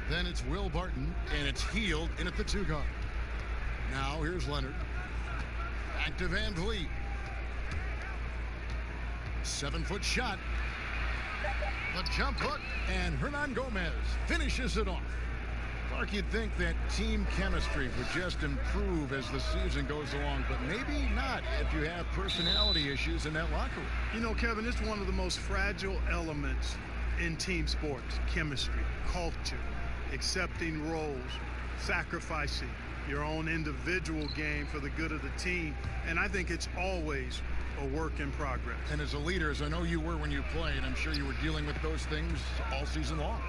Then it's Will Barton, and it's Healed in at the 2 guard. Now here's Leonard. Back to Van Vliet. 7-foot shot. The jump hook, and Hernan Gomez finishes it off. Clark, you'd think that team chemistry would just improve as the season goes along, but maybe not if you have personality issues in that locker room. You know, Kevin, it's one of the most fragile elements in team sports: chemistry, culture, accepting roles, sacrificing your own individual game for the good of the team. And I think it's always a work in progress. And as a leader, as I know you were when you played, I'm sure you were dealing with those things all season long.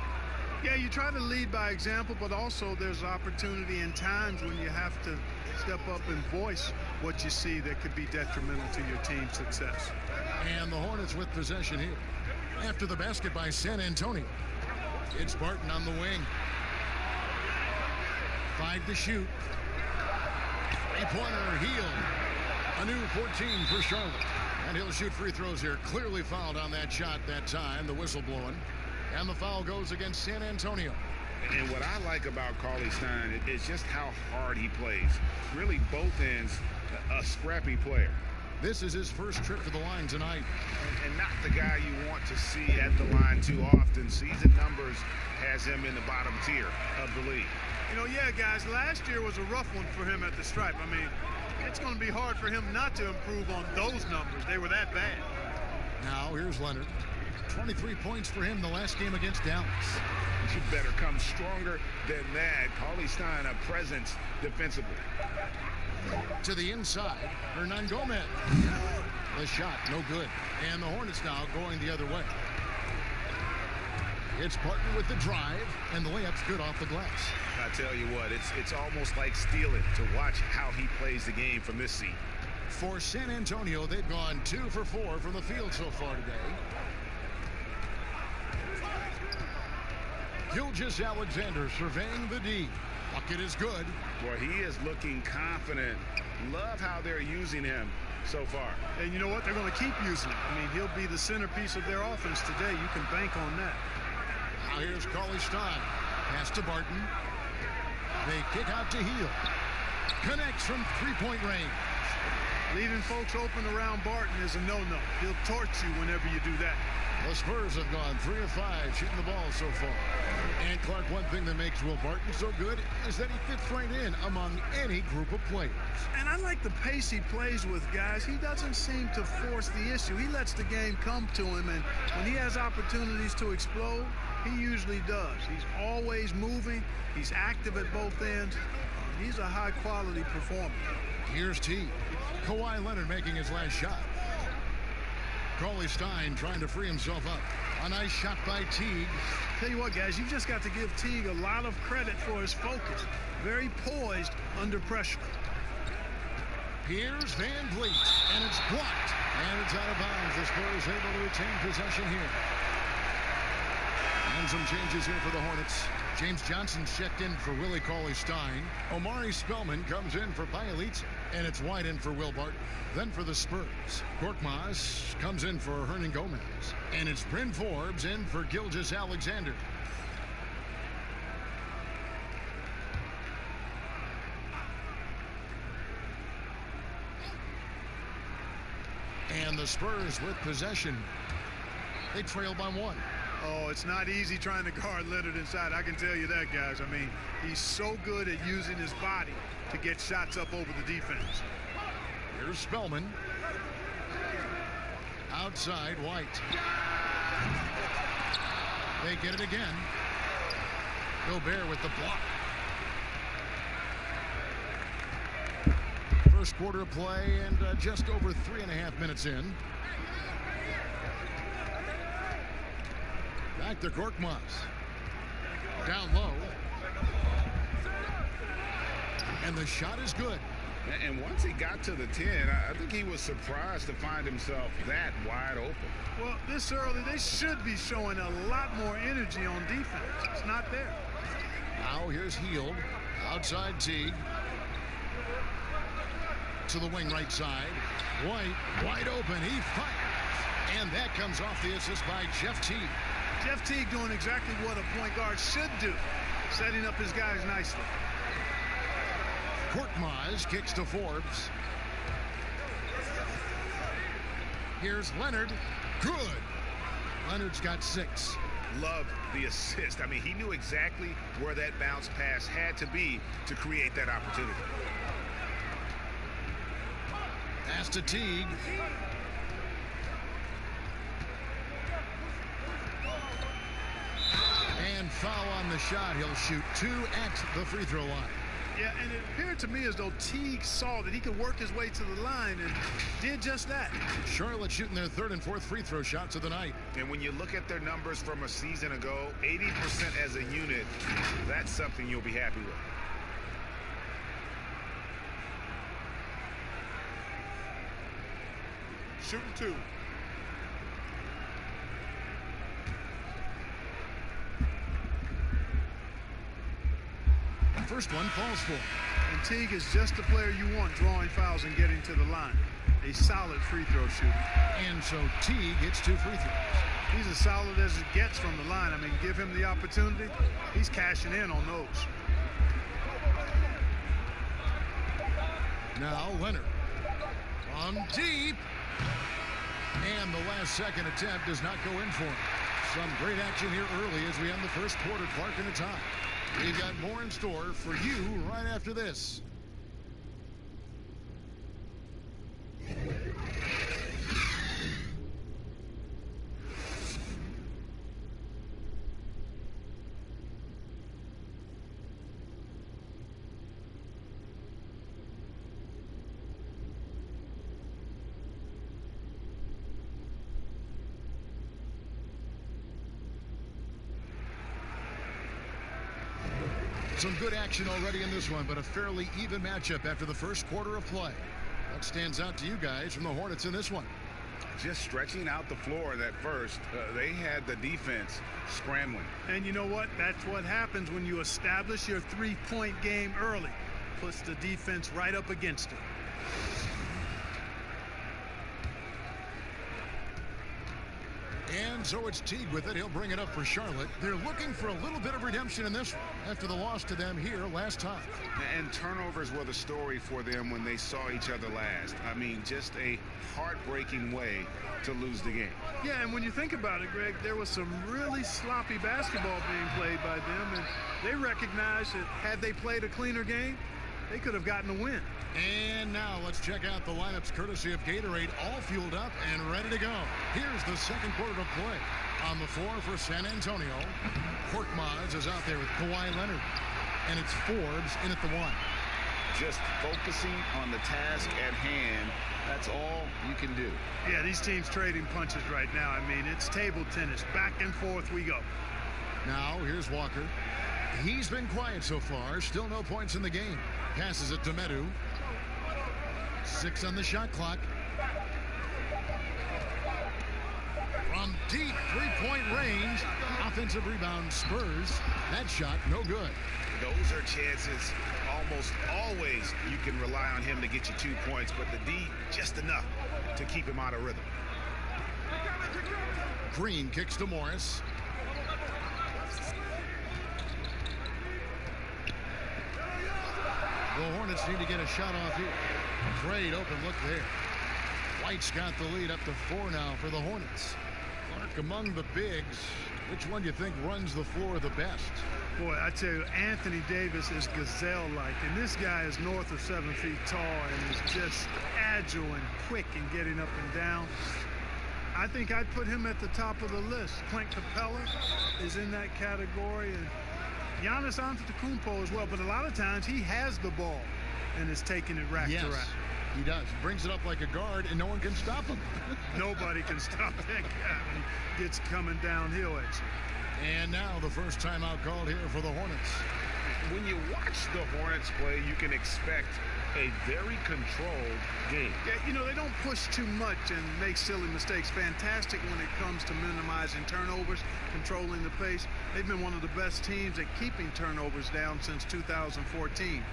Yeah, you try to lead by example, but also there's opportunity and times when you have to step up and voice what you see that could be detrimental to your team's success. And the Hornets with possession here. After the basket by San Antonio. It's Barton on the wing. 5 to shoot. 3-pointer Healed. A new 14 for Charlotte. And he'll shoot free throws here. Clearly fouled on that shot that time. The whistle blowing. And the foul goes against San Antonio. And what I like about Cauley-Stein is just how hard he plays. Really both ends, a scrappy player. This is his first trip to the line tonight. And not the guy you want to see at the line too often. Season numbers has him in the bottom tier of the league. You know, yeah, guys, last year was a rough one for him at the stripe. I mean, it's going to be hard for him not to improve on those numbers. They were that bad. Now here's Leonard. 23 points for him the last game against Dallas. You better come stronger than that. Cauley-Stein a presence defensively. To the inside, Hernan Gomez. The shot, no good. And the Hornets now going the other way. It's Barton with the drive, and the layup's good off the glass. I tell you what, it's almost like stealing to watch how he plays the game from this seat. For San Antonio, they've gone 2 for 4 from the field so far today. Gilgeous-Alexander surveying the D. Bucket is good. Boy, he is looking confident. Love how they're using him so far. And you know what? They're going to keep using him. I mean, he'll be the centerpiece of their offense today. You can bank on that. Now here's Cauley-Stein. Pass to Barton. They kick out to Healed. Connects from 3-point range. Leaving folks open around Barton is a no-no. He'll torch you whenever you do that. The Spurs have gone 3 of 5 shooting the ball so far. And Clark, one thing that makes Will Barton so good is that he fits right in among any group of players. And I like the pace he plays with, guys. He doesn't seem to force the issue. He lets the game come to him, and when he has opportunities to explode, he usually does. He's always moving. He's active at both ends. He's a high-quality performer. Here's T. Kawhi Leonard making his last shot. Cauley-Stein trying to free himself up. A nice shot by Teague. Tell you what, guys, you've just got to give Teague a lot of credit for his focus. Very poised under pressure. Here's Van Vliet, and it's blocked. And it's out of bounds. The Spurs able to retain possession here. And some changes here for the Hornets. James Johnson checked in for Willie Cauley-Stein. Omari Spellman comes in for Bielitsa. And it's White in for Will Barton. Then for the Spurs, Korkmaz comes in for Hernan Gomez. And it's Bryn Forbes in for Gilgeous-Alexander. And the Spurs with possession. They trail by 1. Oh, it's not easy trying to guard Leonard inside. I can tell you that, guys. I mean, he's so good at using his body to get shots up over the defense. Here's Spellman. Outside, White. They get it again. Gobert with the block. First quarter of play and just over 3.5 minutes in. Back to Korkmaz. Down low. And the shot is good. And once he got to the 10, I think he was surprised to find himself that wide open. Well, this early, they should be showing a lot more energy on defense. It's not there. Now here's Healed. Outside Teague. To the wing right side. White, wide open. He fires. And that comes off the assist by Jeff Teague. Jeff Teague doing exactly what a point guard should do. setting up his guys nicely. Korkmaz kicks to Forbes. Here's Leonard. Good. Leonard's got 6. Loved the assist. I mean, he knew exactly where that bounce pass had to be to create that opportunity. Pass to Teague. And foul on the shot. He'll shoot 2 at the free throw line. Yeah, and it appeared to me as though Teague saw that he could work his way to the line and did just that. Charlotte shooting their 3rd and 4th free throw shots of the night. And when you look at their numbers from a season ago, 80% as a unit, that's something you'll be happy with. Shooting 2. First one falls for him. And Teague is just the player you want drawing fouls and getting to the line. A solid free throw shooter. And so Teague hits 2 free throws. He's as solid as it gets from the line. I mean, give him the opportunity, he's cashing in on those. Now Leonard from deep. And the last second attempt does not go in for him. Some great action here early as we end the first quarter. Clark in a tie. We've got more in store for you right after this. Some good action already in this one, but a fairly even matchup after the first quarter of play. What stands out to you guys from the Hornets in this one? Just stretching out the floor that first. They had the defense scrambling. And you know what? That's what happens when you establish your three-point game early. Puts the defense right up against it. And so it's Teague with it. He'll bring it up for Charlotte. They're looking for a little bit of redemption in this one after the loss to them here last time. And turnovers were the story for them when they saw each other last. I mean, just a heartbreaking way to lose the game. Yeah, and when you think about it, Greg, there was some really sloppy basketball being played by them, and they recognized that had they played a cleaner game, they could have gotten a win. And now let's check out the lineups courtesy of Gatorade, all fueled up and ready to go. Here's the second quarter of play. On the floor for San Antonio, Korkmaz is out there with Kawhi Leonard. And it's Forbes in at the 1. Just focusing on the task at hand, that's all you can do. Yeah, these teams trading punches right now. I mean, it's table tennis. Back and forth we go. Now, here's Walker. He's been quiet so far. Still no points in the game. Passes it to Medu. 6 on the shot clock. From deep three-point range. Offensive rebound, Spurs. That shot, no good. Those are chances almost always you can rely on him to get you 2 points, but the D, just enough to keep him out of rhythm. Green kicks to Morris. The Hornets need to get a shot off here. Great open look there. White's got the lead up to 4 now for the Hornets. Clark, among the bigs, which one do you think runs the floor the best? Boy, I tell you, Anthony Davis is gazelle-like, and this guy is north of 7 feet tall and is just agile and quick in getting up and down. I think I'd put him at the top of the list. Clint Capella is in that category, and Giannis Antetokounmpo as well, but a lot of times he has the ball and is taking it rack to rack. He does. He brings it up like a guard, and no one can stop him. Nobody can stop that guy when he gets coming downhill at you. And now the first timeout called here for the Hornets. When you watch the Hornets play, you can expect a very controlled game. Yeah, you know, they don't push too much and make silly mistakes. Fantastic when it comes to minimizing turnovers, controlling the pace. They've been one of the best teams at keeping turnovers down since 2014.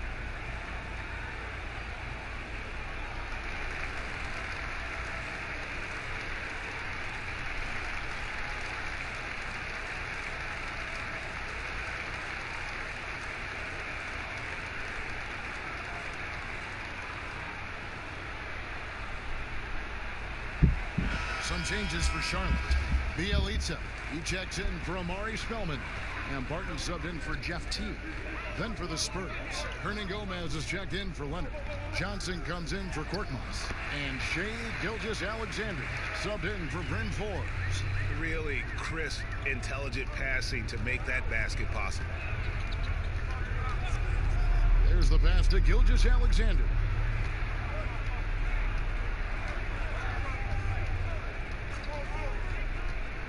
changes for Charlotte. Bielitsa, he checks in for Amari Spellman. And Barton subbed in for Jeff Teague. Then for the Spurs, Hernan Gomez is checked in for Leonard. Johnson comes in for Korkmaz. And Shea Gilgeous-Alexander subbed in for Bryn Forbes. Really crisp, intelligent passing to make that basket possible. There's the pass to Gilgeous-Alexander.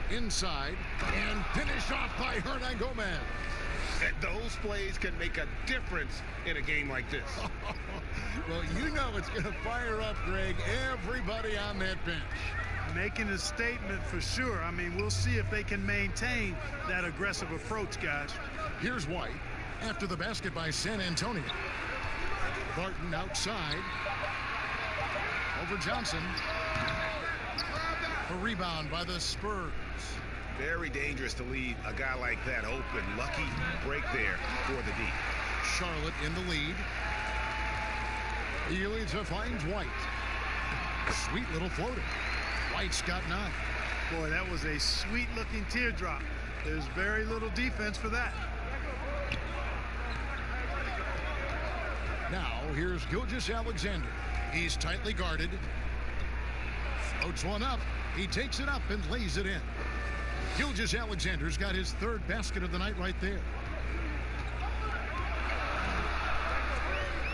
Inside, and finished off by Hernan Gomez. Those plays can make a difference in a game like this. Well, you know it's going to fire up, Greg, everybody on that bench. Making a statement for sure. I mean, we'll see if they can maintain that aggressive approach, guys. Here's White after the basket by San Antonio. Barton outside. Over Johnson. A rebound by the Spurs. Very dangerous to leave a guy like that open. Lucky break there for the D. Charlotte in the lead. Bielitsa finds White. Sweet little floater. White's got 9. Boy, that was a sweet-looking teardrop. There's very little defense for that. Now, here's Gilgeous-Alexander. He's tightly guarded. Floats one up. He takes it up and lays it in. Gilgeous-Alexander's got his 3rd basket of the night right there.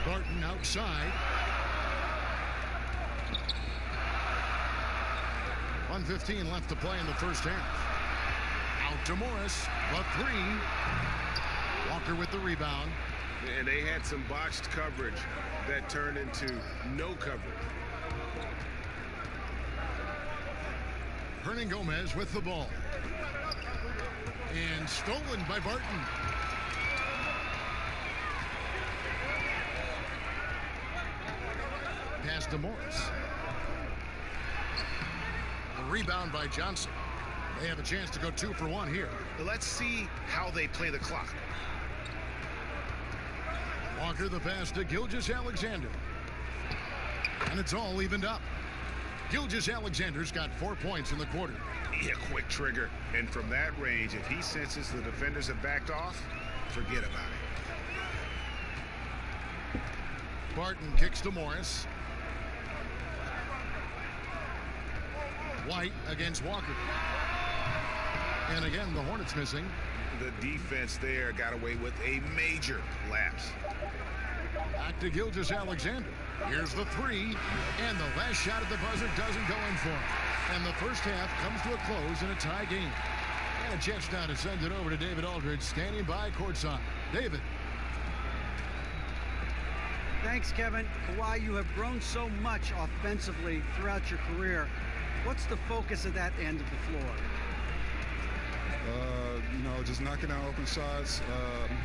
Barton outside. 1:15 left to play in the first half. Out to Morris. The 3. Walker with the rebound. And they had some botched coverage that turned into no coverage. Hernan Gomez with the ball. And stolen by Barton. Pass to Morris. A rebound by Johnson. They have a chance to go 2 for 1 here. Let's see how they play the clock. Walker the pass to Gilgeous-Alexander. And it's all evened up. Gilgeous-Alexander's got 4 points in the quarter. Yeah, quick trigger. And from that range, if he senses the defenders have backed off, forget about it. Barton kicks to Morris. White against Walker. And again, the Hornets missing. The defense there got away with a major lapse. Back to Gilgeous-Alexander. Here's the 3. And the last shot at the buzzer doesn't go in for him. And the first half comes to a close in a tie game. And a chance now to send it over to David Aldridge, standing by courtside. David. Thanks, Kevin. Kawhi, you have grown so much offensively throughout your career. What's the focus of that end of the floor? Just knocking down open shots,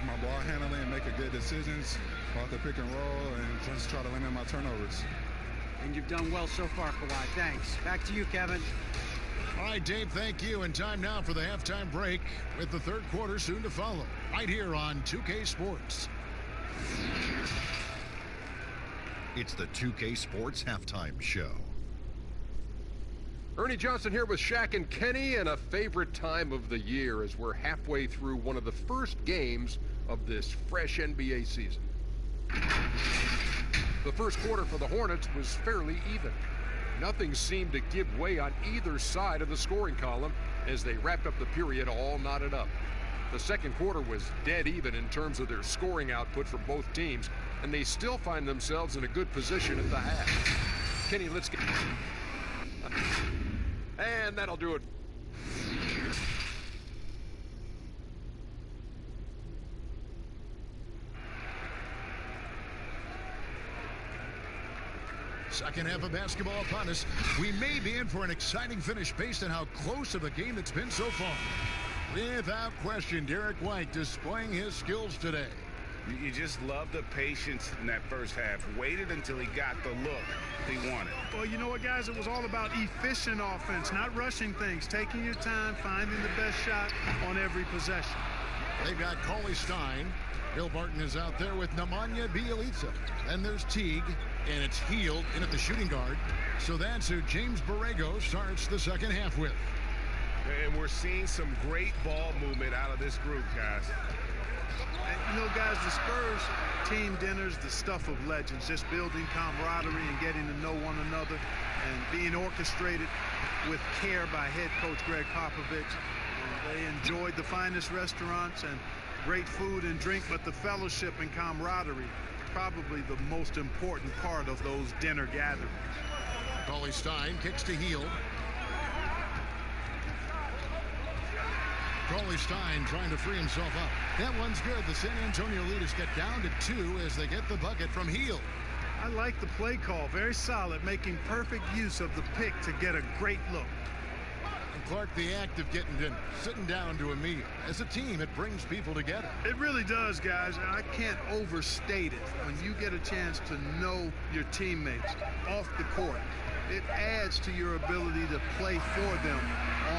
my ball handling and making good decisions off the pick and roll, and just try to limit my turnovers. And you've done well so far, Kawhi. Thanks. Back to you, Kevin. All right, Dave, thank you. And time now for the halftime break with the 3rd quarter soon to follow. Right here on 2K Sports. It's the 2K Sports Halftime Show. Ernie Johnson here with Shaq and Kenny, and a favorite time of the year as we're halfway through one of the first games of this fresh NBA season. The first quarter for the Hornets was fairly even. Nothing seemed to give way on either side of the scoring column as they wrapped up the period all knotted up. The second quarter was dead even in terms of their scoring output for both teams, and they still find themselves in a good position at the half. Kenny, let's get... And that'll do it. Second half of basketball upon us. We may be in for an exciting finish based on how close of a game it's been so far. Without question, Derek White displaying his skills today. You just love the patience in that first half. Waited until he got the look he wanted. Well, you know what, guys? It was all about efficient offense, not rushing things, taking your time, finding the best shot on every possession. They've got Cauley Stein. Bill Barton is out there with Nemanja Bjelica. And there's Teague. And it's Healed in at the shooting guard. So that's who James Borrego starts the second half with. And we're seeing some great ball movement out of this group, guys. And, you know, guys, the Spurs team dinner's the stuff of legends, just building camaraderie and getting to know one another and being orchestrated with care by head coach Greg Popovich. And they enjoyed the finest restaurants and great food and drink, but the fellowship and camaraderie, probably the most important part of those dinner gatherings. Cauley Stein kicks to Healed. Cauley Stein trying to free himself up. That one's good. The San Antonio leaders get down to 2 as they get the bucket from Healed. I like the play call. Very solid, making perfect use of the pick to get a great look. And Clark, the act of getting dinner, sitting down to a meal. As a team, it brings people together. It really does, guys. And I can't overstate it. When you get a chance to know your teammates off the court, it adds to your ability to play for them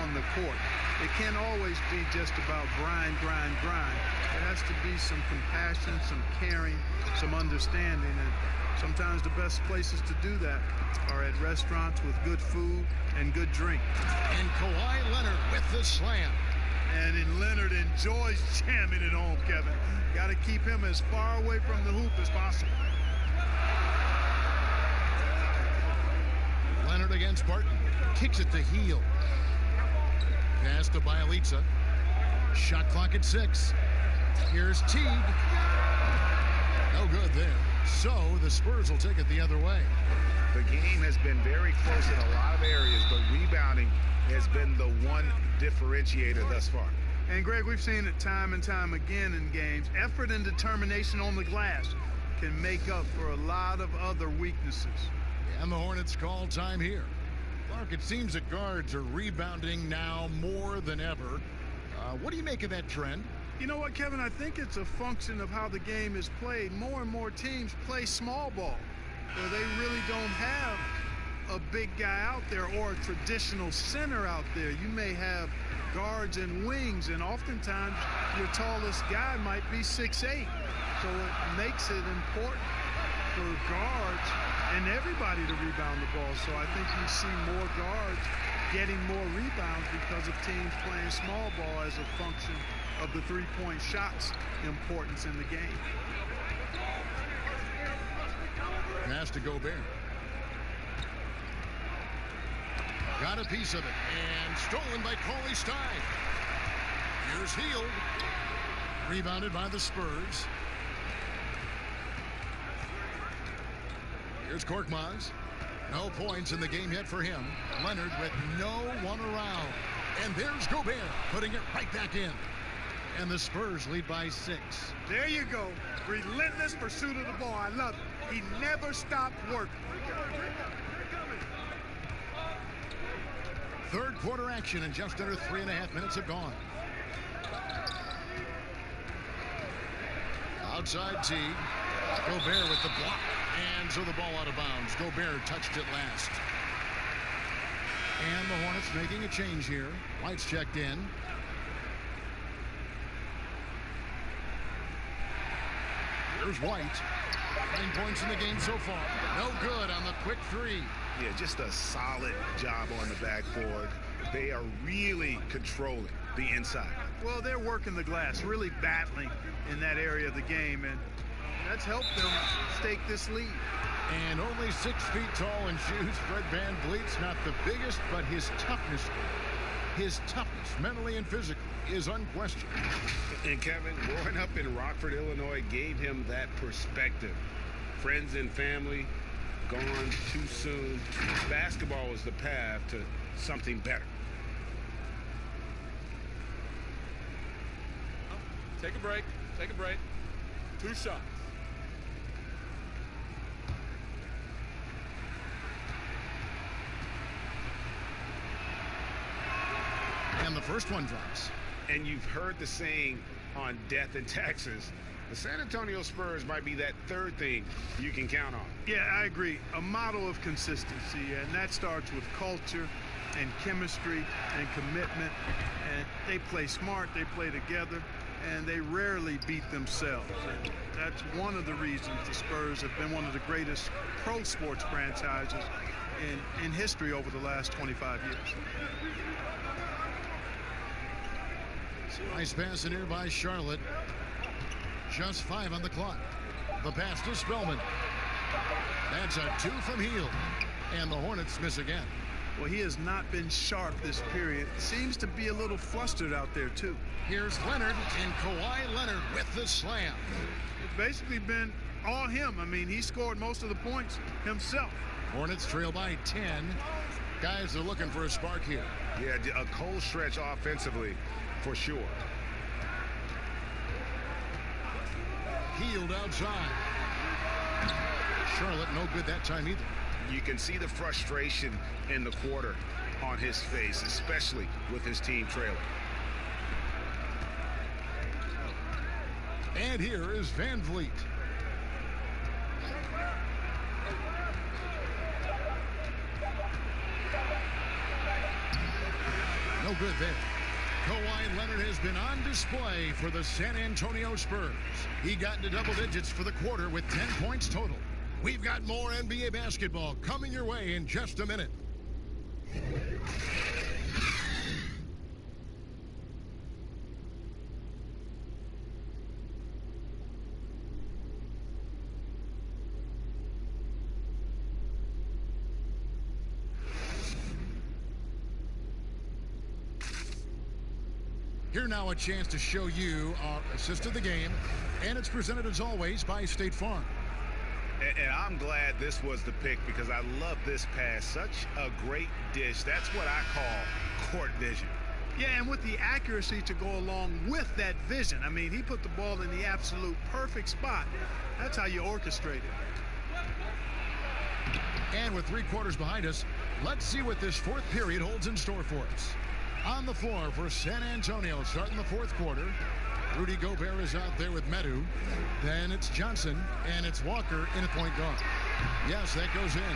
on the court. It can't always be just about grind, grind, grind. There has to be some compassion, some caring, some understanding. And sometimes the best places to do that are at restaurants with good food and good drink. And Kawhi Leonard with the slam. And Leonard enjoys jamming it home, Kevin. Got to keep him as far away from the hoop as possible. Leonard against Barton. Kicks it to Healed. Pass to Bielitsa. Shot clock at 6. Here's Teague. No good there. So the Spurs will take it the other way. The game has been very close in a lot of areas, but rebounding has been the one differentiator thus far. And Greg, we've seen it time and time again in games. Effort and determination on the glass can make up for a lot of other weaknesses. And the Hornets call time here. Clark, it seems that guards are rebounding now more than ever. What do you make of that trend? You know what, Kevin? I think it's a function of how the game is played. More and more teams play small ball, where they really don't have a big guy out there or a traditional center out there. You may have guards and wings, and oftentimes your tallest guy might be 6'8". So it makes it important for guards and everybody to rebound the ball. So I think you see more guards getting more rebounds because of teams playing small ball as a function of the three-point shots importance in the game. Pass to Gobert. Got a piece of it and stolen by Cauley Stein. Here's Healed. Rebounded by the Spurs. Here's Korkmaz. No points in the game yet for him. Leonard with no one around. And there's Gobert putting it right back in. And the Spurs lead by 6. There you go. Relentless pursuit of the ball. I love it. He never stopped working. Third quarter action and just under 3.5 minutes have gone. Outside Teague. Gobert with the block. And so the ball out of bounds. Gobert touched it last. And the Hornets making a change here. White's checked in. Here's White. 9 points in the game so far. No good on the quick 3. Yeah, just a solid job on the backboard. They are really controlling the inside. Well, they're working the glass, really battling in that area of the game, and that's helped them stake this lead. And only 6 feet tall and shoots. Fred VanVleet's not the biggest, but his toughness, mentally and physically, is unquestioned. And Kevin, growing up in Rockford, Illinois, gave him that perspective. Friends and family gone too soon. Basketball was the path to something better. Take a break. Take a break. 2 shots. And the first one drops. And you've heard the saying on Death and Taxes, the San Antonio Spurs might be that third thing you can count on. Yeah, I agree. A model of consistency, and that starts with culture and chemistry and commitment. And they play smart, they play together, and they rarely beat themselves. And that's one of the reasons the Spurs have been one of the greatest pro sports franchises in history over the last 25 years. Nice pass in here by Charlotte. Just 5 on the clock. The pass to Spellman. That's a 2 from Hield. And the Hornets miss again. Well, he has not been sharp this period. Seems to be a little flustered out there, too. Here's Leonard, and Kawhi Leonard with the slam. It's basically been all him. I mean, he scored most of the points himself. Hornets trail by 10. Guys are looking for a spark here. Yeah, a cold stretch offensively for sure. Hield outside. Charlotte no good that time either. You can see the frustration in the quarter on his face, especially with his team trailing. And here is Van Vliet. No good there. Kawhi Leonard has been on display for the San Antonio Spurs. He got into double digits for the quarter with 10 points total. We've got more NBA basketball coming your way in just a minute. Here now a chance to show you our assist of the game, and it's presented as always by State Farm. And I'm glad this was the pick because I love this pass. Such a great dish. That's what I call court vision. Yeah, and with the accuracy to go along with that vision. I mean, he put the ball in the absolute perfect spot. That's how you orchestrate it. And with 3 quarters behind us, let's see what this fourth period holds in store for us. On the floor for San Antonio, starting the fourth quarter. Rudy Gobert is out there with Medu. Then it's Johnson, and it's Walker in at point guard. Yes, that goes in.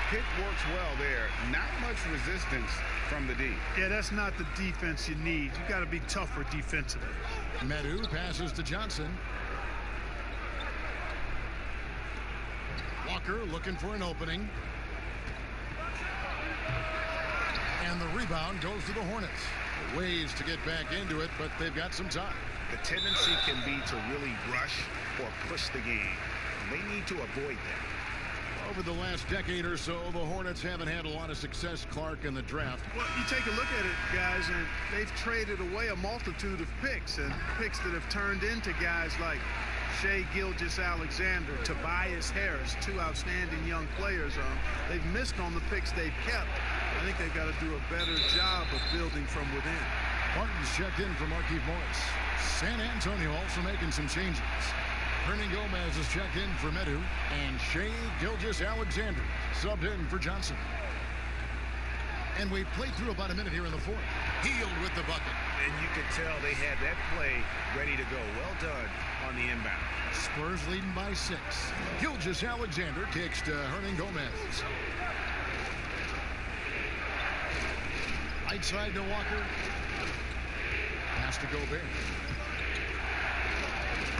Pick works well there. Not much resistance from the D. Yeah, that's not the defense you need. You got to be tougher defensively. Medu passes to Johnson. Walker looking for an opening. And the rebound goes to the Hornets. Ways to get back into it, but they've got some time. The tendency can be to really rush or push the game. They need to avoid that. Over the last decade or so, the Hornets haven't had a lot of success, Clark, in the draft. Well, you take a look at it, guys, and they've traded away a multitude of picks, and picks that have turned into guys like Shai Gilgeous-Alexander, Tobias Harris, 2 outstanding young players. They've missed on the picks they've kept. I think they've got to do a better job of building from within. Martin's checked in for Markieff Morris. San Antonio also making some changes. Hernan Gomez is checked in for Medu, and Shai Gilgeous-Alexander subbed in for Johnson. And we played through about a minute here in the fourth. Hield with the bucket. And you could tell they had that play ready to go. Well done on the inbound. Spurs leading by 6. Gilgeous-Alexander kicks to Hernan Gomez. Right side to Walker. Pass to Gobert.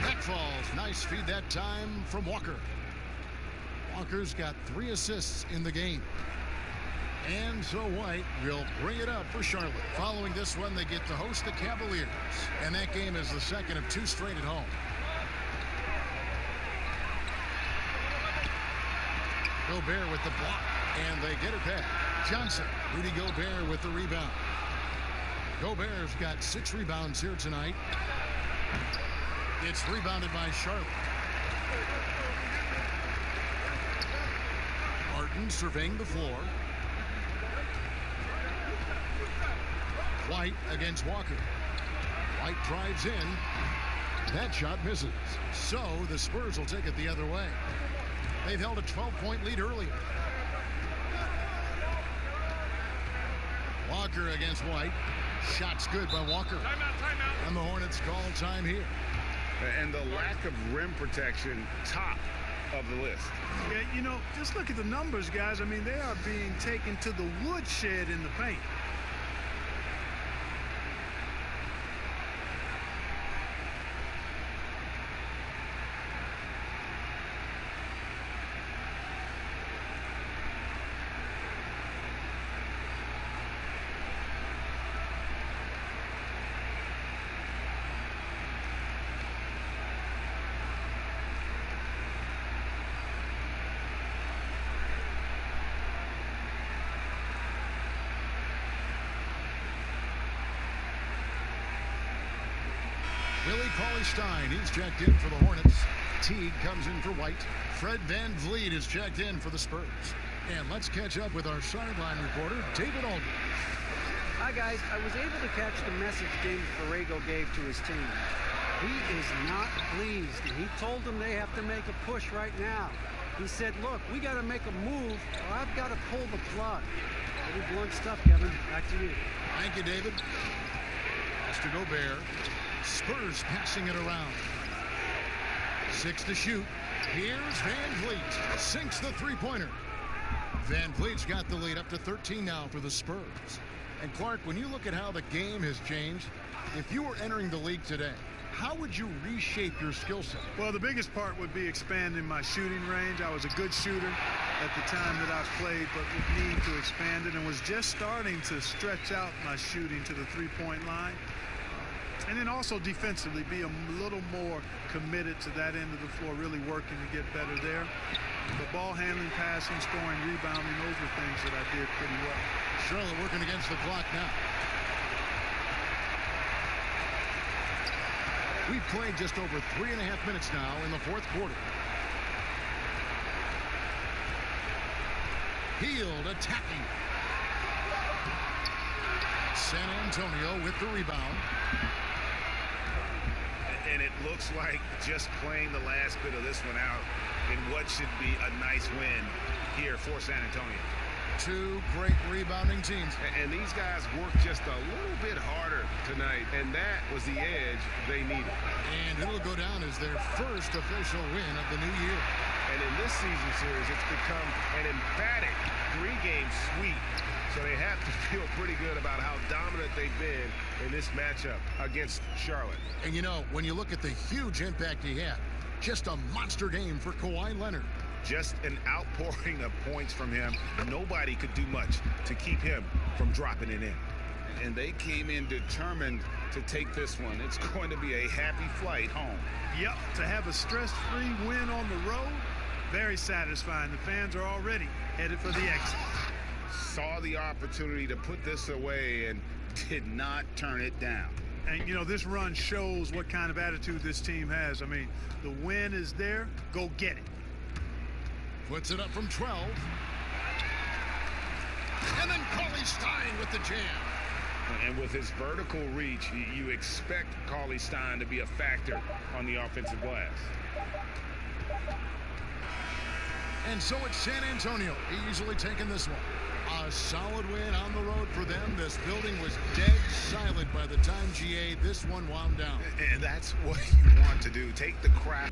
Back falls. Nice feed that time from Walker. Walker's got 3 assists in the game. And so White will bring it up for Charlotte. Following this one, they get to host the Cavaliers. And that game is the second of 2 straight at home. Gobert with the block. And they get it back. Johnson. Rudy Gobert with the rebound. Gobert's got 6 rebounds here tonight. It's rebounded by Charlotte. Martin surveying the floor. White against Walker. White drives in. That shot misses. So the Spurs will take it the other way. They've held a 12-point lead earlier. Walker against White. Shot's good by Walker. Timeout. And the Hornets call time here. And the lack of rim protection, top of the list. Yeah, you know, just look at the numbers, guys. I mean, they are being taken to the woodshed in the paint. Willie Cauley-Stein, he's checked in for the Hornets. Teague comes in for White. Fred Van Vliet is checked in for the Spurs. And let's catch up with our sideline reporter, David Aldridge. Hi, guys. I was able to catch the message David Borrego gave to his team. He is not pleased, and he told them they have to make a push right now. He said, look, we got to make a move, or I've got to pull the plug. Pretty blunt stuff, Kevin. Back to you. Thank you, David. Mr. Gobert. Spurs passing it around. 6 to shoot. Here's Van Vliet. Sinks the three-pointer. Van Vliet's got the lead up to 13 now for the Spurs. And Clark, when you look at how the game has changed, if you were entering the league today, how would you reshape your skill set? Well, the biggest part would be expanding my shooting range. I was a good shooter at the time that I played, but would need to expand it and was just starting to stretch out my shooting to the three-point line. And then also defensively be a little more committed to that end of the floor, really working to get better there. The ball handling, passing, scoring, rebounding, those were things that I did pretty well. Charlotte working against the clock now. We've played just over 3.5 minutes now in the fourth quarter. Hield attacking. San Antonio with the rebound. And it looks like just playing the last bit of this one out in what should be a nice win here for San Antonio. Two great rebounding teams. And these guys worked just a little bit harder tonight, and that was the edge they needed. And it'll go down as their first official win of the new year. And in this season series, it's become an emphatic 3-game sweep. So they have to feel pretty good about how dominant they've been in this matchup against Charlotte. And you know, when you look at the huge impact he had, just a monster game for Kawhi Leonard. Just an outpouring of points from him. Nobody could do much to keep him from dropping it in. And they came in determined to take this one. It's going to be a happy flight home. Yep, to have a stress-free win on the road, very satisfying. The fans are already headed for the exit. Saw the opportunity to put this away and did not turn it down. And, you know, this run shows what kind of attitude this team has. I mean, the win is there. Go get it. Puts it up from 12. And then Cauley-Stein with the jam. And with his vertical reach, you expect Cauley-Stein to be a factor on the offensive glass. And so it's San Antonio easily taking this one. A solid win on the road for them. This building was dead silent by the time GA this one wound down. And that's what you want to do. Take the crowd.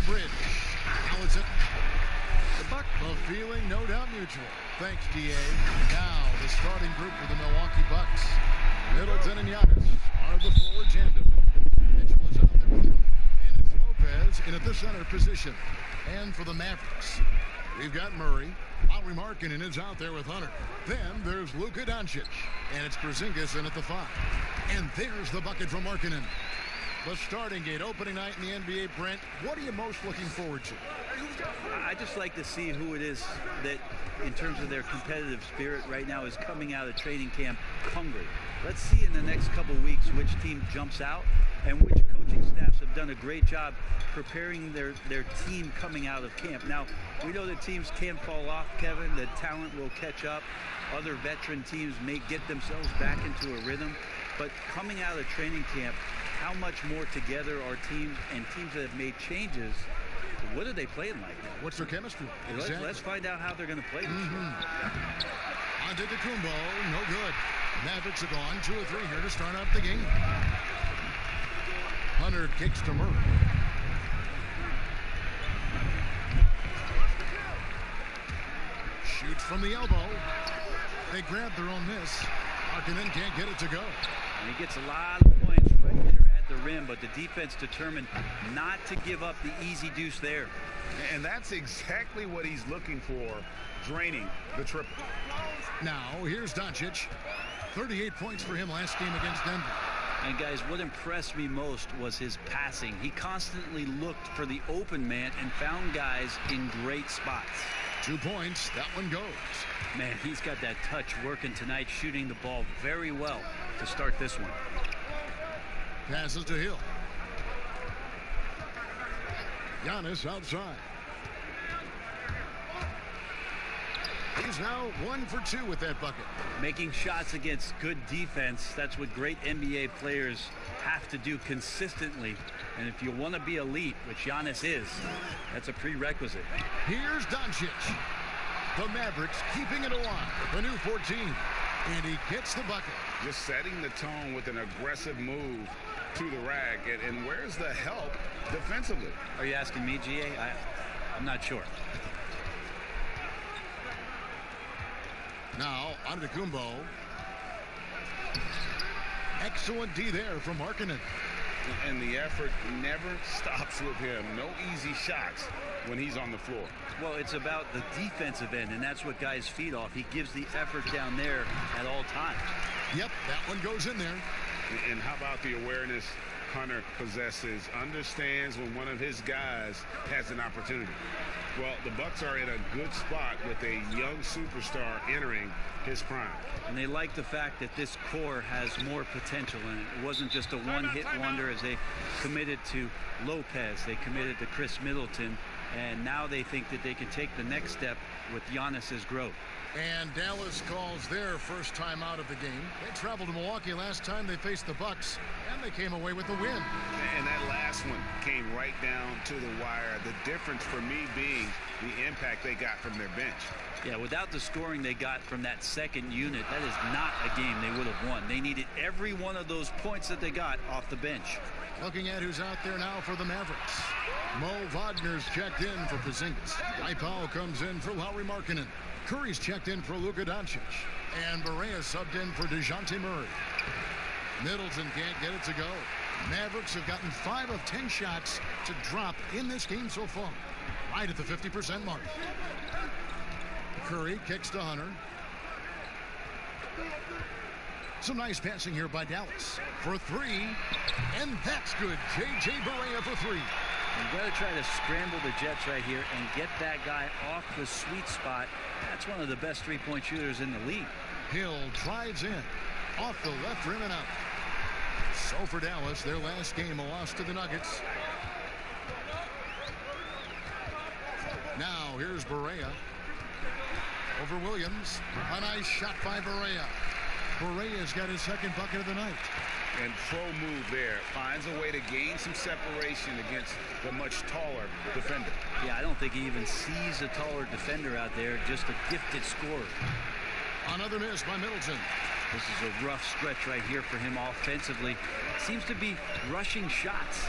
bridge. Now it's it. The feeling no doubt mutual. Thanks, D.A. Now the starting group for the Milwaukee Bucks. Middleton and Giannis are the forward tandem. Mitchell is out there. And it's Lopez in at the center position. And for the Mavericks, we've got Murray. Lauri Markkanen is out there with Hunter. Then there's Luka Doncic. And it's Porzingis in at the 5. And there's the bucket from Markkanen. The starting gate, opening night in the NBA, Brent. What are you most looking forward to? I just like to see who it is that, in terms of their competitive spirit right now, is coming out of training camp hungry. Let's see in the next couple weeks which team jumps out and which coaching staffs have done a great job preparing their team coming out of camp. Now, we know that teams can fall off, Kevin. The talent will catch up. Other veteran teams may get themselves back into a rhythm. But coming out of training camp, how much more together are teams and teams that have made changes? What are they playing like now? What's their chemistry? Exactly. Let's find out how they're going to play this year. Antetokounmpo, no good. Mavericks have gone 2 or 3 here to start out the game. Hunter kicks to Murray. Shoots from the elbow. They grab their own miss. Markkanen can't get it to go. And he gets a lot of points right there at the rim, but the defense determined not to give up the easy deuce there. And that's exactly what he's looking for, draining the triple. Now, here's Doncic. 38 points for him last game against Denver. And guys, what impressed me most was his passing. He constantly looked for the open man and found guys in great spots. 2 points. That one goes. Man, he's got that touch working tonight, shooting the ball very well to start this one. Passes to Hill. Giannis outside. He's now 1 for 2 with that bucket. Making shots against good defense, that's what great NBA players have to do consistently. And if you want to be elite, which Giannis is, that's a prerequisite. Here's Doncic. The Mavericks keeping it alive. The new 14. And he gets the bucket. Just setting the tone with an aggressive move to the rack. And where's the help defensively? Are you asking me, GA? I'm not sure. Now, Antetokounmpo. Excellent D there from Markkanen. And the effort never stops with him. No easy shots when he's on the floor. Well, it's about the defensive end, and that's what guys feed off. He gives the effort down there at all times. Yep, that one goes in there. And how about the awareness Hunter possesses, understands when one of his guys has an opportunity. Well, the Bucks are in a good spot with a young superstar entering his prime. And they like the fact that this core has more potential in it. It wasn't just a one-hit wonder as they committed to Lopez. They committed to Chris Middleton. And now they think that they can take the next step with Giannis's growth. And Dallas calls their first time out of the game. They traveled to Milwaukee last time they faced the Bucks, and they came away with the win. And that last one came right down to the wire. The difference for me being the impact they got from their bench. Yeah, without the scoring they got from that second unit, that is not a game they would have won. They needed every one of those points that they got off the bench. Looking at who's out there now for the Mavericks. Mo Wagner's checked in for Porzingis. Powell comes in for Lauri Markkanen. Curry's checked in for Luka Doncic. And Barea subbed in for DeJounte Murray. Middleton can't get it to go. Mavericks have gotten 5 of 10 shots to drop in this game so far. Right at the 50% mark. Curry kicks to Hunter. Some nice passing here by Dallas for 3, and that's good. J.J. Barea for 3. You've got to try to scramble the Jets right here and get that guy off the sweet spot. That's one of the best three-point shooters in the league. Hill drives in, off the left rim and out. So for Dallas, their last game, a loss to the Nuggets. Now here's Barea over Williams. A nice shot by Barea. Barea's got his second bucket of the night. And pro move there. Finds a way to gain some separation against the much taller defender. Yeah, I don't think he even sees a taller defender out there. Just a gifted scorer. Another miss by Middleton. This is a rough stretch right here for him offensively. Seems to be rushing shots.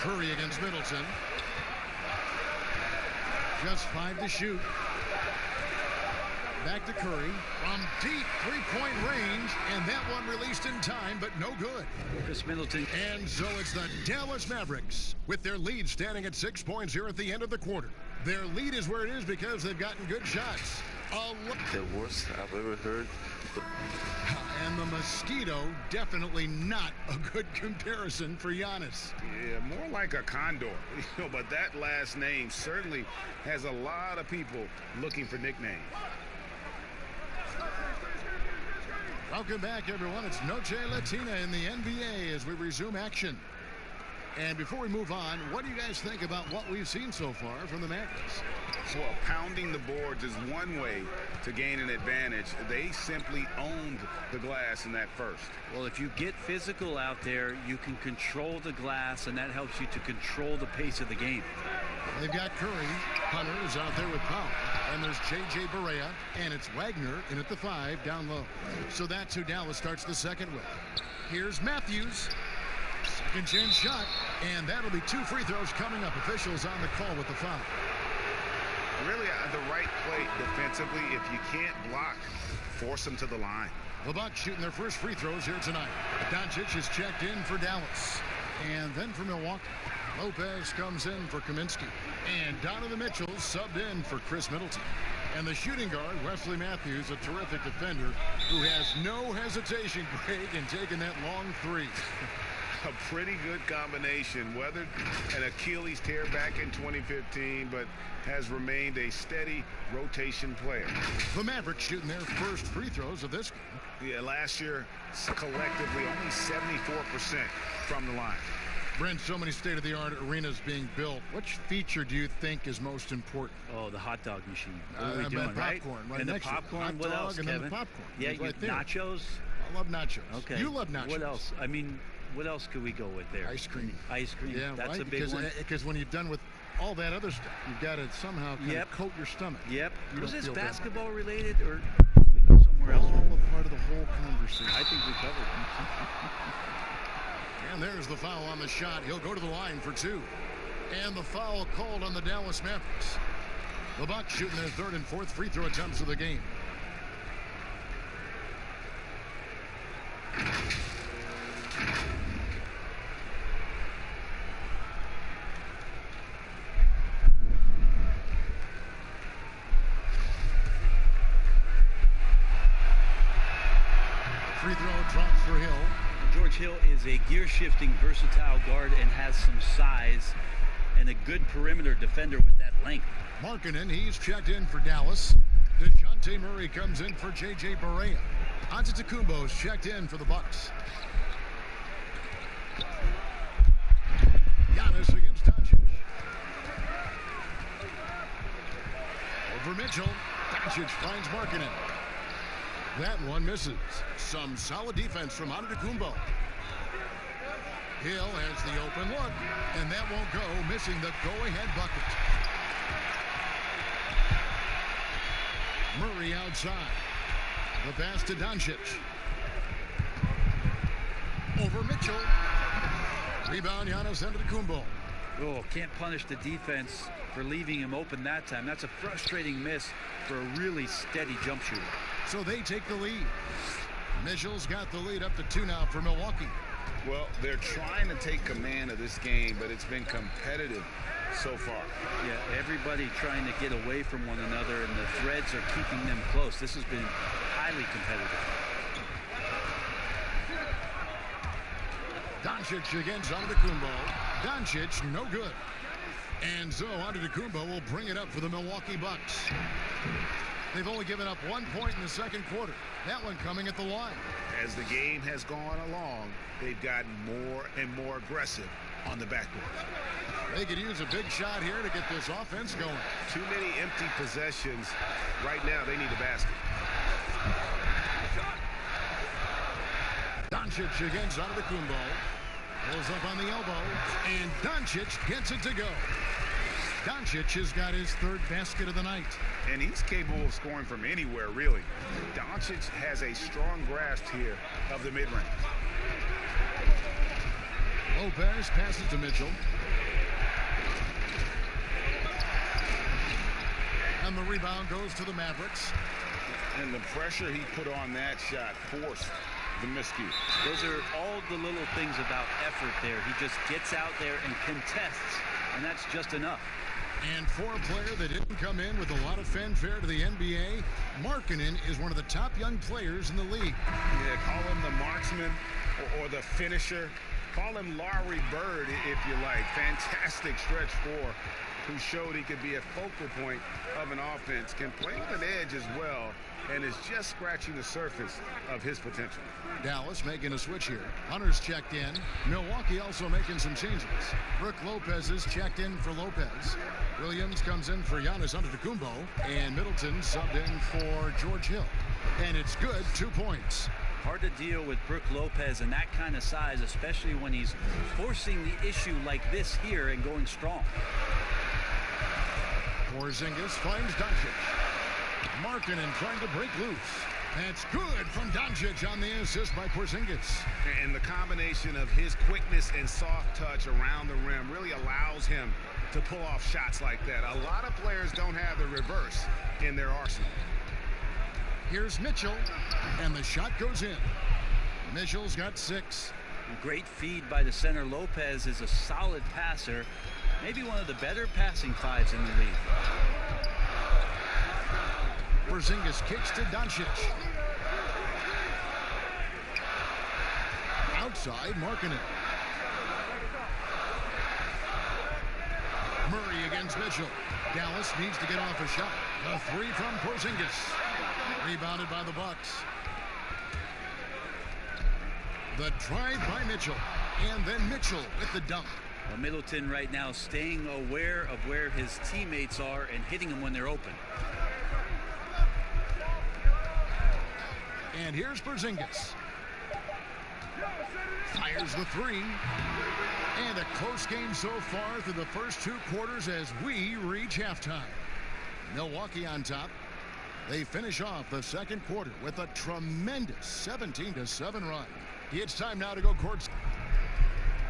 Curry against Middleton. Just 5 to shoot. Back to Curry from deep three-point range, and that one released in time, but no good. Chris Middleton. And so it's the Dallas Mavericks with their lead standing at 6 points here at the end of the quarter. Their lead is where it is because they've gotten good shots. The worst I've ever heard. And the mosquito, definitely not a good comparison for Giannis. Yeah, more like a condor. But that last name certainly has a lot of people looking for nicknames. Welcome back, everyone. It's Noche Latina in the NBA as we resume action. And before we move on, what do you guys think about what we've seen so far from the Mavericks? Well, pounding the boards is one way to gain an advantage. They simply owned the glass in that first. Well, if you get physical out there, you can control the glass, and that helps you to control the pace of the game. They've got Curry. Hunter is out there with Powell. And there's J.J. Barea, and it's Wagner in at the 5 down low. So that's who Dallas starts the second with. Here's Matthews. Second chance shot, and that'll be 2 free throws coming up. Officials on the call with the foul. Really the right play defensively. If you can't block, force them to the line. The Bucks shooting their first free throws here tonight. Doncic is checked in for Dallas. And then for Milwaukee, Lopez comes in for Kaminsky. And Donovan Mitchell subbed in for Chris Middleton. And the shooting guard, Wesley Matthews, a terrific defender who has no hesitation, Greg, in taking that long 3. A pretty good combination. Weathered an Achilles tear back in 2015, but has remained a steady rotation player. The Mavericks shooting their first free throws of this game. Yeah, last year, collectively, only 74% from the line. Brent, so many state-of-the-art arenas being built. Which feature do you think is most important? Oh, the hot dog machine. What are we doing, popcorn, right? And the next popcorn, what else, and Kevin? Then the popcorn. Yeah, right there. Nachos. I love nachos. Okay. You love nachos. What else? I mean, what else could we go with there? Ice cream. Ice cream. Yeah, that's right? a big one. Because when you're done with all that other stuff, you've got to somehow kind of coat your stomach. Yep. You Was don't this feel basketball related or we go somewhere else? All a part of the whole conversation. I think we covered it. And there's the foul on the shot. He'll go to the line for 2. And the foul called on the Dallas Mavericks. The Bucks shooting their 3rd and 4th free throw attempts of the game. Free throw drops for Hill. George Hill is a gear-shifting, versatile guard and has some size and a good perimeter defender with that length. Markkanen, he's checked in for Dallas. DeJounte Murray comes in for J.J. Barea. Antetokounmpo's checked in for the Bucks. Giannis against Doncic. Over Mitchell. Doncic finds Markkanen. That one misses. Some solid defense from Antetokounmpo. Hill has the open look, and that won't go, missing the go-ahead bucket. Murray outside. The pass to Doncic. Over Mitchell. Rebound, Giannis Antetokounmpo. Oh, can't punish the defense for leaving him open that time. That's a frustrating miss for a really steady jump shooter. So they take the lead. Mitchell's got the lead up to 2 now for Milwaukee. Well, they're trying to take command of this game, but it's been competitive so far. Yeah, everybody trying to get away from one another, and the threads are keeping them close. This has been highly competitive. Doncic against Antetokounmpo. Doncic, no good. And so Antetokounmpo will bring it up for the Milwaukee Bucks. They've only given up 1 point in the second quarter. That one coming at the line. As the game has gone along, they've gotten more and more aggressive on the backboard. They could use a big shot here to get this offense going. Too many empty possessions. Right now, they need a basket. Doncic against Antetokounmpo. Pulls up on the elbow, and Doncic gets it to go. Doncic has got his 3rd basket of the night. And he's capable of scoring from anywhere, really. Doncic has a strong grasp here of the mid-range. Lopez passes to Mitchell. And the rebound goes to the Mavericks. And the pressure he put on that shot forced the miscue. Those are all the little things about effort there. He just gets out there and contests, and that's just enough. And for a player that didn't come in with a lot of fanfare to the NBA, Markkanen is one of the top young players in the league. Yeah, call him the marksman or the finisher. Call him Larry Bird, if you like. Fantastic stretch four, who showed he could be a focal point of an offense, can play with an edge as well, and is just scratching the surface of his potential. Dallas making a switch here. Hunter's checked in. Milwaukee also making some changes. Brook Lopez is checked in for Lopez. Williams comes in for Giannis Antetokounmpo, and Middleton subbed in for George Hill. And it's good, 2 points. Hard to deal with Brook Lopez and that kind of size, especially when he's forcing the issue like this here and going strong. Porzingis finds Doncic. Markkanen trying to break loose. That's good from Doncic on the assist by Porzingis. And the combination of his quickness and soft touch around the rim really allows him to pull off shots like that. A lot of players don't have the reverse in their arsenal. Here's Mitchell, and the shot goes in. Mitchell's got 6. Great feed by the center. Lopez is a solid passer. Maybe one of the better passing fives in the league. Porzingis kicks to Doncic. Outside, Markkanen. Murray against Mitchell. Dallas needs to get off a shot. A 3 from Porzingis. Rebounded by the Bucks. The drive by Mitchell. And then Mitchell with the dunk. Well, Middleton right now staying aware of where his teammates are and hitting them when they're open. And here's Porzingis. Fires the 3. And a close game so far through the first 2 quarters as we reach halftime. Milwaukee on top. They finish off the second quarter with a tremendous 17-7 run. It's time now to go court.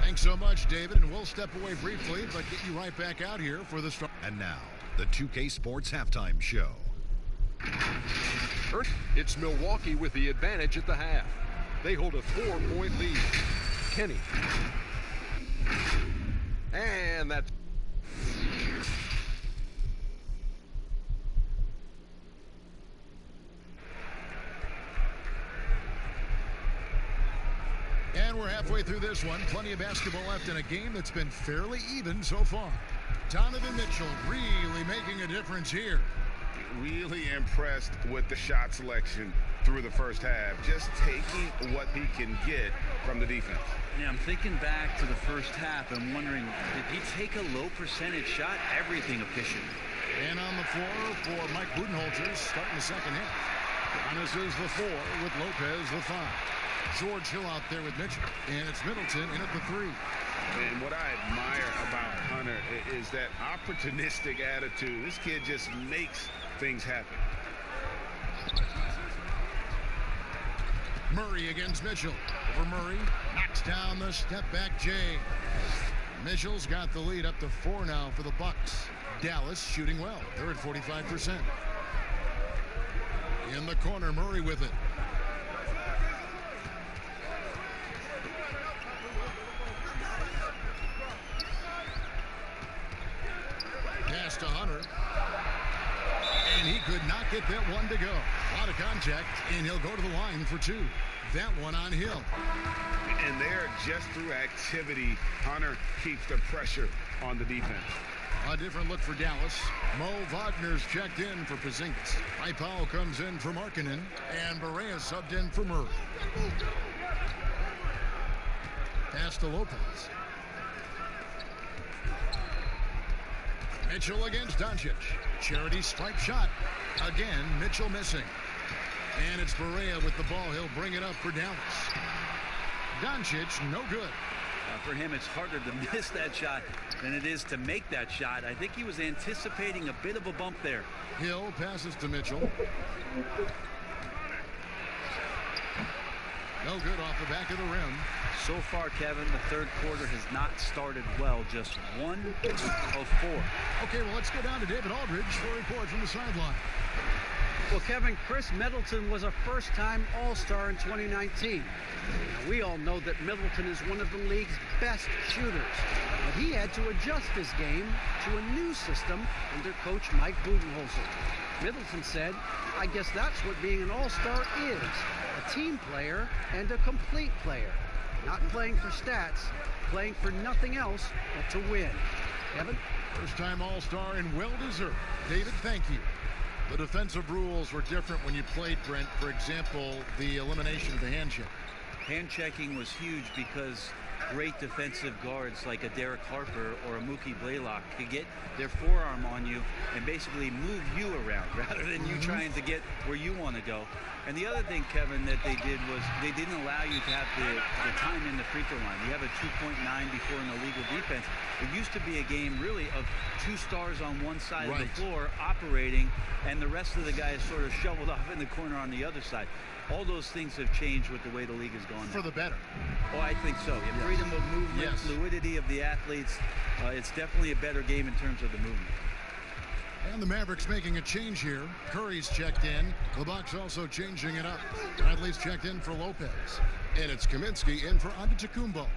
Thanks so much, David, and we'll step away briefly, but get you right back out here for the start. And now, the 2K Sports Halftime Show. It's Milwaukee with the advantage at the half. They hold a 4-point lead. Kenny. And that's... And we're halfway through this one. Plenty of basketball left in a game that's been fairly even so far. Donovan Mitchell really making a difference here. Really impressed with the shot selection through the first half. Just taking what he can get from the defense. Yeah, I'm thinking back to the first half and wondering, did he take a low percentage shot? Everything efficient. And on the floor for Mike Budenholzer starting the second half. Giannis is the 4 with Lopez the 5. George Hill out there with Mitchell. And it's Middleton in at the 3. And what I admire about Hunter is that opportunistic attitude. This kid just makes things happen. Murray against Mitchell. Over Murray. Knocks down the step back Jay. Mitchell's got the lead up to 4 now for the Bucks. Dallas shooting well. They're at 45%. In the corner, Murray with it. Pass to Hunter. And he could not get that one to go. A lot of contact, and he'll go to the line for 2. That one on Hill. And there, just through activity, Hunter keeps the pressure on the defense. A different look for Dallas. Mo Wagner's checked in for Porzingis. Powell comes in for Markkanen, and Barea subbed in for Murray. Pass to Lopez. Mitchell against Doncic. Charity stripe shot. Again, Mitchell missing. And it's Barea with the ball. He'll bring it up for Dallas. Doncic, no good. For him, it's harder to miss that shot than it is to make that shot. I think he was anticipating a bit of a bump there. Hill passes to Mitchell. No good off the back of the rim. So far, Kevin, the third quarter has not started well. Just 1 of 4. Okay, well, let's go down to David Aldridge for a report from the sideline. Well, Kevin, Chris Middleton was a first-time All-Star in 2019. Now, we all know that Middleton is one of the league's best shooters, but he had to adjust his game to a new system under coach Mike Budenholzer. Middleton said, "I guess that's what being an All-Star is, a team player and a complete player. Not playing for stats, playing for nothing else but to win." Kevin? First-time All-Star and well-deserved. David, thank you. The defensive rules were different when you played, Brent. For example, the elimination of the hand check. Hand checking was huge because great defensive guards like a Derek Harper or a Mookie Blaylock could get their forearm on you and basically move you around rather than you trying to get where you want to go. And the other thing, Kevin, that they did was they didn't allow you to have the time in the free throw line. You have a 2.9 before an illegal defense. It used to be a game really of 2 stars on one side of the floor operating, and the rest of the guys sort of shoveled off in the corner on the other side. All those things have changed with the way the league has gone. For the better. Oh, I think so. Freedom of movement, fluidity of the athletes. It's definitely a better game in terms of the movement. And the Mavericks making a change here. Curry's checked in. The Bucks also changing it up. Bradley's checked in for Lopez. And it's Kaminsky in for Antetokounmpo.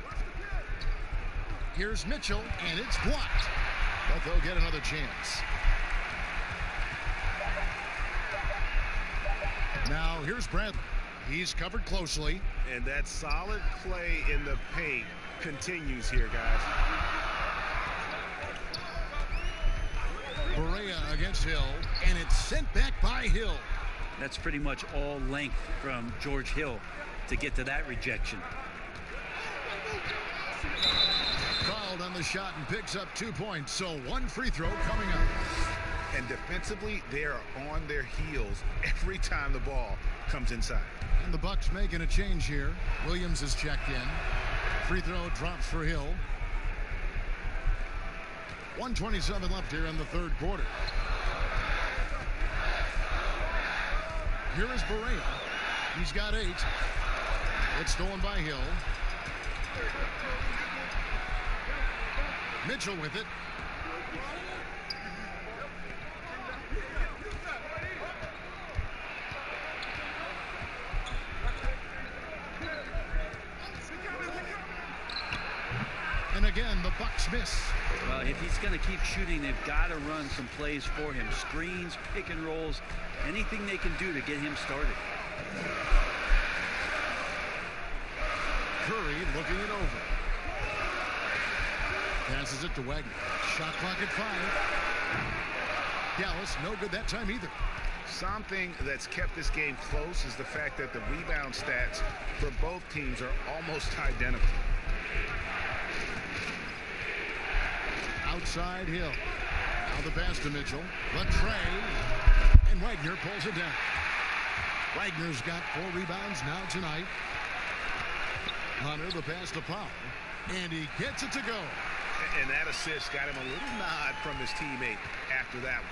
Here's Mitchell, and it's blocked. But they'll get another chance. Now here's Bradley. He's covered closely. And that solid play in the paint continues here, guys. Barea against Hill, and it's sent back by Hill. That's pretty much all length from George Hill to get to that rejection. Fouled on the shot and picks up 2 points, so 1 free throw coming up. And defensively, they are on their heels every time the ball comes inside. And the Bucks making a change here. Williams is checked in. Free throw drops for Hill. 1:27 left here in the third quarter. Here is Barea. He's got 8. It's stolen by Hill. Mitchell with it. And again, the Bucks miss. Well, if he's going to keep shooting, they've got to run some plays for him. Screens, pick and rolls, anything they can do to get him started. Curry looking it over. Passes it to Wagner. Shot clock at 5. Dallas, no good that time either. Something that's kept this game close is the fact that the rebound stats for both teams are almost identical. Outside Hill. Now the pass to Mitchell. The tray. And Wagner pulls it down. Wagner's got 4 rebounds now tonight. Hunter, the pass to Powell. And he gets it to go. And that assist got him a little nod from his teammate after that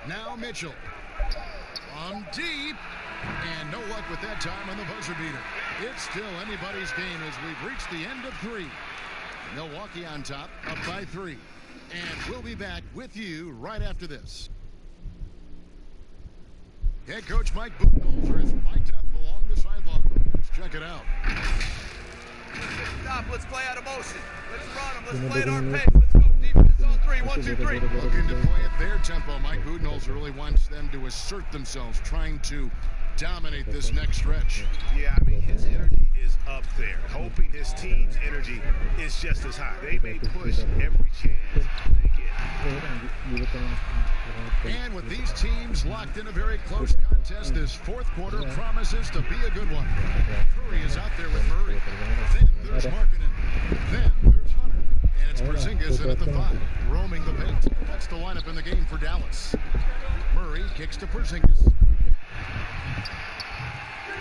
one. Now Mitchell. On deep. And no luck with that time on the buzzer beater. It's still anybody's game as we've reached the end of 3. Milwaukee on top, up by 3. And we'll be back with you right after this. Head coach Mike Budenholzer is mic'd up along the sideline. Let's check it out. Stop, let's play out of motion. Let's run them, let's play at our pace. Let's go defense on 3, 1, 2, 3. Looking to play at their tempo. Mike Budenholzer really wants them to assert themselves, trying to dominate this next stretch. Yeah, I mean, his energy is up there. Hoping his team's energy is just as high. They may push every chance they get. And with these teams locked in a very close contest, this fourth quarter promises to be a good one. Curry is out there with Murray. Then there's Markkanen. Then there's Hunter. And it's Porzingis in at the 5, roaming the paint. That's the lineup in the game for Dallas. Murray kicks to Porzingis.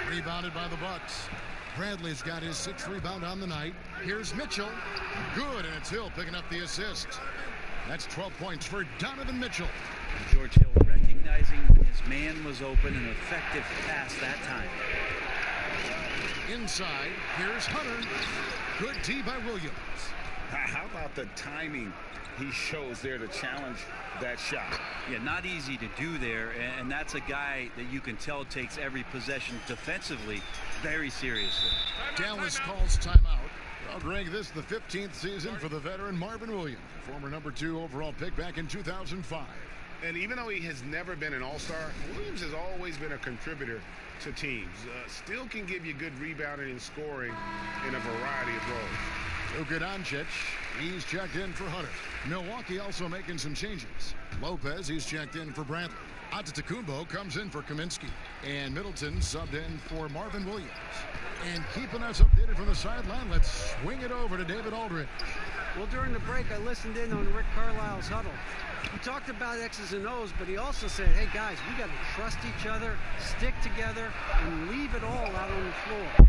Rebounded by the Bucks. Bradley's got his 6th rebound on the night. Here's Mitchell. Good, and it's Hill picking up the assist. That's 12 points for Donovan Mitchell. George Hill recognizing His man was open, an effective pass that time. Inside, here's Hunter. Good D by Williams. How about the timing he shows there to challenge that shot? Yeah, not easy to do there, and that's a guy that you can tell takes every possession defensively very seriously. Dallas calls timeout. Well, Greg, this is the 15th season for the veteran Marvin Williams, former #2 overall pick back in 2005. And even though he has never been an all-star, Williams has always been a contributor to teams. Still can give you good rebounding and scoring in a variety of roles. Luka Doncic, he's checked in for Hunter. Milwaukee also making some changes. Lopez, he's checked in for Bradley. Antetokounmpo comes in for Kaminsky. And Middleton subbed in for Marvin Williams. And keeping us updated from the sideline, let's swing it over to David Aldridge. Well, during the break, I listened in on Rick Carlisle's huddle. He talked about X's and O's, but he also said, hey, guys, we got to trust each other, stick together, and leave it all out on the floor.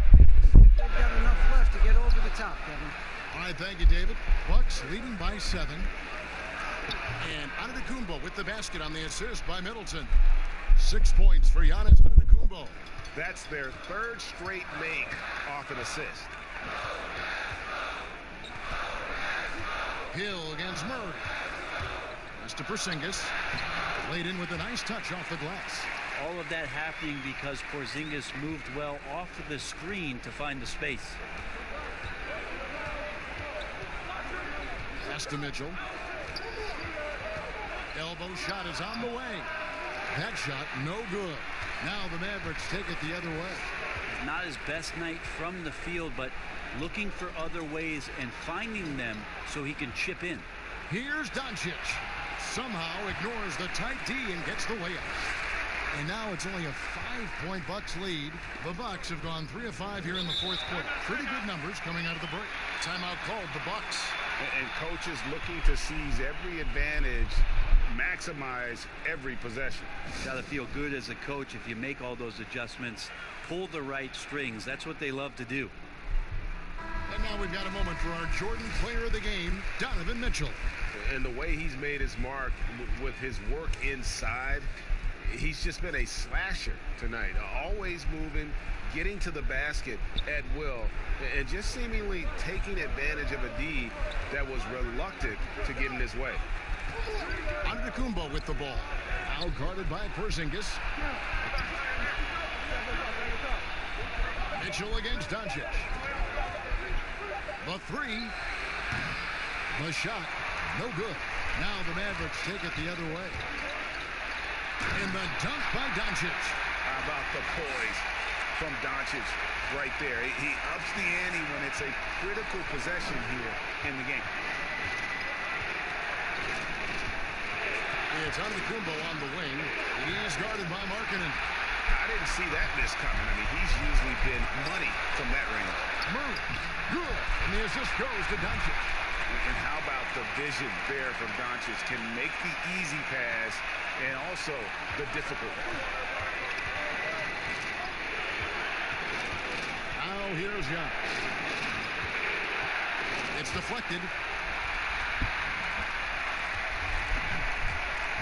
They've got enough left to get over the top, Kevin. All right, thank you, David. Bucks leading by 7. And Antetokounmpo with the basket on the assist by Middleton. 6 points for Giannis Antetokounmpo. That's their 3rd straight make off an assist. Hill against Murray. Pass to Porzingis. Laid in with a nice touch off the glass. All of that happening because Porzingis moved well off of the screen to find the space. Pass to Mitchell. Elbow shot is on the way. That shot no good. Now the Mavericks take it the other way. Not his best night from the field, but looking for other ways and finding them so he can chip in. Here's Doncic. Somehow ignores the tight D and gets the layup. And now it's only a 5-point Bucks lead. The Bucks have gone 3 of 5 here in the 4th quarter. Pretty good numbers coming out of the break. Timeout called, the Bucks. And coaches looking to seize every advantage, maximize every possession. Got to feel good as a coach if you make all those adjustments, pull the right strings. That's what they love to do. And now we've got a moment for our Jordan player of the game, Donovan Mitchell. And the way he's made his mark with his work inside, he's just been a slasher tonight. Always moving, getting to the basket at will, and just seemingly taking advantage of a D that was reluctant to get in his way. Antetokounmpo with the ball. Out guarded by Porzingis. Mitchell against Doncic. The 3. The shot. No good. Now the Mavericks take it the other way. And the dunk by Doncic. How about the poise from Doncic right there? He ups the ante when it's a critical possession here in the game. It's Antetokounmpo on the wing. He's guarded by Markkanen. I didn't see that miss coming. I mean, he's usually been money from that range. Murray, good. And the assist goes to Doncic. And how about the vision there from Doncic? Can make the easy pass and also the difficult one. Now here's Giannis. It's deflected.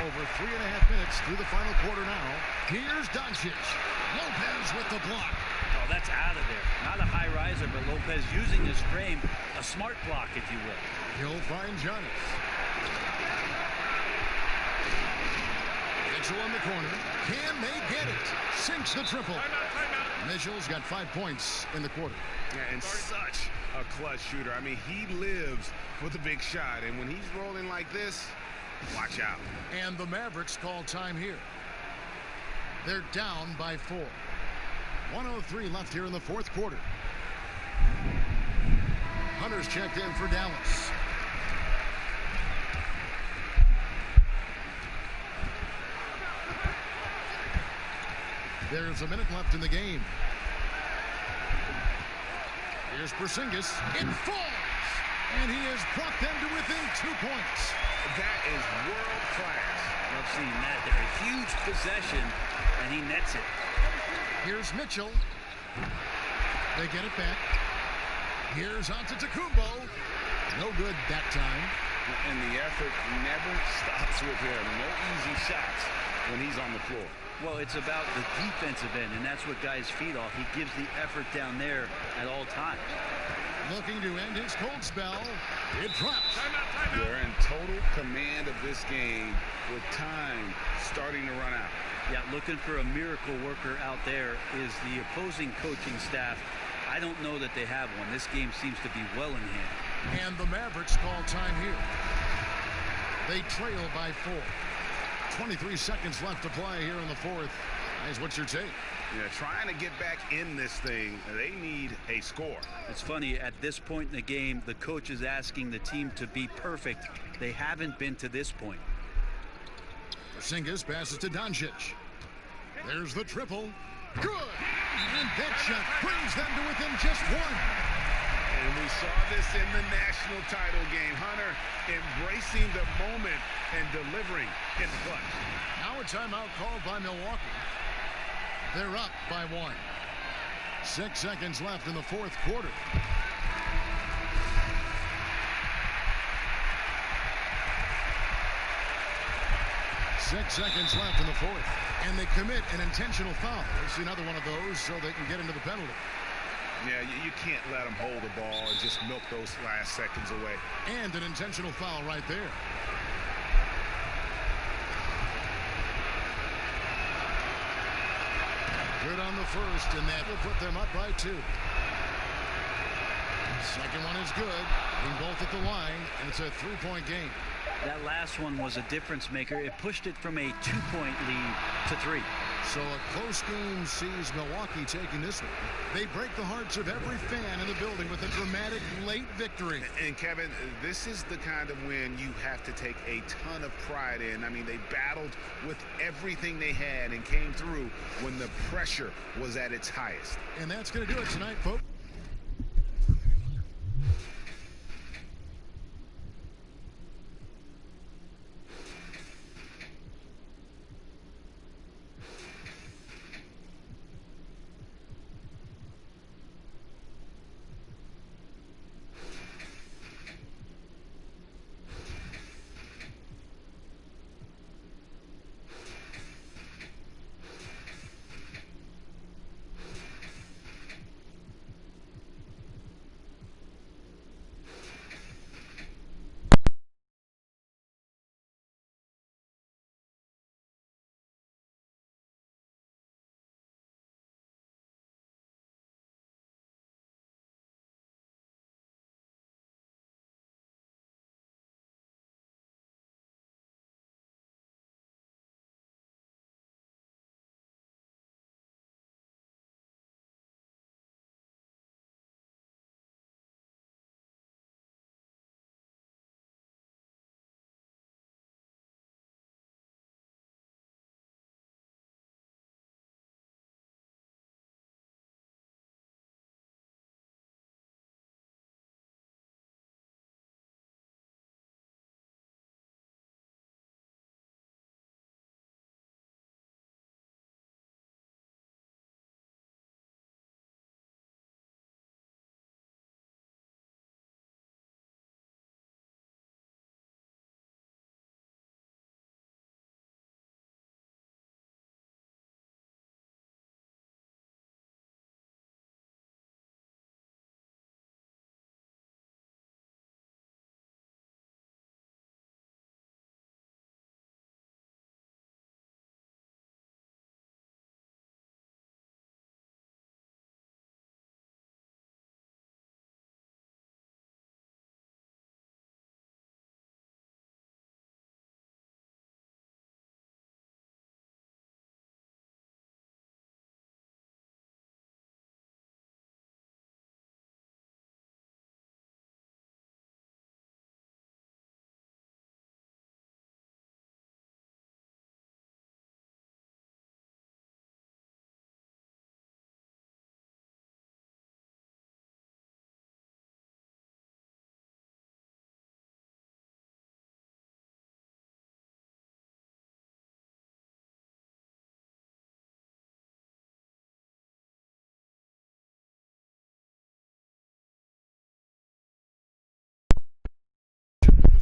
Over 3.5 minutes through the final quarter now. Here's Doncic. Lopez with the block. Oh, that's out of there. Not a high riser, but Lopez using his frame. A smart block, if you will. He'll find Giannis. Mitchell in the corner. Can they get it? Sinks the triple. Mitchell's got 5 points in the quarter. Yeah, and such a clutch shooter. I mean, he lives with a big shot. And when he's rolling like this, watch out. And the Mavericks call time here. They're down by 4. 1:03 left here in the 4th quarter. Hunter's checked in for Dallas. There's a minute left in the game. Here's Porzingis. It falls! And he has brought them to within 2 points. That is world class. Love seeing that there. A huge possession, and he nets it. Here's Mitchell. They get it back. Here's Antetokounmpo. No good that time. And the effort never stops with him. No easy shots when he's on the floor. Well, it's about the defensive end, and that's what guys feed off. He gives the effort down there at all times. Looking to end his cold spell. It drops. Timeout. They're in total command of this game with time starting to run out. Yeah, looking for a miracle worker out there is the opposing coaching staff. I don't know that they have one. This game seems to be well in hand. And the Mavericks call time here. They trail by 4. 23 seconds left to play here in the fourth. Guys, what's your take? Yeah, trying to get back in this thing, they need a score. It's funny, at this point in the game, the coach is asking the team to be perfect. They haven't been to this point. Porzingis passes to Doncic. There's the triple. Good! And that shot brings them to within just 1. And we saw this in the national title game. Hunter embracing the moment and delivering in the clutch. Now a timeout called by Milwaukee. They're up by 1. 6 seconds left in the fourth quarter. Six seconds left in the fourth. And they commit an intentional foul. We'll see another one of those so they can get into the penalty. Yeah, you can't let them hold the ball and just milk those last seconds away. And an intentional foul right there. Good on the first, and that will put them up by 2. Second one is good. Being both at the line, and it's a 3-point game. That last one was a difference maker. It pushed it from a 2-point lead to 3. So a close game sees Milwaukee taking this one. They break the hearts of every fan in the building with a dramatic late victory. And Kevin, this is the kind of win you have to take a ton of pride in. I mean, they battled with everything they had and came through when the pressure was at its highest. And that's going to do it tonight, folks.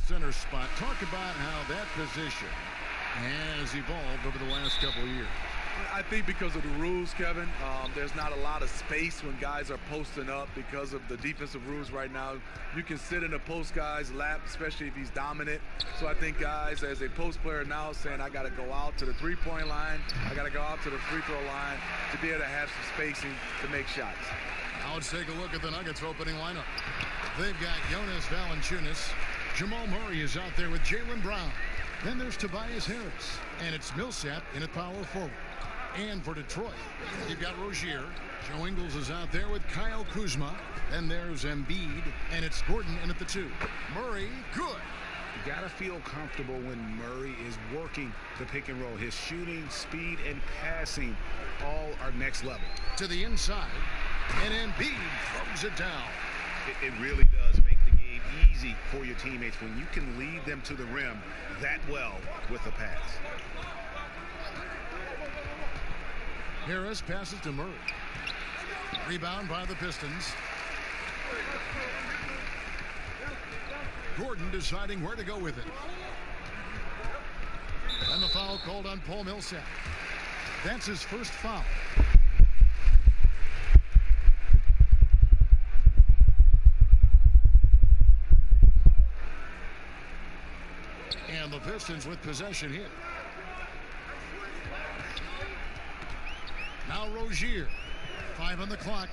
Center spot. Talk about how that position has evolved over the last couple of years. I think because of the rules, Kevin, there's not a lot of space when guys are posting up because of the defensive rules right now. You can sit in a post guy's lap, especially if he's dominant. So I think guys, as a post player now, saying I got to go out to the three-point line, I got to go out to the free throw line to be able to have some spacing to make shots. Now let's take a look at the Nuggets opening lineup. They've got Jonas Valanciunas. Jamal Murray is out there with Jaylen Brown. Then there's Tobias Harris. And it's Millsap in at power forward. And for Detroit, you've got Rozier. Joe Ingles is out there with Kyle Kuzma. Then there's Embiid, and it's Gordon in at the 2. Murray, good. You got to feel comfortable when Murray is working the pick and roll. His shooting, speed, and passing all are next level. To the inside, and Embiid throws it down. It really does make the game easy for your teammates when you can lead them to the rim that well with the pass. Harris passes to Murray. Rebound by the Pistons. Gordon deciding where to go with it. And the foul called on Paul Millsap. That's his first foul. And the Pistons with possession here. Now Rozier. 5 on the clock.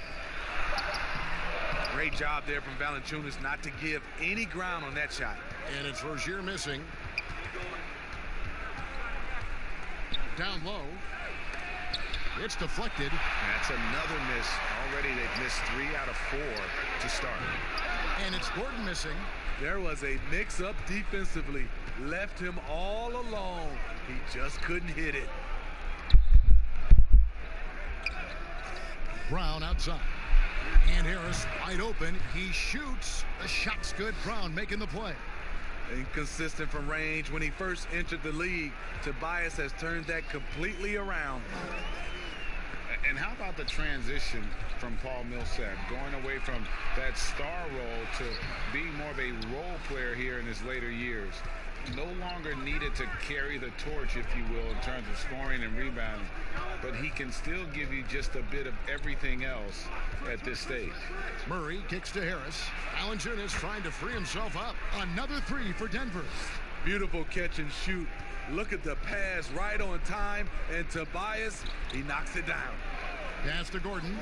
Great job there from Valanciunas not to give any ground on that shot. And it's Rozier missing. Down low. It's deflected. That's another miss. Already they've missed 3 out of 4 to start. And it's Gordon missing. There was a mix-up defensively. Left him all alone. He just couldn't hit it. Brown outside. And Harris wide open. He shoots. The shot's good. Brown making the play. Inconsistent from range. When he first entered the league, Tobias has turned that completely around. And how about the transition from Paul Millsap, going away from that star role to being more of a role player here in his later years? No longer needed to carry the torch, if you will, in terms of scoring and rebounding, but he can still give you just a bit of everything else at this stage. Murray kicks to Harris. Valanciunas trying to free himself up. Another 3 for Denver. Beautiful catch and shoot. Look at the pass right on time, and Tobias, he knocks it down. Pass to Gordon.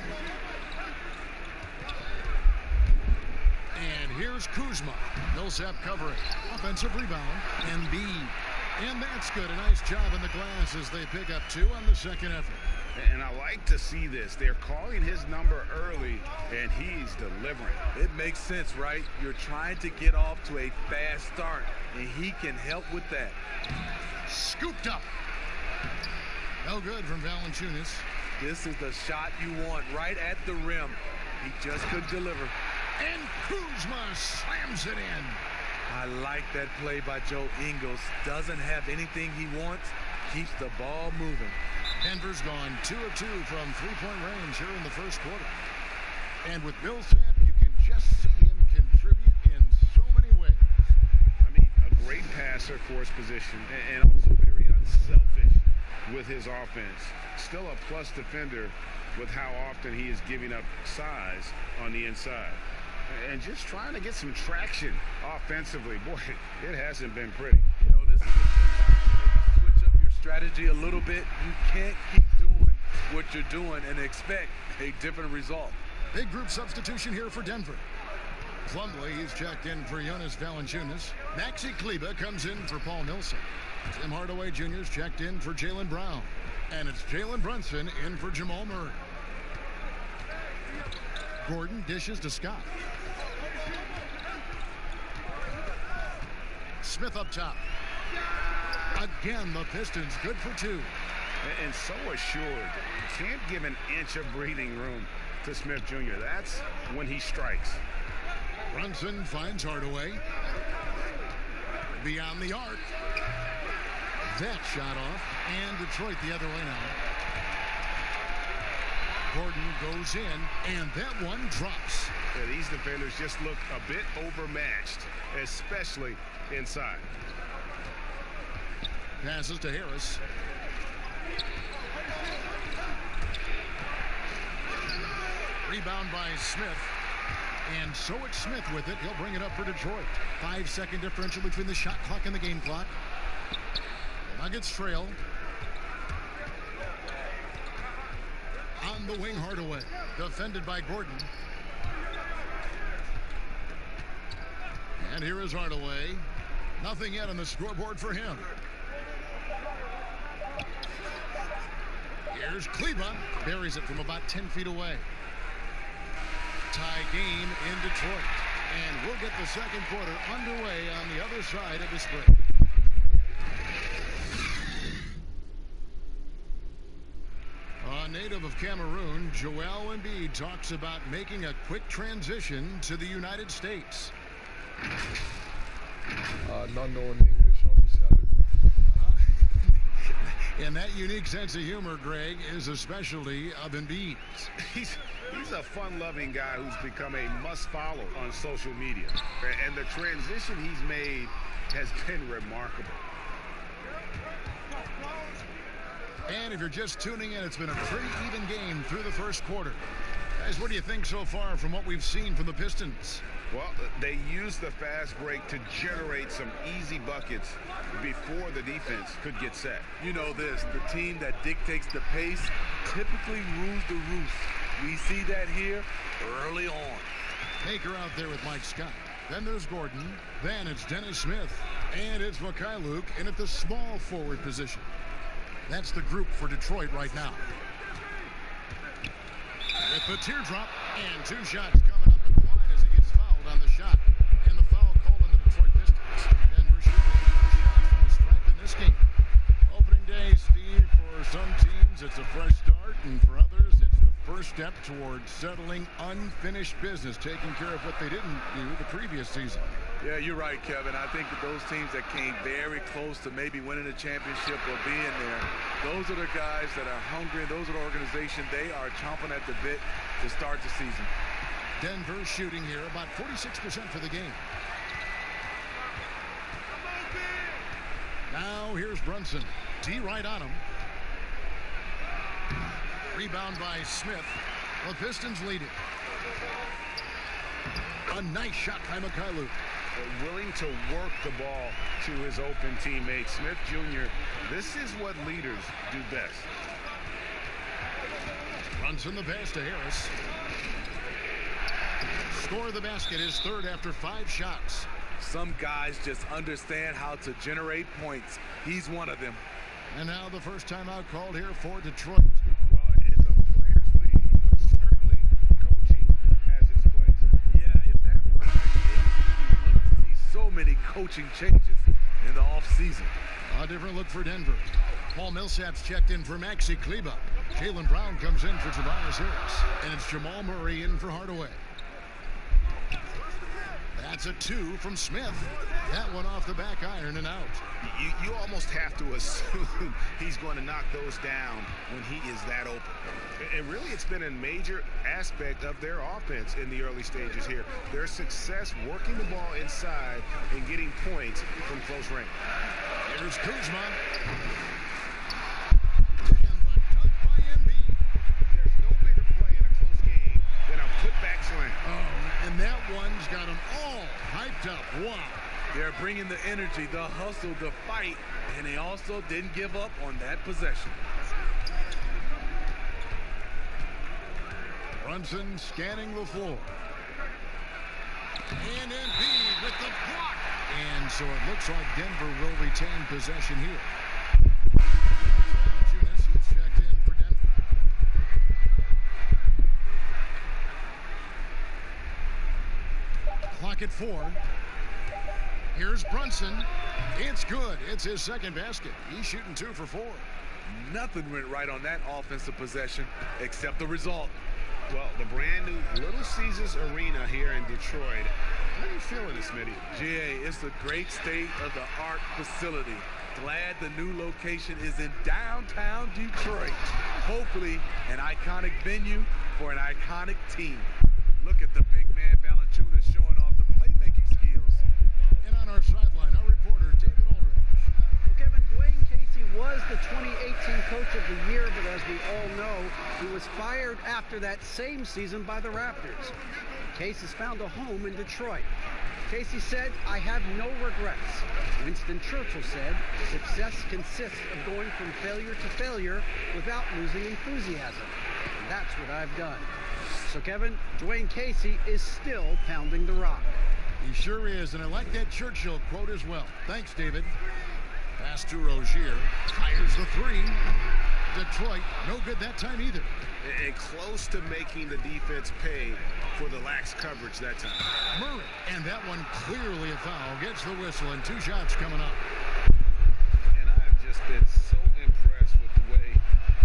And here's Kuzma. Millsap covering. Offensive rebound. Embiid. And that's good. A nice job in the glass as they pick up 2 on the second effort. And I like to see this. They're calling his number early, and he's delivering. It makes sense, right? You're trying to get off to a fast start, and he can help with that. Scooped up. No good from Valanciunas. This is the shot you want right at the rim. He just couldn't deliver. And Kuzma slams it in. I like that play by Joe Ingles. Doesn't have anything he wants. Keeps the ball moving. Denver's gone 2 of 2 from three-point range here in the first quarter. And with Millsap, you can just see him contribute in so many ways. I mean, a great passer for his position and also very unselfish with his offense. Still a plus defender with how often he is giving up size on the inside. And just trying to get some traction offensively. Boy, it hasn't been pretty. You know, this is a good time to maybe switch up your strategy a little bit. You can't keep doing what you're doing and expect a different result. Big group substitution here for Denver. Plumlee, he's checked in for Jonas Valanciunas. Maxi Kleber comes in for Paul Millsap. Tim Hardaway Jr.'s checked in for Jaylen Brown. And it's Jalen Brunson in for Jamal Murray. Gordon dishes to Scott. Smith up top. Again, the Pistons good for 2. And so assured. Can't give an inch of breathing room to Smith Jr. That's when he strikes. Brunson finds Hardaway. Beyond the arc. That shot off. And Detroit the other way now. Gordon goes in, and that one drops. Yeah, these defenders just look a bit overmatched, especially inside. Passes to Harris. Rebound by Smith. And so it's Smith with it. He'll bring it up for Detroit. 5-second differential between the shot clock and the game clock. The Nuggets trail. On the wing, Hardaway. Defended by Gordon. And here is Hardaway. Nothing yet on the scoreboard for him. Here's Kleba. Buries it from about 10 feet away. Tie game in Detroit. And we'll get the second quarter underway on the other side of this break. A native of Cameroon, Joel Embiid talks about making a quick transition to the United States. Not knowing English, obviously I do. And that unique sense of humor, Greg, is a specialty of Embiid's. He's a fun-loving guy who's become a must-follow on social media. And the transition he's made has been remarkable. And if you're just tuning in, it's been a pretty even game through the first quarter. Guys, what do you think so far from what we've seen from the Pistons? Well, they used the fast break to generate some easy buckets before the defense could get set. You know this, the team that dictates the pace typically rules the roost. We see that here early on. Baker out there with Mike Scott. Then there's Gordon. Then it's Dennis Smith. And it's Mikhailuk in at the small forward position. That's the group for Detroit right now. With the teardrop and 2 shots coming up at the line as he gets fouled on the shot. And the foul called on the Detroit Pistons. Denver shooting 2 shots from the stripe in this game. Opening day, Steve, for some teams it's a fresh start, and for others it's the first step towards settling unfinished business, taking care of what they didn't do the previous season. Yeah, you're right, Kevin. I think that those teams that came very close to maybe winning a championship or being there, those are the guys that are hungry. Those are the organization. They are chomping at the bit to start the season. Denver shooting here about 46% for the game. Now here's Brunson. D right on him. Rebound by Smith. The Pistons lead it. A nice shot by Mikhailuk. Willing to work the ball to his open teammate. Smith Jr., this is what leaders do best. Brunson the pass to Harris. Score the basket, his third after 5 shots. Some guys just understand how to generate points. He's one of them. And now the first timeout called here for Detroit. Well, it's a player's league, but certainly coaching has its place. Yeah, if that were you look to see so many coaching changes in the offseason. A different look for Denver. Paul Millsap's checked in for Maxi Kleba. Jaylen Brown comes in for Tobias Harris. And it's Jamal Murray in for Hardaway. That's a 2 from Smith. That one off the back iron and out. You almost have to assume he's going to knock those down when he is that open. And really, it's been a major aspect of their offense in the early stages here. Their success working the ball inside and getting points from close range. Here's Kuzma. And the dunk by Embiid. There's no bigger play in a close game than a putback slam. Oh, and that one's got them all hyped up. Wow. They're bringing the energy, the hustle, the fight, and they also didn't give up on that possession. Brunson scanning the floor. And Embiid with the block. And so it looks like Denver will retain possession here. Who's checked in for Denver. Clock at 4. Here's Brunson. It's good. It's his second basket. He's shooting 2 for 4. Nothing went right on that offensive possession except the result. Well, the brand new Little Caesars Arena here in Detroit. How are you feeling this, Smitty? GA, it's a great state-of-the-art facility. Glad the new location is in downtown Detroit. Hopefully, an iconic venue for an iconic team. Look at the big man Valanciunas showing off the playmaking skills. And on our sideline, our reporter, David Aldridge. Well, Kevin, Dwayne Casey was the 2018 Coach of the Year, but as as we all know, he was fired after that same season by the Raptors. Case has found a home in Detroit. Casey said, "I have no regrets." Winston Churchill said, "Success consists of going from failure to failure without losing enthusiasm. And that's what I've done." So, Kevin, Dwayne Casey is still pounding the rock. He sure is, and I like that Churchill quote as well. Thanks, David. Pass to Rozier. Fires the three. Detroit, no good that time either. And close to making the defense pay for the lax coverage that time. Murray, and that one clearly a foul. Gets the whistle, and 2 shots coming up. And I have just been so impressed with the way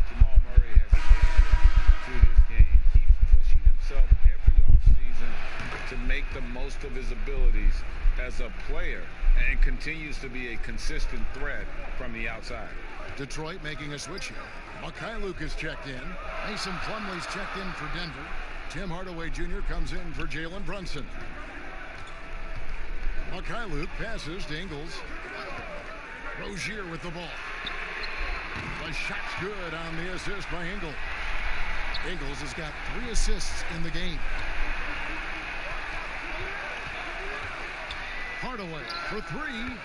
Jamal Murray has adapted to his game. Keeps pushing himself every offseason to make the most of his abilities as a player and continues to be a consistent threat from the outside. Detroit making a switch here. Mikhailuk is checked in. Mason Plumlee's checked in for Denver. Tim Hardaway Jr. comes in for Jalen Brunson. Mikhailuk passes to Ingles. Rozier with the ball. The shot's good on the assist by Ingles. Ingles has got 3 assists in the game. Hardaway for 3.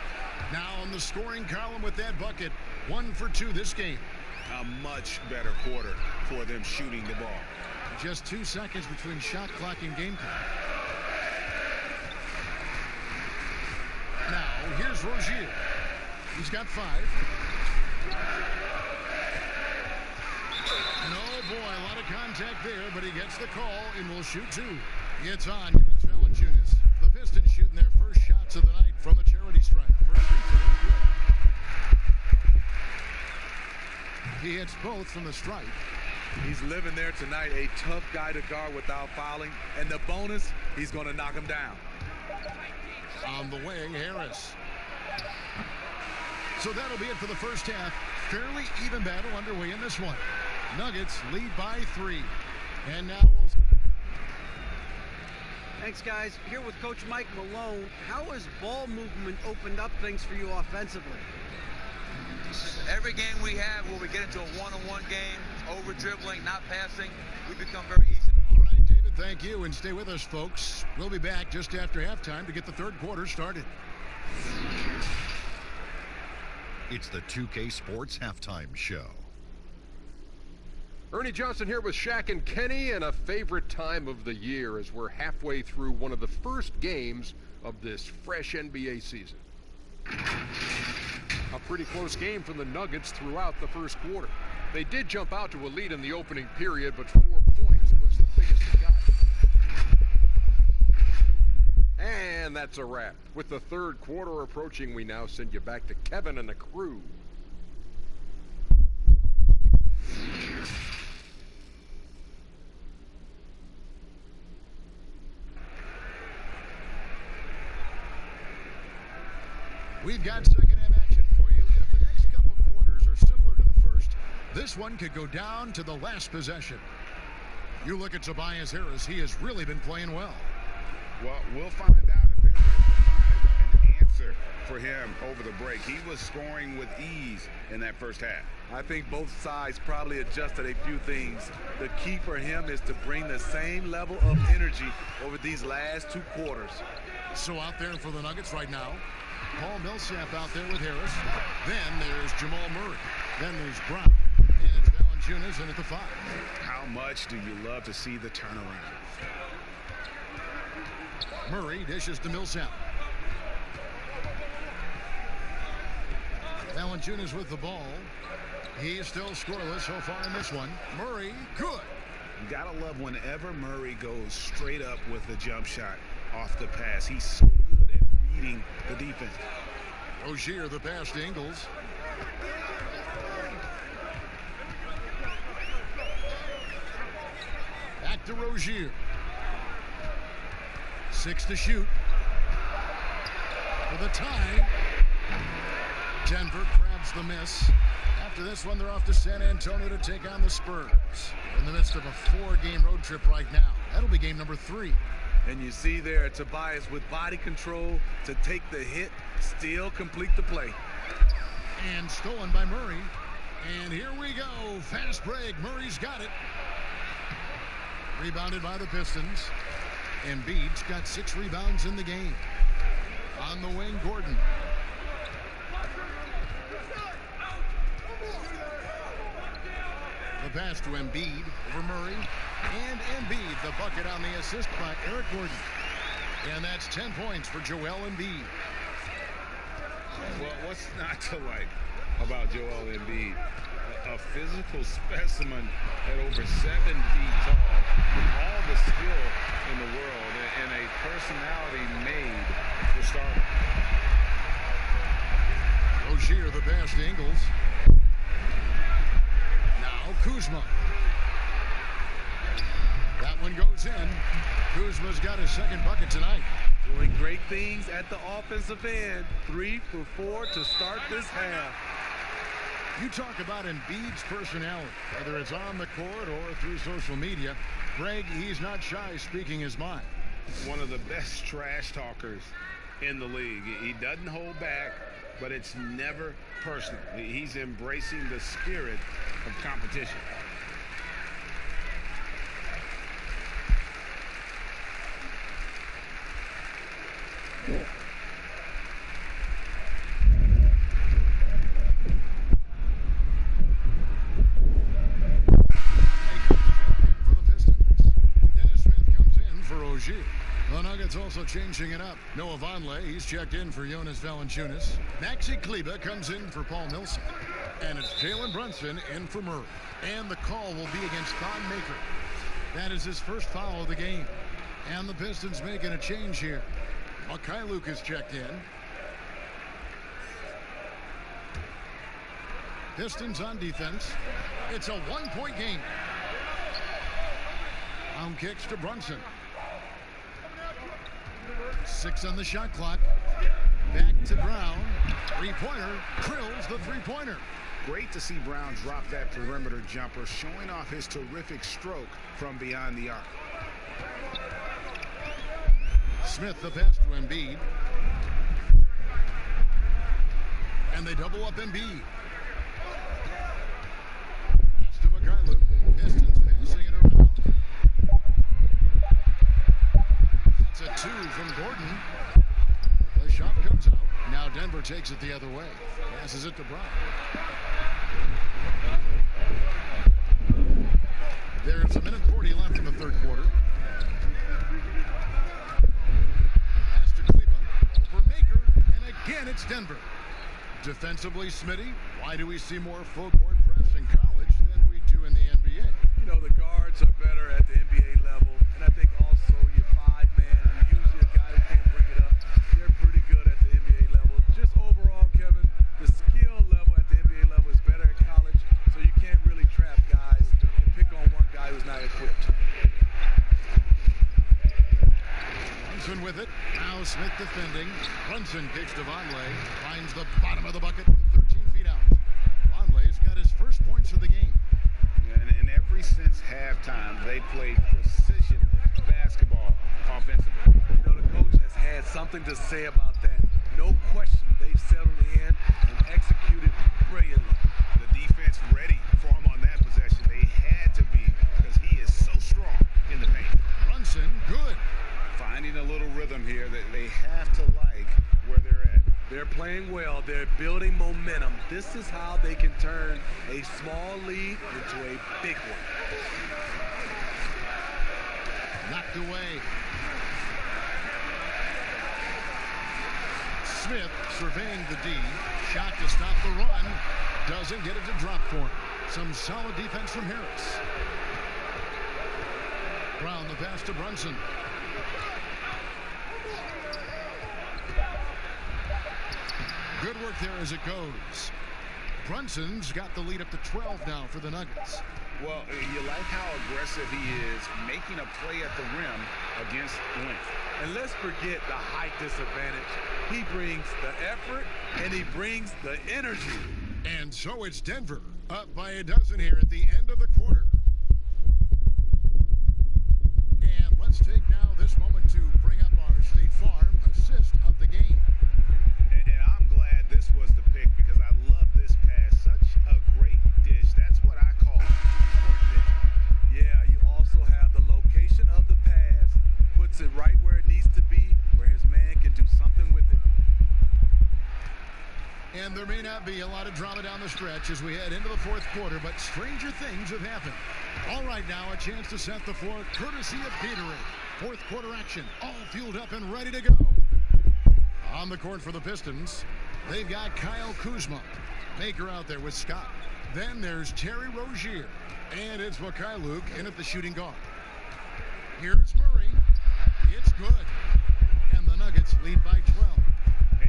Now on the scoring column with that bucket. 1 for 2 this game. A much better quarter for them shooting the ball. Just 2 seconds between shot clock and game time. Now here's Rozier. He's got 5. And oh boy, a lot of contact there, but he gets the call and will shoot 2. It's on. It's Valanciunas. The Pistons shooting their first shots of the night from the charity stripe. First free throw is good. He hits both from the stripe. He's living there tonight, a tough guy to guard without fouling. And the bonus, he's going to knock him down. On the wing, Harris. So that'll be it for the first half. Fairly even battle underway in this one. Nuggets lead by 3. And now we'll... Thanks, guys. Here with Coach Mike Malone. How has ball movement opened up things for you offensively? Every game we have where we get into a one-on-one game, over dribbling, not passing, we become very easy. All right, David, thank you. And stay with us, folks. We'll be back just after halftime to get the third quarter started. It's the 2K Sports Halftime Show. Ernie Johnson here with Shaq and Kenny, and a favorite time of the year as we're halfway through one of the first games of this fresh NBA season. A pretty close game for the Nuggets throughout the first quarter. They did jump out to a lead in the opening period, but 4 points was the biggest they got. And that's a wrap. With the third quarter approaching, we now send you back to Kevin and the crew. We've got second half action for you. If the next couple quarters are similar to the first, this one could go down to the last possession. You look at Tobias Harris. He has really been playing well. Well, we'll find out if there's an answer for him over the break. He was scoring with ease in that first half. I think both sides probably adjusted a few things. The key for him is to bring the same level of energy over these last 2 quarters. So out there for the Nuggets right now, Paul Millsap out there with Harris. Then there's Jamal Murray. Then there's Brown. And it's Valanciunas in at the 5. How much do you love to see the turnaround? Murray dishes to Millsap. Valanciunas with the ball. He's still scoreless so far in this one. Murray, good. You gotta love whenever Murray goes straight up with the jump shot off the pass. He's so good at reading the defense. Rozier the pass to Ingles. Back to Rozier. 6 to shoot. For the tie. Denver grabs the miss. After this one, they're off to San Antonio to take on the Spurs. In the midst of a 4-game road trip right now. That'll be game number 3. And you see there Tobias with body control to take the hit, still complete the play. And stolen by Murray. And here we go. Fast break. Murray's got it. Rebounded by the Pistons. Embiid's got 6 rebounds in the game. On the wing, Gordon. The pass to Embiid over Murray. And Embiid, the bucket on the assist by Eric Gordon. And that's 10 points for Joel Embiid. Well, what's not to like about Joel Embiid? A physical specimen at over 7 feet tall, with all the skill in the world, and a personality made for starting. Rozier, the pass to Ingles. Now Kuzma. That one goes in. Kuzma's got his second bucket tonight. Doing great things at the offensive end. 3 for 4 to start this half. You talk about Embiid's personality, whether it's on the court or through social media. Greg, he's not shy speaking his mind. One of the best trash talkers in the league. He doesn't hold back, but it's never personal. He's embracing the spirit of competition. The Nuggets also changing it up. Noah Vonleh, he's checked in for Jonas Valanciunas. Maxi Kleber comes in for Paul Millsap. And it's Jalen Brunson in for Murray. And the call will be against Thon Maker. That is his first foul of the game. And the Pistons making a change here. Mikhailuk is checked in. Pistons on defense. It's a one-point game. Round kicks to Brunson. 6 on the shot clock. Back to Brown. Three-pointer. Drills the three-pointer. Great to see Brown drop that perimeter jumper, showing off his terrific stroke from beyond the arc. Smith, the pass to Embiid. And they double up Embiid. Pass to Mikhailuk. Pistons passing it around. That's a 2 from Gordon. The shot comes out. Now Denver takes it the other way. Passes it to Brown. There's 1:40 left in the third quarter. Pass to Kleber. Over Maker. And again, it's Denver. Defensively, Smitty, why do we see more full court press in college than we do in the NBA? You know, the guards are better at the NBA level. And I think also your 5-man, usually a guy who can't bring it up, they're pretty good at the NBA level. Just overall, Kevin, the skill level at the NBA level is better at college, so you can't really trap guys and pick on one guy who's not equipped. Brunson with it. Now Smith defending. Brunson kicks to Vonleh. Finds the bottom of the bucket from 13 feet out. Vonleh's got his first points of the game. And ever since halftime, they played precision basketball offensively. You know, the coach has had something to say about that. No question, they've settled in and executed brilliantly. The defense ready for him on that possession. They had to be, because he is so strong in the paint. Brunson, good. Finding a little rhythm here that they have to like where they're at. They're playing well. They're building momentum. This is how they can turn a small lead into a big one. Knocked away. Smith surveying the D. Shot to stop the run. Doesn't get it to drop for him. Some solid defense from Harris. Brown, the pass to Brunson. Good work there as it goes. Brunson's got the lead up to 12 now for the Nuggets. Well, you like how aggressive he is, making a play at the rim against length. And let's forget the height disadvantage. He brings the effort, and he brings the energy. And so it's Denver, up by a dozen here at the end of the quarter. And let's take now this moment to bring up our State Farm assist of the game. And I'm glad this was the pick, because I love this pass. Such a great And there may not be a lot of drama down the stretch as we head into the fourth quarter, but stranger things have happened. All right, now a chance to set the floor courtesy of Gatorade. Fourth quarter action, all fueled up and ready to go. On the court for the Pistons, they've got Kyle Kuzma. Baker out there with Scott. Then there's Terry Rozier. And it's Luke in at the shooting guard. Here's Murray. It's good. And the Nuggets lead by 12.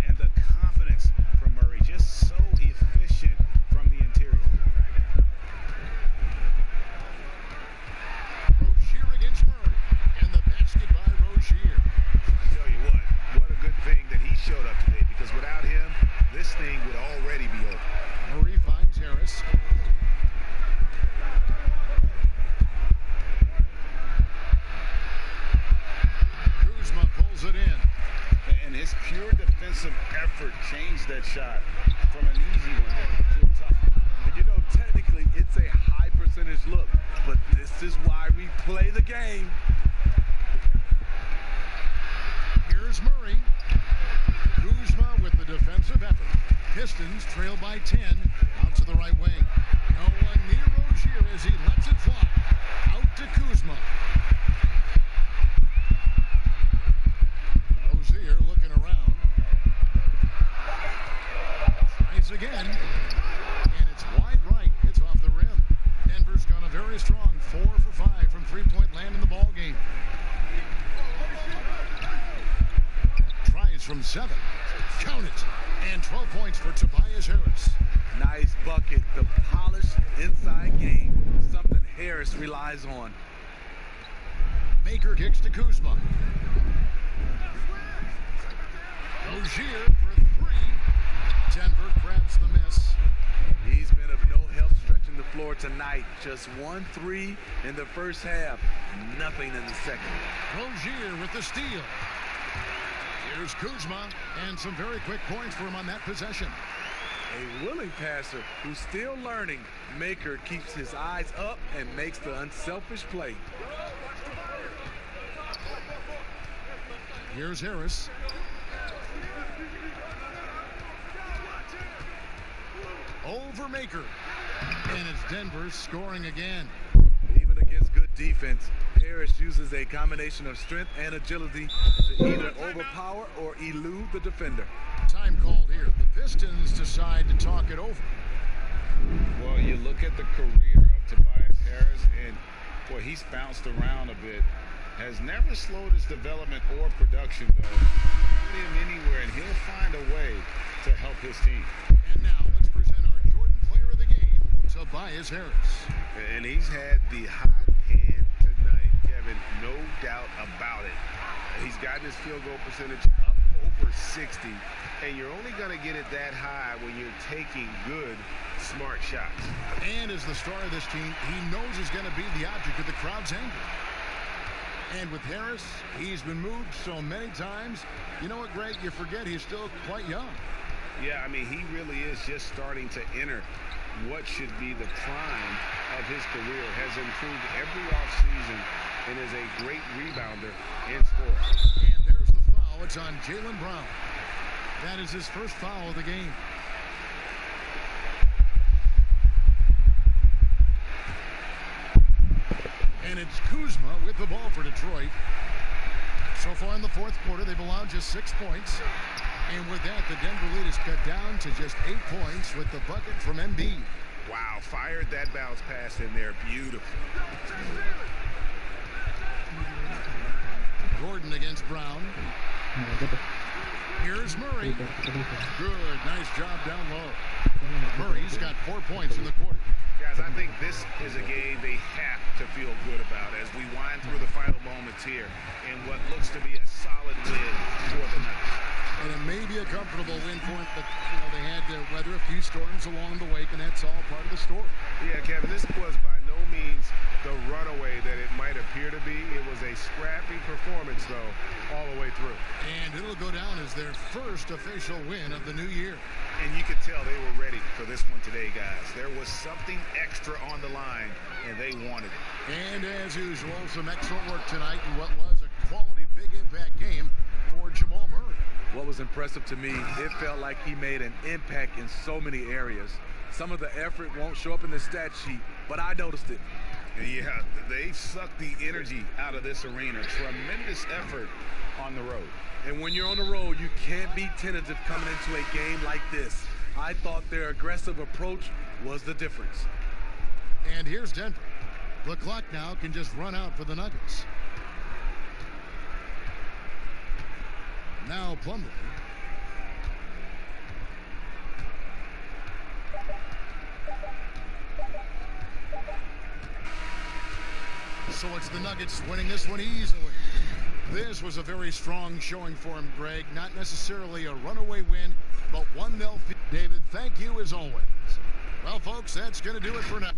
And the confidence from Murray, just so efficient from the interior. Rozier against Murray. And the basket by Rozier. I tell you what a good thing that he showed up today, because without him, this thing would already be over. Murray finds Harris. Kuzma pulls it in. And his pure defensive effort changed that shot from an easy one to a tough one. And you know, technically, it's a high percentage look, but this is why we play the game. Here's Murray. Kuzma with the defensive effort. Pistons trail by 10 out to the right wing. No one near Rozier as he lets it fly. Out to Kuzma. Rozier looking around. Tries again. And it's wide right. It's off the rim. Denver's gone a very strong 4 for 5 from three-point land in the ball game. Tries from 7. Count it. And 12 points for Tobias Harris. Nice bucket. The polished inside game. Something Harris relies on. Baker kicks to Kuzma. Rozier for 3. Denver grabs the miss. He's been of no help stretching the floor tonight. Just 1 3 in the first half. Nothing in the second. Rozier with the steal. Here's Kuzma, and some very quick points for him on that possession. A willing passer who's still learning. Maker keeps his eyes up and makes the unselfish play. Here's Harris. Over Maker. And it's Denver scoring again. Even against good defense, Harris uses a combination of strength and agility to either overpower or elude the defender. Time called here. The Pistons decide to talk it over. Well, you look at the career of Tobias Harris, and boy, he's bounced around a bit. Has never slowed his development or production, though. Put him anywhere, and he'll find a way to help his team. And now let's present our Jordan Player of the Game, Tobias Harris. And he's had the hot hand tonight, Kevin, no doubt about it. He's gotten his field goal percentage up over 60, and you're only going to get it that high when you're taking good, smart shots. And as the star of this team, he knows he's going to be the object of the crowd's anger. And with Harris, he's been moved so many times. You know what, Greg? You forget he's still quite young. Yeah, I mean, he really is just starting to enter what should be the prime of his career. Has improved every offseason and is a great rebounder and scorer. And there's the foul. It's on Jaylen Brown. That is his first foul of the game. And it's Kuzma with the ball for Detroit. So far in the fourth quarter, they've allowed just 6 points. And with that, the Denver lead is cut down to just 8 points with the bucket from Embiid. Wow, fired that bounce pass in there. Beautiful. Gordon against Brown. Here's Murray. Good, nice job down low. Murray's got 4 points in the quarter. Guys, I think this is a game they have to feel good about as we wind through the final moments here in what looks to be a solid win for the Nuggets. And it may be a comfortable win for it, but they had to weather a few storms along the way, and that's all part of the story. Yeah, Kevin, this was by no means the runaway that it might appear to be. It was a scrappy performance, though, all the way through. And it'll go down as their first official win of the new year. And you could tell they were ready for this one today, guys. There was something extra on the line, and they wanted it. And as usual, some excellent work tonight in what was a quality big impact game for Jamal Murray. what was impressive to me, it felt like he made an impact in so many areas. Some of the effort won't show up in the stat sheet, but I noticed it. Yeah, they sucked the energy out of this arena. Tremendous effort on the road. And when you're on the road, you can't be tentative coming into a game like this. I thought their aggressive approach was the difference. And here's Denver. The clock now can just run out for the Nuggets. Now Plumlee. So it's the Nuggets winning this one easily. This was a very strong showing for him, Greg. Not necessarily a runaway win, but one they'll feel. David, thank you as always. Well, folks, that's going to do it for now.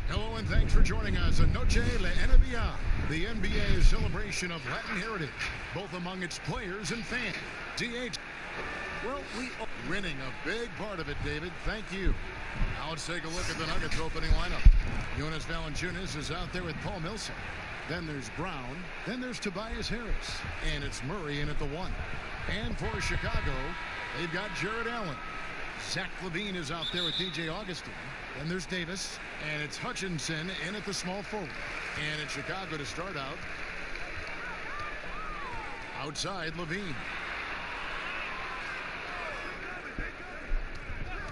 Hello and thanks for joining us on Noche La NBA, the NBA's celebration of Latin heritage, both among its players and fans. DH. Well, we are winning a big part of it, David. Thank you. Now let's take a look at the Nuggets opening lineup. Jonas Valanciunas is out there with Paul Millsap. Then there's Brown. Then there's Tobias Harris. And it's Murray in at the 1. And for Chicago, they've got Jared Allen. Zach LaVine is out there with DJ Augustin. Then there's Davis. And it's Hutchinson in at the small forward. And in Chicago to start out, outside LaVine.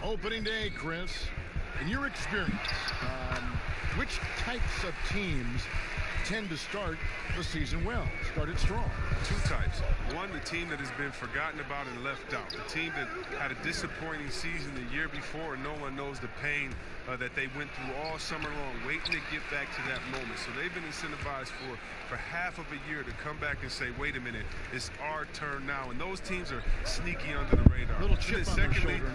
Opening day, Chris, in your experience, which types of teams tend to start the season well, started strong? Two types. One, the team that has been forgotten about and left out. The team that had a disappointing season the year before, and no one knows the pain that they went through all summer long, waiting to get back to that moment. So they've been incentivized for half of a year to come back and say, wait a minute, it's our turn now. And those teams are sneaky under the radar. Little chip on their shoulder.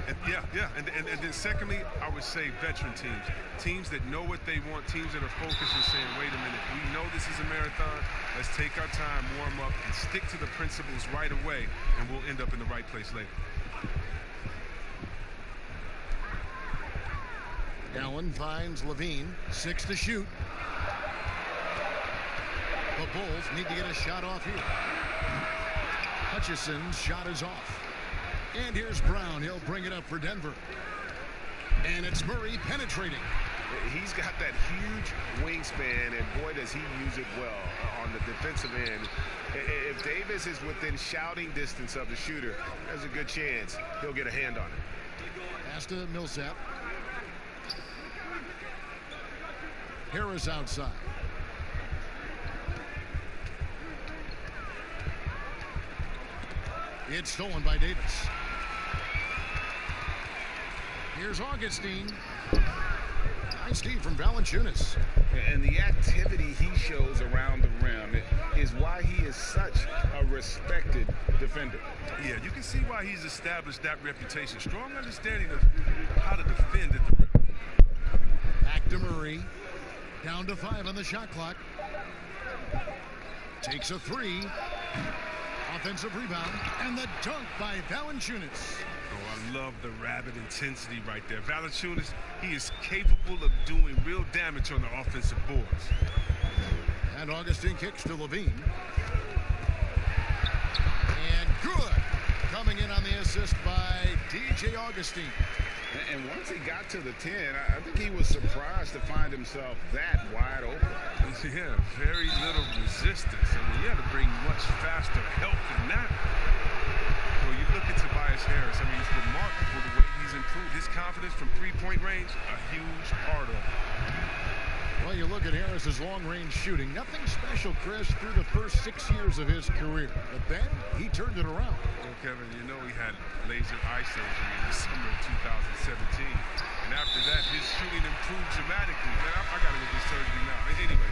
And then secondly, I would say veteran teams. Teams that know what they want, teams that are focused and saying, wait a minute, we know this is a marathon. Let's take our time, warm up, and stick to the principles right away, and we'll end up in the right place later. Allen finds LaVine, 6 to shoot. The Bulls need to get a shot off here. Hutchison's shot is off. And here's Brown. He'll bring it up for Denver. And it's Murray penetrating. He's got that huge wingspan, and boy, does he use it well on the defensive end. If Davis is within shouting distance of the shooter, there's a good chance he'll get a hand on it. Pass to Millsap. Harris outside. It's stolen by Davis. Here's Augustine. Nice D from Valanciunas. And the activity he shows around the rim is why he is such a respected defender. Yeah, you can see why he's established that reputation. Strong understanding of how to defend at the rim. Back to Murray. Down to 5 on the shot clock. Takes a 3. Offensive rebound. And the dunk by Valanciunas. Oh, I love the rabid intensity right there. Valanciunas, he is capable of doing real damage on the offensive boards. And Augustine kicks to Levine. And good. Coming in on the assist by DJ Augustine. And once he got to the 10, I think he was surprised to find himself that wide open. Yeah, very little resistance. I mean, he had to bring much faster help than that. Well, you look at Tobias Harris. I mean, it's remarkable the way he's improved. His confidence from three-point range, a huge part of it. Well, you look at Harris's long-range shooting. Nothing special, Chris, through the first 6 years of his career. But then he turned it around. Well, Kevin, you know he had laser eye surgery in the summer of 2017. And after that, his shooting improved dramatically. Man, I got to get this surgery now. Anyway,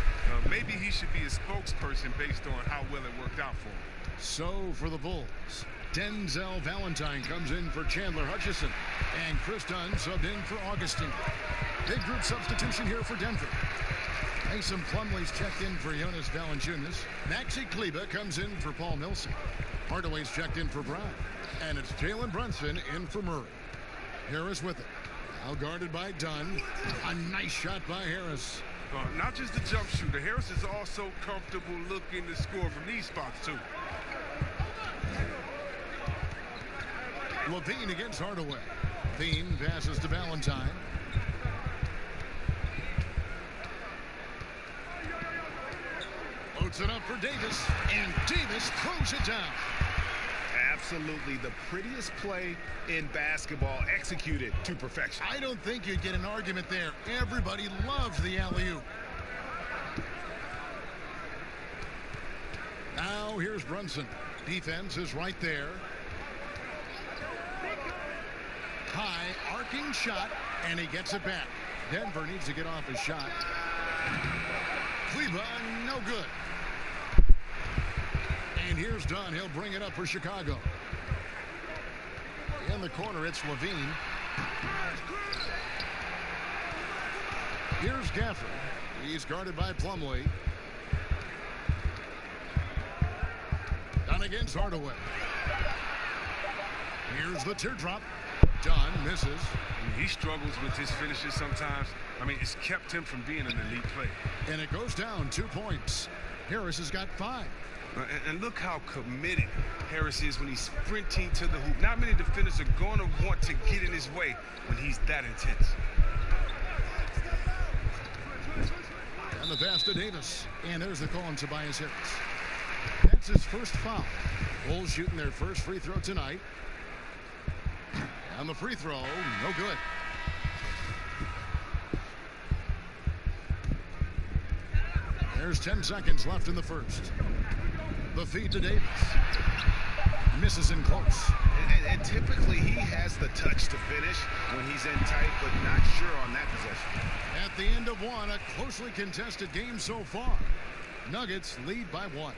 maybe he should be a spokesperson based on how well it worked out for him. So for the Bulls, Denzel Valentine comes in for Chandler Hutchison. And Chris Dunn subbed in for Augustine. Big group substitution here for Denver. Mason Plumlee's checked in for Jonas Valanciunas. Maxi Kleber comes in for Paul Millsap. Hardaway's checked in for Brown. And it's Jalen Brunson in for Murray. Harris with it. Now guarded by Dunn. A nice shot by Harris. Not just the jump shooter. Harris is also comfortable looking to score from these spots, too. Levine against Hardaway. Levine passes to Valentine. Loads it up for Davis, and Davis throws it down. Absolutely the prettiest play in basketball, executed to perfection. I don't think you'd get an argument there. Everybody loves the alley-oop. Now here's Brunson. Defense is right there. High arcing shot, and he gets it back. Denver needs to get off his shot. Kleber, no good. And here's Dunn. He'll bring it up for Chicago. In the corner, it's Levine. Here's Gafford. He's guarded by Plumlee. Dunn against Hardaway. Here's the teardrop. Dunn misses. He struggles with his finishes sometimes. I mean, it's kept him from being an elite player. And it goes down 2 points. Harris has got 5. And look how committed Harris is when he's sprinting to the hoop. Not many defenders are going to want to get in his way when he's that intense. And the pass to Davis. And there's the call on Tobias Harris. That's his first foul. Bulls shooting their first free throw tonight. And the free throw, no good. There's 10 seconds left in the first. The feed to Davis. Misses in close. And typically he has the touch to finish when he's in tight, but not sure on that possession. At the end of one, a closely contested game so far. Nuggets lead by 1.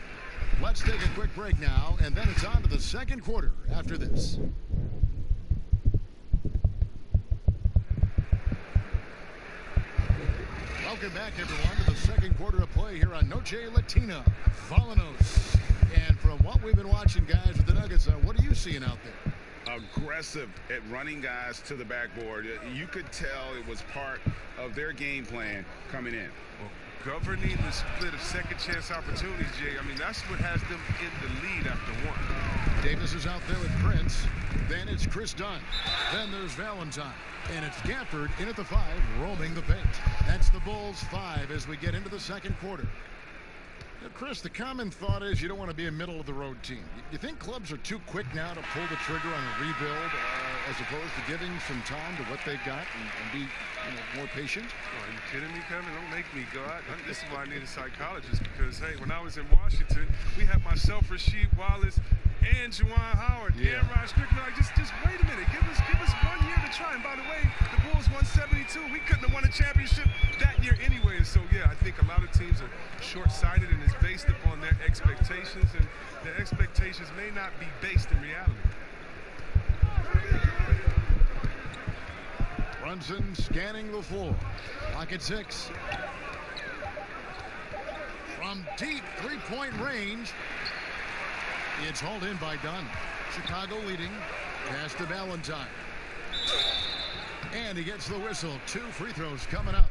Let's take a quick break now, and then it's on to the second quarter after this. Welcome back, everyone, to the second quarter of play here on Noche Latina. Volanos. And from what we've been watching, guys, with the Nuggets, what are you seeing out there? aggressive at running guys to the backboard. You could tell it was part of their game plan coming in. Well, governing the split of second chance opportunities, Jay, I mean, that's what has them in the lead after one. Davis is out there with Prince. Then it's Chris Dunn. Then there's Valentine. And it's Gafford in at the 5, roaming the paint. That's the Bulls 5 as we get into the second quarter. Now, Chris, the common thought is you don't want to be a middle-of-the-road team. You think clubs are too quick now to pull the trigger on a rebuild as opposed to giving some time to what they've got and be more patient? Oh, are you kidding me, Kevin? Don't make me go out. This is why I need a psychologist because, hey, when I was in Washington, we had myself, Rasheed Wallace, and Juwan Howard, and Rod Strickland. Like, just wait a minute. Give us 1 year to try. And by the way, the Bulls won 72. We couldn't have won a championship that year anyway. So, yeah, I think a lot of teams are short-sighted and it's based upon their expectations, and their expectations may not be based in reality. Brunson scanning the floor. Pocket 6. From deep three-point range. It's hauled in by Dunn. Chicago leading. Pass to Valentine. And he gets the whistle. 2 free throws coming up.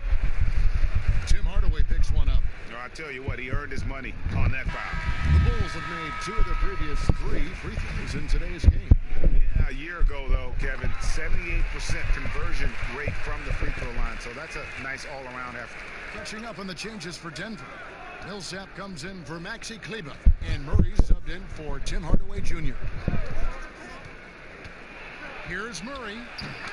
Tim Hardaway picks one up. I tell you what, he earned his money on that foul. The Bulls have made 2 of their previous 3 free throws in today's game. Yeah, a year ago, though, Kevin, 78% conversion rate from the free throw line. So that's a nice all-around effort. Catching up on the changes for Denver. Millsap comes in for Maxi Kleber, and Murray subbed in for Tim Hardaway Jr. Here's Murray.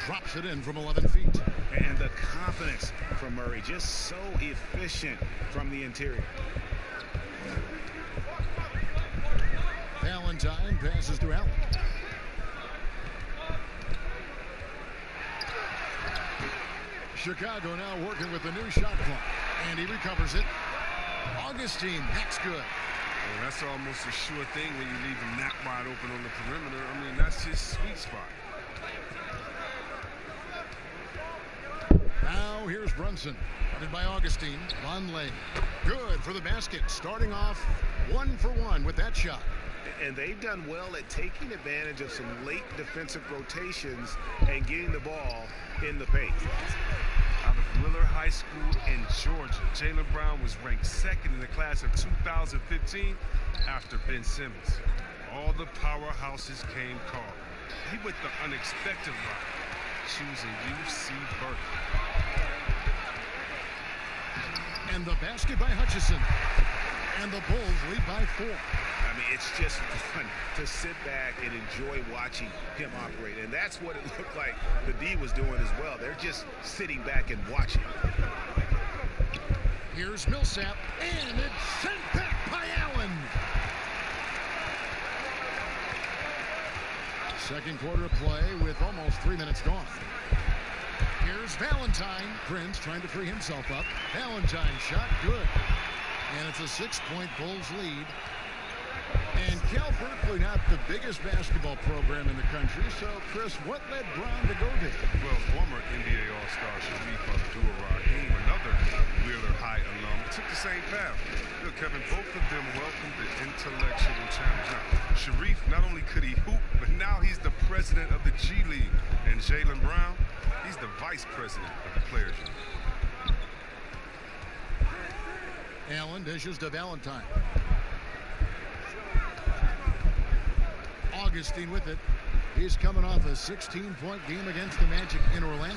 Drops it in from 11 feet. And the confidence from Murray, just so efficient from the interior. Valentine passes to Allen. Chicago now working with the new shot clock, and he recovers it. Augustine, that's good. Well, that's almost a sure thing when you leave him that wide open on the perimeter. I mean, that's his sweet spot. Now here's Brunson. Running by Augustine. Vonleh. Good for the basket. Starting off 1 for 1 with that shot. And they've done well at taking advantage of some late defensive rotations and getting the ball in the paint. Out of Willard High School in Georgia, Jaylen Brown was ranked 2nd in the class of 2015 after Ben Simmons. All the powerhouses came calling. He went the unexpected route, choosing UC Berkeley. And the basket by Hutchison. And the Bulls lead by 4. I mean, it's just fun to sit back and enjoy watching him operate. And that's what it looked like the D was doing as well. They're just sitting back and watching. Here's Millsap, and it's sent back by Allen. Second quarter play with almost 3 minutes gone. Here's Valentine. Prince trying to free himself up. Valentine shot good. And it's a 6-point Bulls lead. And Cal Berkeley, not the biggest basketball program in the country. So, Chris, what led Brown to go there? Well, former NBA All-Star Sharif Abdul-Rahim, another Wheeler High alum, took the same path. Look, Kevin, both of them welcomed the intellectual challenge. Now, Sharif, not only could he hoop, but now he's the president of the G League. And Jaylen Brown, he's the vice president of the Players Union. Allen dishes to Valentine. Augustine with it. He's coming off a 16-point game against the Magic in Orlando.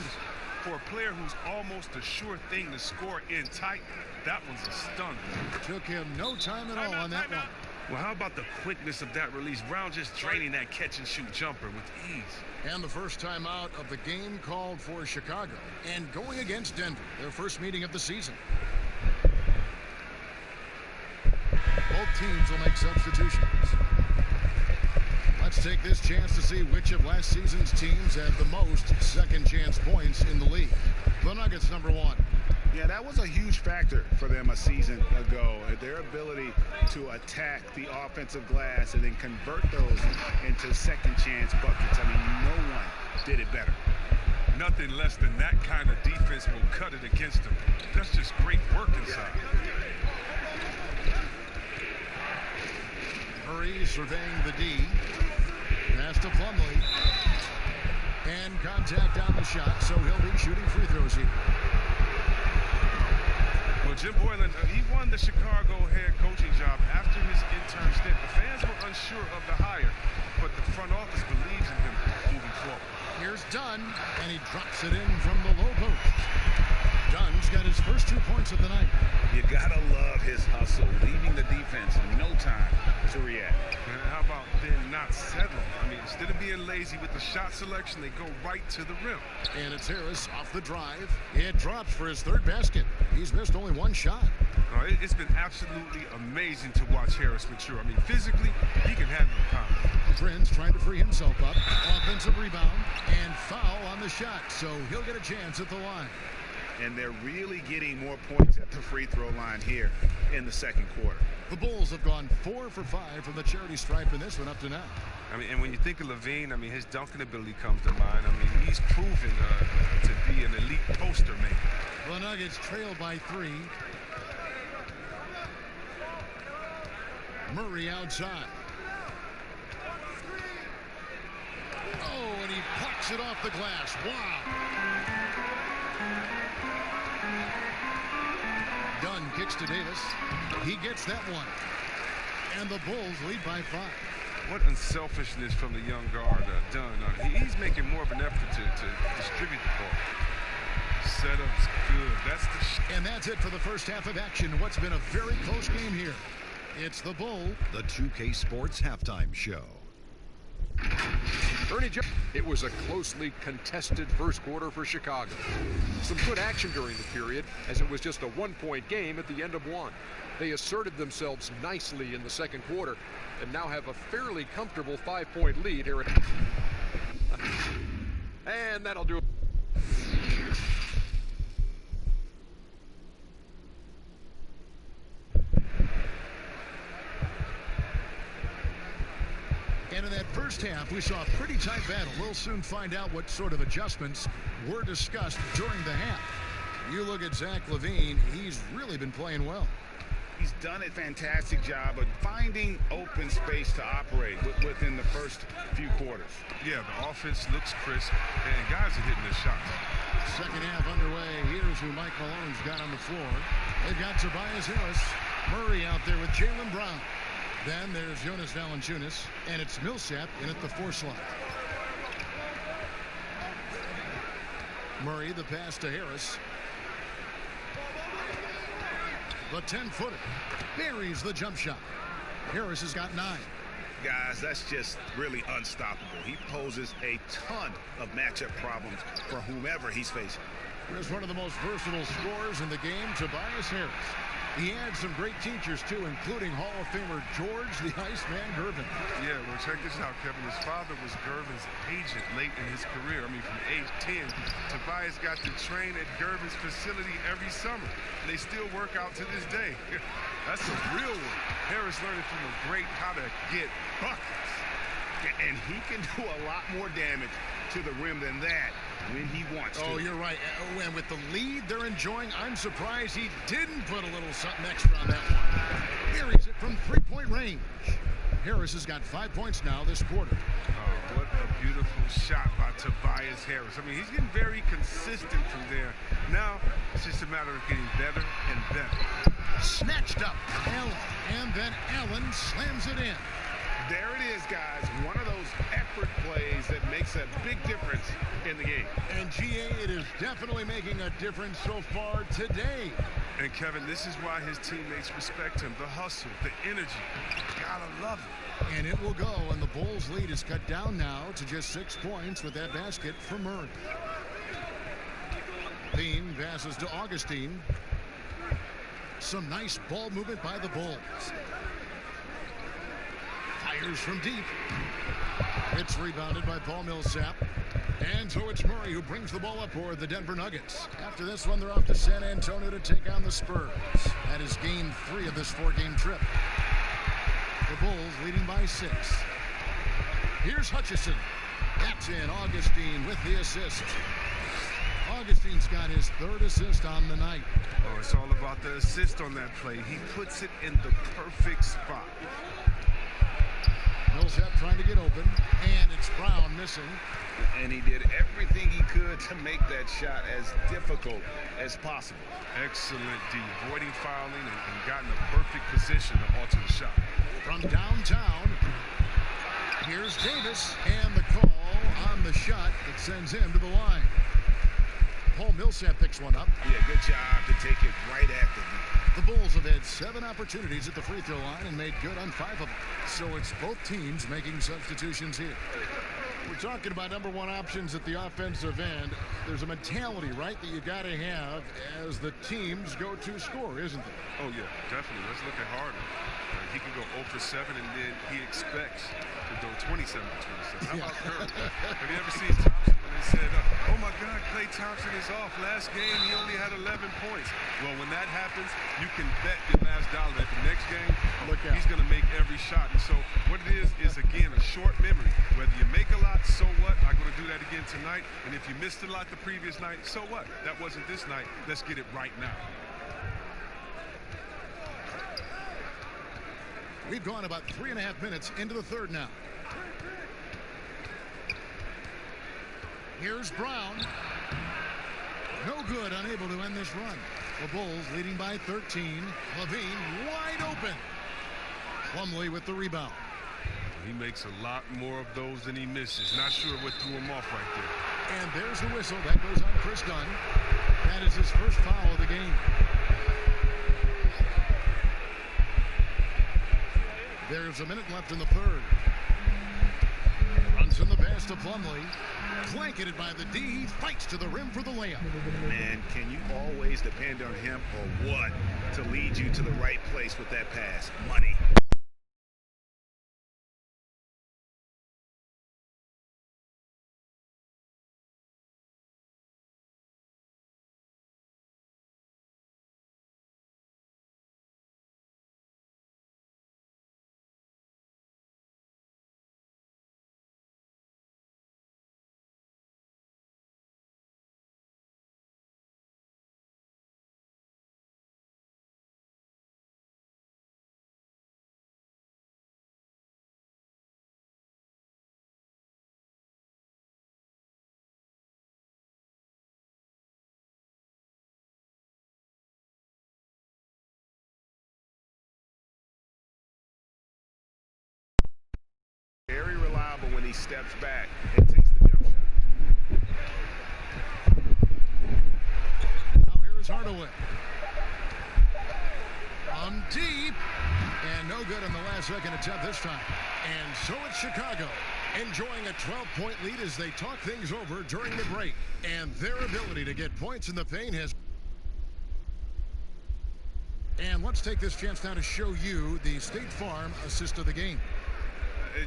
For a player who's almost a sure thing to score in tight, that one's a stunner. Took him no time at all on that one. Well, how about the quickness of that release? Brown just draining that catch-and-shoot jumper with ease. And the first time out of the game called for Chicago. And going against Denver, their first meeting of the season. Both teams will make substitutions. Let's take this chance to see which of last season's teams had the most second chance points in the league. The Nuggets, number 1. Yeah, that was a huge factor for them a season ago. Their ability to attack the offensive glass and then convert those into second chance buckets. I mean, no one did it better. Nothing less than that kind of defense will cut it against them. That's just great work inside. Murray surveying the D. Pass to Plumlee. And contact on the shot, so he'll be shooting free throws here. Well, Jim Boylan, he won the Chicago head coaching job after his intern stint. The fans were unsure of the hire, but the front office believes in him moving forward. Here's Dunn, and he drops it in from the low post. Dunn's got his first 2 points of the night. You gotta love his hustle, leaving the defense in no time to react. And how about then not settling? I mean, instead of being lazy with the shot selection, they go right to the rim. And it's Harris off the drive. It drops for his third basket. He's missed only one shot. It's been absolutely amazing to watch Harris mature. I mean, physically, he can handle the pound. Prince trying to free himself up. Offensive rebound and foul on the shot, so he'll get a chance at the line. And they're really getting more points at the free throw line here in the second quarter. The Bulls have gone 4 for 5 from the charity stripe in this one up to now. I mean, and when you think of Levine, I mean, his dunking ability comes to mind. I mean, he's proven to be an elite poster maker. The Nuggets trail by 3. Murray outside. Oh, and he plucks it off the glass. Wow. Dunn kicks to Davis. He gets that one. And the Bulls lead by 5. What unselfishness from the young guard, Dunn. He's making more of an effort to distribute the ball. Setup's good. And that's it for the first half of action. What's been a very close game here. It's the Bull. The 2K Sports Halftime Show. It was a closely contested first quarter for Chicago. Some good action during the period, as it was just a 1-point game at the end of one. They asserted themselves nicely in the second quarter and now have a fairly comfortable 5-point lead here. And that'll do it. And in that first half, we saw a pretty tight battle. We'll soon find out what sort of adjustments were discussed during the half. You look at Zach LaVine, he's really been playing well. He's done a fantastic job of finding open space to operate within the first few quarters. Yeah, the offense looks crisp, and guys are hitting their shots. Second half underway. Here's who Mike Malone's got on the floor. They've got Tobias Harris, Murray out there with Jaylen Brown. Then there's Jonas Valanciunas, and it's Millsap in at the 4 slot. Murray, the pass to Harris. The 10-footer buries the jump shot. Harris has got 9. Guys, that's just really unstoppable. He poses a ton of matchup problems for whomever he's facing. Here's one of the most versatile scorers in the game, Tobias Harris. He had some great teachers, too, including Hall of Famer George the Iceman Gervin. Yeah, well, check this out, Kevin. His father was Gervin's agent late in his career. I mean, from age 10, Tobias got to train at Gervin's facility every summer. And they still work out to this day. That's a real one. Harris learning from a great how to get buckets. And he can do a lot more damage to the rim than that when he wants to. Oh, you're right. And with the lead they're enjoying, I'm surprised he didn't put a little something extra on that one. Buries it from 3-point range. Harris has got 5 points now this quarter. Oh, what a beautiful shot by Tobias Harris. I mean, he's getting very consistent from there. Now, it's just a matter of getting better and better. Snatched up. Allen. And then Allen slams it in. There it is, guys. One of those effort plays that makes a big difference in the game. And GA, it is definitely making a difference so far today. And Kevin, this is why his teammates respect him. The hustle, the energy. Gotta love it. And it will go, and the Bulls' lead is cut down now to just 6 points with that basket for Murray. Bean passes to Augustine. Some nice ball movement by the Bulls. Fires from deep. It's rebounded by Paul Millsap. And so it's Murray who brings the ball up for the Denver Nuggets. After this one, they're off to San Antonio to take on the Spurs. That is game 3 of this 4-game trip. The Bulls leading by 6. Here's Hutchison. That's in. Augustine with the assist. Augustine's got his 3rd assist on the night. Oh, it's all about the assist on that play. He puts it in the perfect spot. Millsap trying to get open, and it's Brown missing. And he did everything he could to make that shot as difficult as possible. Excellent D, avoiding fouling and got in a perfect position to alter the shot. From downtown, here's Davis, and the call on the shot that sends him to the line. Paul Millsap picks one up. Yeah, good job to take it right at the D. The Bulls have had 7 opportunities at the free throw line and made good on 5 of them. So it's both teams making substitutions here. We're talking about number 1 options at the offensive end. There's a mentality, right, that you got to have as the teams go to score, isn't there? Oh, yeah, definitely. Let's look at Harden. He can go 0 for 7, and then he expects to go 27 for 27. How about Curry? Have you ever seen Thompson when they said, oh, my God, Klay Thompson is off. Last game, he only had 11 points. Well, when that happens, you can bet your last dollar that the next game, he's going to make every shot. And so what it is, again, a short memory. Whether you make a lot, so what? I'm going to do that again tonight. And if you missed a lot the previous night, so what? That wasn't this night. Let's get it right now. We've gone about 3.5 minutes into the third now. Here's Brown. No good, unable to end this run. The Bulls leading by 13. Levine wide open. Plumlee with the rebound. He makes a lot more of those than he misses. Not sure what threw him off right there. And there's the whistle. That goes on Chris Dunn. That is his first foul of the game. There's a minute left in the third. Brunson the pass to Plumlee. Blanketed by the D. Fights to the rim for the layup. Man, can you always depend on him or what to lead you to the right place with that pass? Money. Very reliable when he steps back and takes the jump shot. Now here's Hardaway. From deep. And no good on the last second attempt this time. And so it's Chicago enjoying a 12-point lead as they talk things over during the break. And their ability to get points in the paint has... And let's take this chance now to show you the State Farm assist of the game.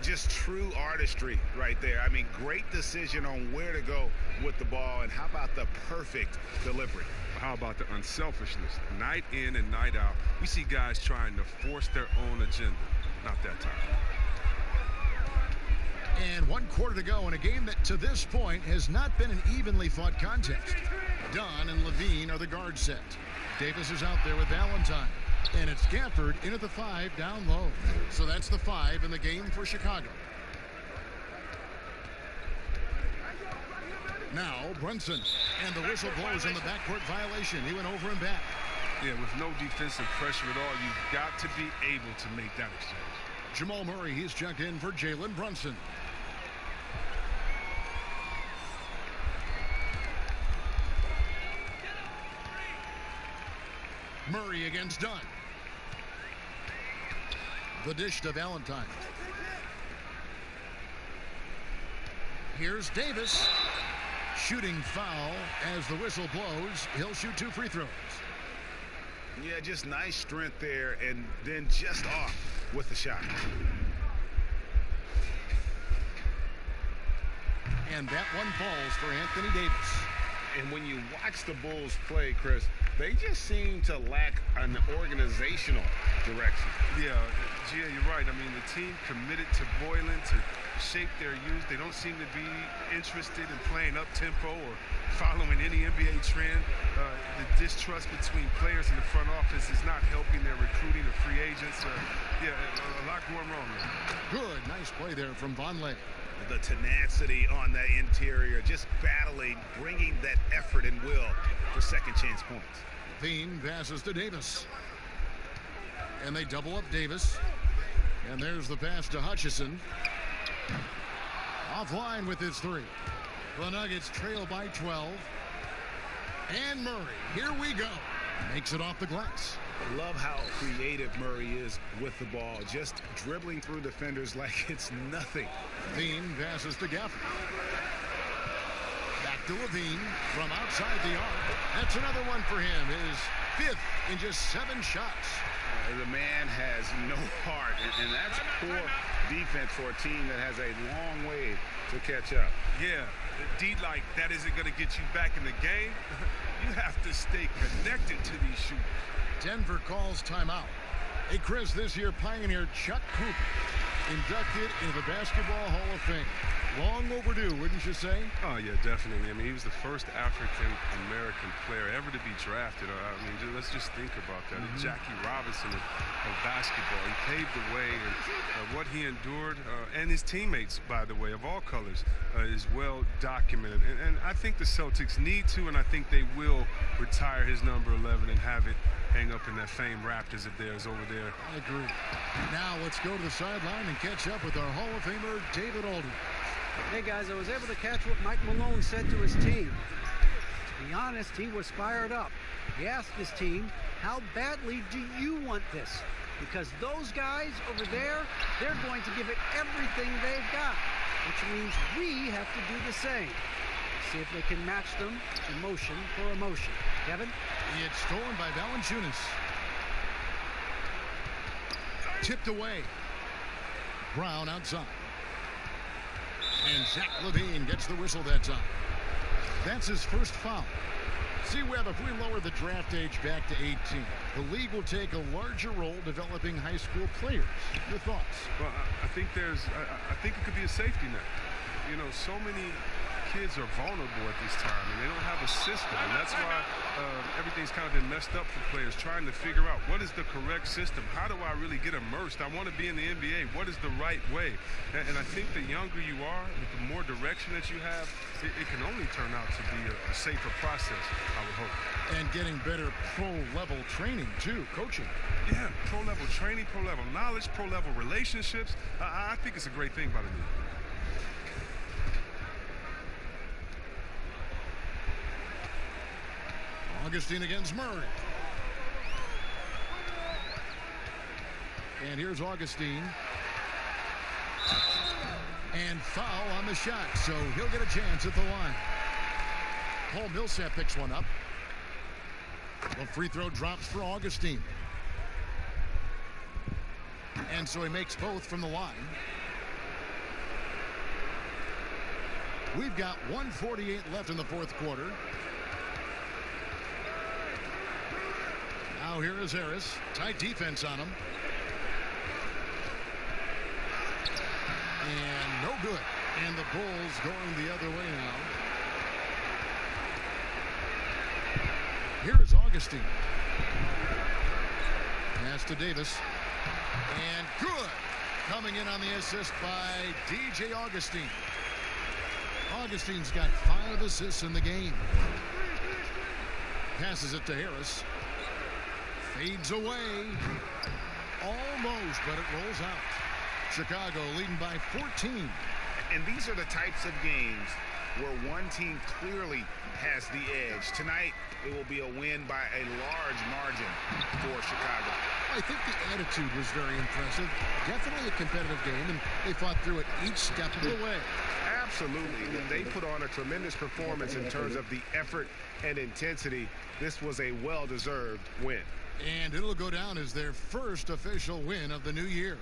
Just true artistry right there. I mean, great decision on where to go with the ball, and how about the perfect delivery? How about the unselfishness? Night in and night out, we see guys trying to force their own agenda. Not that time. And 1 quarter to go in a game that to this point has not been an evenly fought contest. Dunn and Levine are the guard set. Davis is out there with Valentine. And it's Gafford in at the 5 down low. So that's the 5 in the game for Chicago. Now Brunson. And the whistle blows on the backcourt violation. He went over and back. Yeah, with no defensive pressure at all, you've got to be able to make that exchange. Jamal Murray, he's checked in for Jalen Brunson. Murray against Dunn. The dish to Valentine. Here's Davis. Shooting foul as the whistle blows. He'll shoot 2 free throws. Yeah, just nice strength there, and then just off with the shot. And that one falls for Anthony Davis. And when you watch the Bulls play, Chris, they just seem to lack an organizational direction. Yeah, Gia, you're right. I mean, the team committed to Boylan, to shape they're used. They don't seem to be interested in playing up-tempo or following any NBA trend. The distrust between players in the front office is not helping their recruiting of free agents. Yeah, a lot going wrong there. Good, nice play there from Vonleh. The tenacity on that interior, just battling, bringing that effort and will for second chance points. Thien passes to Davis. And they double up Davis. And there's the pass to Hutchison. Offline with his three. The Nuggets trail by 12. And Murray, here we go. Makes it off the glass. I love how creative Murray is with the ball, just dribbling through defenders like it's nothing. Thien passes to Gafford. Back to Levine from outside the arc. That's another one for him. His fifth in just 7 shots. The man has no heart, and that's poor defense for a team that has a long way to catch up. Yeah, D like that isn't going to get you back in the game. You have to stay connected to these shooters. Denver calls timeout. Hey, Chris, this year pioneer Chuck Cooper inducted into the Basketball Hall of Fame. Long overdue, wouldn't you say? Oh, yeah, definitely. I mean, he was the first African-American player ever to be drafted. I mean, let's just think about that. Jackie Robinson of basketball. He paved the way, and what he endured, and his teammates, by the way, of all colors, is well documented. And I think the Celtics need to, and I think they will retire his number 11 and have it hang up in that famed Raptors of theirs over there. I agree. Now let's go to the sideline and catch up with our Hall of Famer, David Aldridge. Hey, guys, I was able to catch what Mike Malone said to his team. To be honest, he was fired up. He asked his team, how badly do you want this? Because those guys over there, they're going to give it everything they've got, which means we have to do the same. See if they can match them emotion for emotion. Kevin? It's stolen by Valanciunas. Tipped away. Brown outside. And Zach LaVine gets the whistle that time. That's his first foul. See, Webb, if we lower the draft age back to 18, the league will take a larger role developing high school players. Your thoughts? Well, I think it could be a safety net. You know, so many kids are vulnerable at this time, and they don't have a system, and that's why everything's kind of been messed up for players trying to figure out what is the correct system. How do I really get immersed? I want to be in the NBA. What is the right way? And I think the younger you are, with the more direction that you have, it can only turn out to be a safer process, I would hope. And getting better pro-level training, too, coaching. Yeah, pro-level training, pro-level knowledge, pro-level relationships. I think it's a great thing by the league. Augustine against Murray. And here's Augustine. And foul on the shot, so he'll get a chance at the line. Paul Millsap picks one up. The free throw drops for Augustine. And so he makes both from the line. We've got 1:48 left in the fourth quarter. Now here is Harris. Tight defense on him. And no good. And the Bulls going the other way now. Here is Augustine. Pass to Davis. And good. Coming in on the assist by DJ Augustine. Augustine's got 5 assists in the game. Passes it to Harris. Fades away. Almost, but it rolls out. Chicago leading by 14. And these are the types of games where one team clearly has the edge. Tonight, it will be a win by a large margin for Chicago. I think the attitude was very impressive. Definitely a competitive game, and they fought through it each step of the way. Absolutely. They put on a tremendous performance in terms of the effort and intensity. This was a well-deserved win. And it'll go down as their first official win of the new year.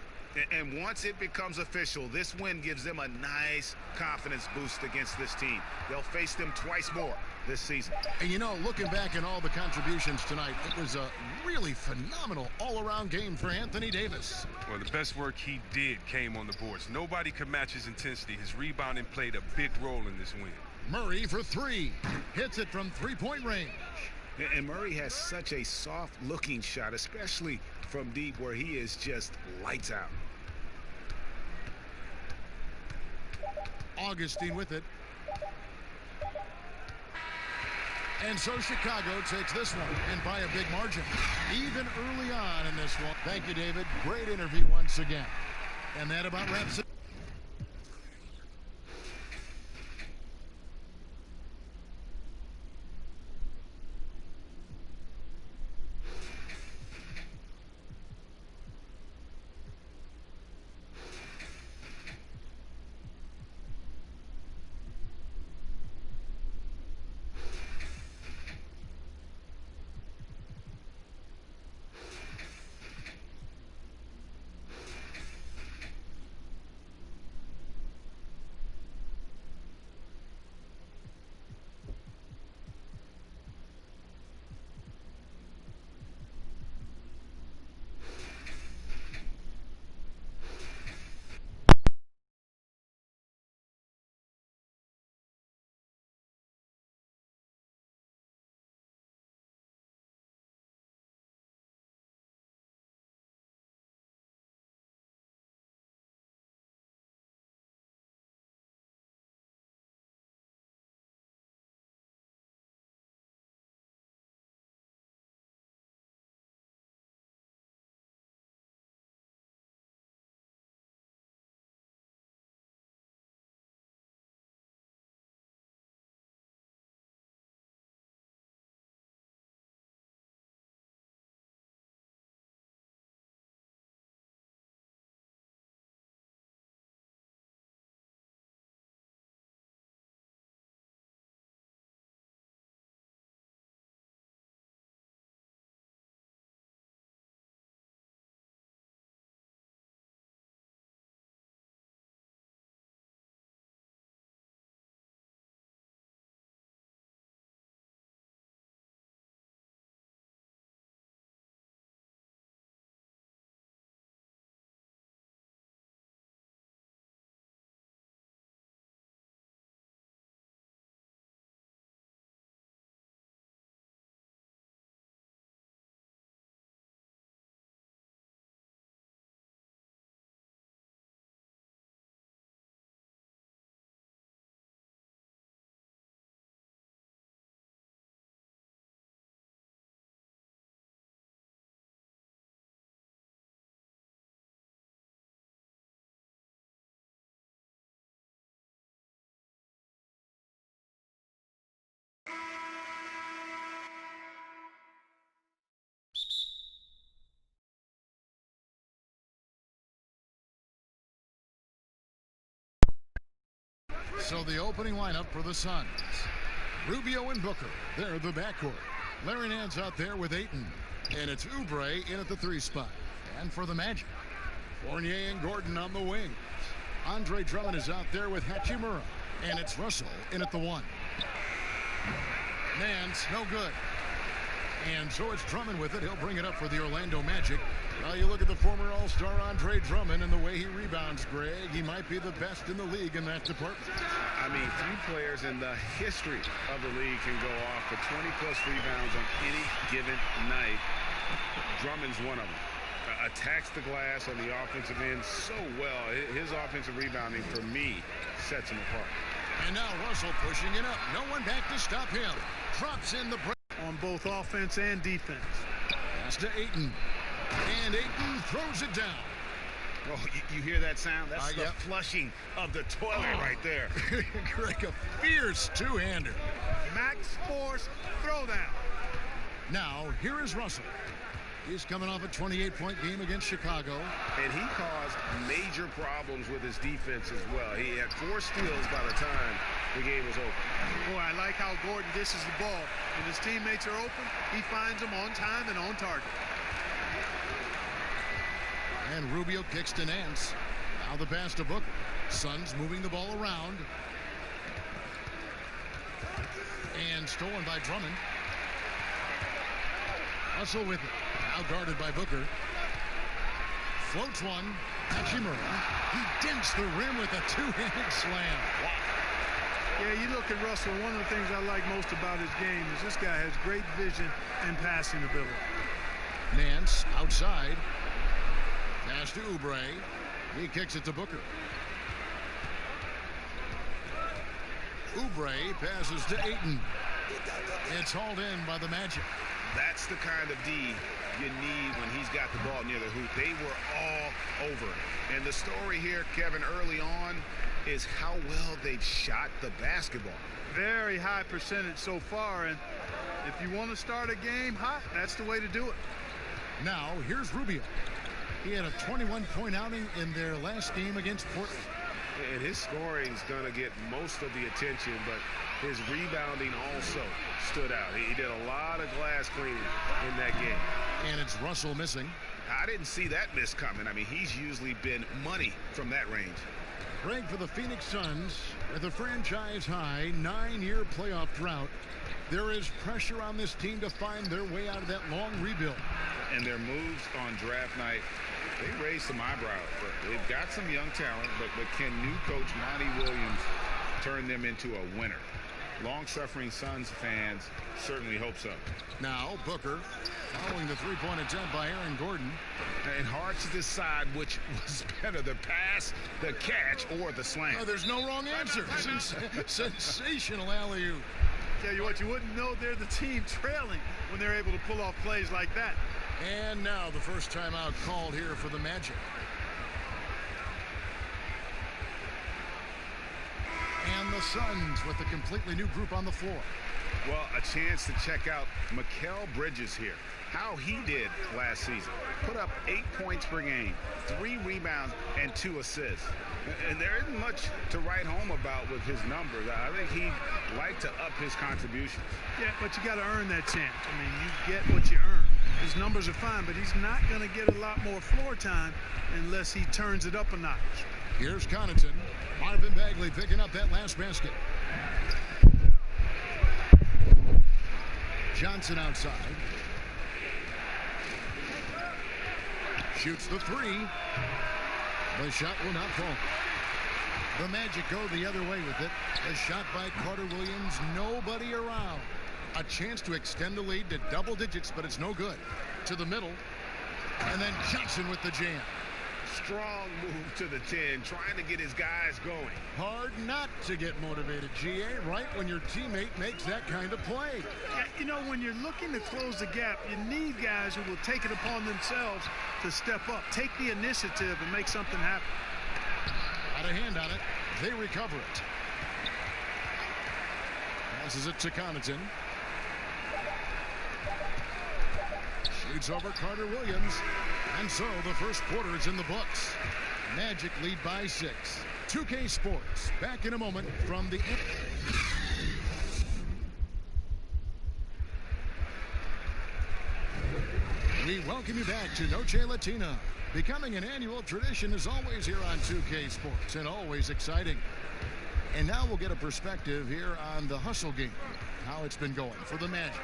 And once it becomes official, this win gives them a nice confidence boost against this team. They'll face them twice more this season. And you know, looking back at all the contributions tonight, it was a really phenomenal all-around game for Anthony Davis. Well, the best work he did came on the boards. Nobody could match his intensity. His rebounding played a big role in this win. Murray for three. Hits it from three-point range. And Murray has such a soft-looking shot, especially from deep where he is just lights out. Augustine with it. And so Chicago takes this one, and by a big margin. Even early on in this one. Thank you, David. Great interview once again. And that about wraps it. So the opening lineup for the Suns. Rubio and Booker, they're the backcourt. Larry Nance out there with Ayton. And it's Oubre in at the 3 spot. And for the Magic, Fournier and Gordon on the wings. Andre Drummond is out there with Hachimura. And it's Russell in at the 1. Nance, no good. And so it's Drummond with it. He'll bring it up for the Orlando Magic. You look at the former All-Star Andre Drummond and the way he rebounds, Greg. He might be the best in the league in that department. I mean, few players in the history of the league can go off for 20-plus rebounds on any given night. Drummond's one of them. Attacks the glass on the offensive end so well. His offensive rebounding, for me, sets him apart. And now Russell pushing it up. No one back to stop him. Drops in the break. On both offense and defense. Pass to Ayton. And Ayton throws it down. Oh, you hear that sound? That's the flushing of the toilet right there. Greg, a fierce two-hander. Max Force throwdown. Now, here is Russell. He's coming off a 28-point game against Chicago. And he caused major problems with his defense as well. He had 4 steals by the time the game was over. Boy, I like how Gordon dishes the ball. When his teammates are open, he finds them on time and on target. And Rubio kicks to Nance. Now the pass to Booker. Suns moving the ball around. And stolen by Drummond. Russell with it. Now guarded by Booker. Floats one. Hachimura. He dents the rim with a two-handed slam. Wow. Yeah, you look at Russell, one of the things I like most about his game is this guy has great vision and passing ability. Nance outside. Pass to Oubre. He kicks it to Booker. Oubre passes to Ayton. It's hauled in by the Magic. That's the kind of D you need when he's got the ball near the hoop. They were all over it. And the story here, Kevin, early on is how well they've shot the basketball. Very high percentage so far, and if you want to start a game hot, that's the way to do it. Now, here's Rubio. He had a 21-point outing in their last game against Portland. And his scoring is going to get most of the attention, but his rebounding also stood out. He did a lot of glass cleaning in that game. And it's Russell missing. I didn't see that miss coming. I mean, he's usually been money from that range. Greg, for the Phoenix Suns, with a franchise-high 9-year playoff drought, there is pressure on this team to find their way out of that long rebuild. And their moves on draft night, they raised some eyebrows. They've got some young talent, but can new coach Monty Williams turn them into a winner? Long-suffering Suns fans certainly hope so. Now Booker following the three-point attempt by Aaron Gordon. And hard to decide which was better, the pass, the catch, or the slam. Oh, there's no wrong answer. Sensational alley-oop. Tell you what, you wouldn't know they're the team trailing when they're able to pull off plays like that. And now the first timeout called here for the Magic. And the Suns with a completely new group on the floor. Well, a chance to check out Mikal Bridges here. How he did last season. Put up 8 points per game, 3 rebounds, and 2 assists. And there isn't much to write home about with his numbers. I think he'd like to up his contributions. Yeah, but you got to earn that chance. I mean, you get what you earn. His numbers are fine, but he's not going to get a lot more floor time unless he turns it up a notch. Here's Connaughton. Marvin Bagley picking up that last basket. Johnson outside. Shoots the three. The shot will not fall. The Magic go the other way with it. A shot by Carter Williams. Nobody around. A chance to extend the lead to double digits, but it's no good. To the middle. And then Johnson with the jam. Strong move to the 10, trying to get his guys going. Hard not to get motivated, GA, right when your teammate makes that kind of play. Yeah, you know, when you're looking to close the gap, you need guys who will take it upon themselves to step up, take the initiative, and make something happen. Got a hand on it. They recover it. Passes it to Connaughton. Shoots over Carter Williams. And so the first quarter is in the books. Magic lead by 6. 2K Sports back in a moment from the... We welcome you back to Noche Latina. Becoming an annual tradition is always here on 2K Sports and always exciting. And now we'll get a perspective here on the hustle game, how it's been going for the Magic.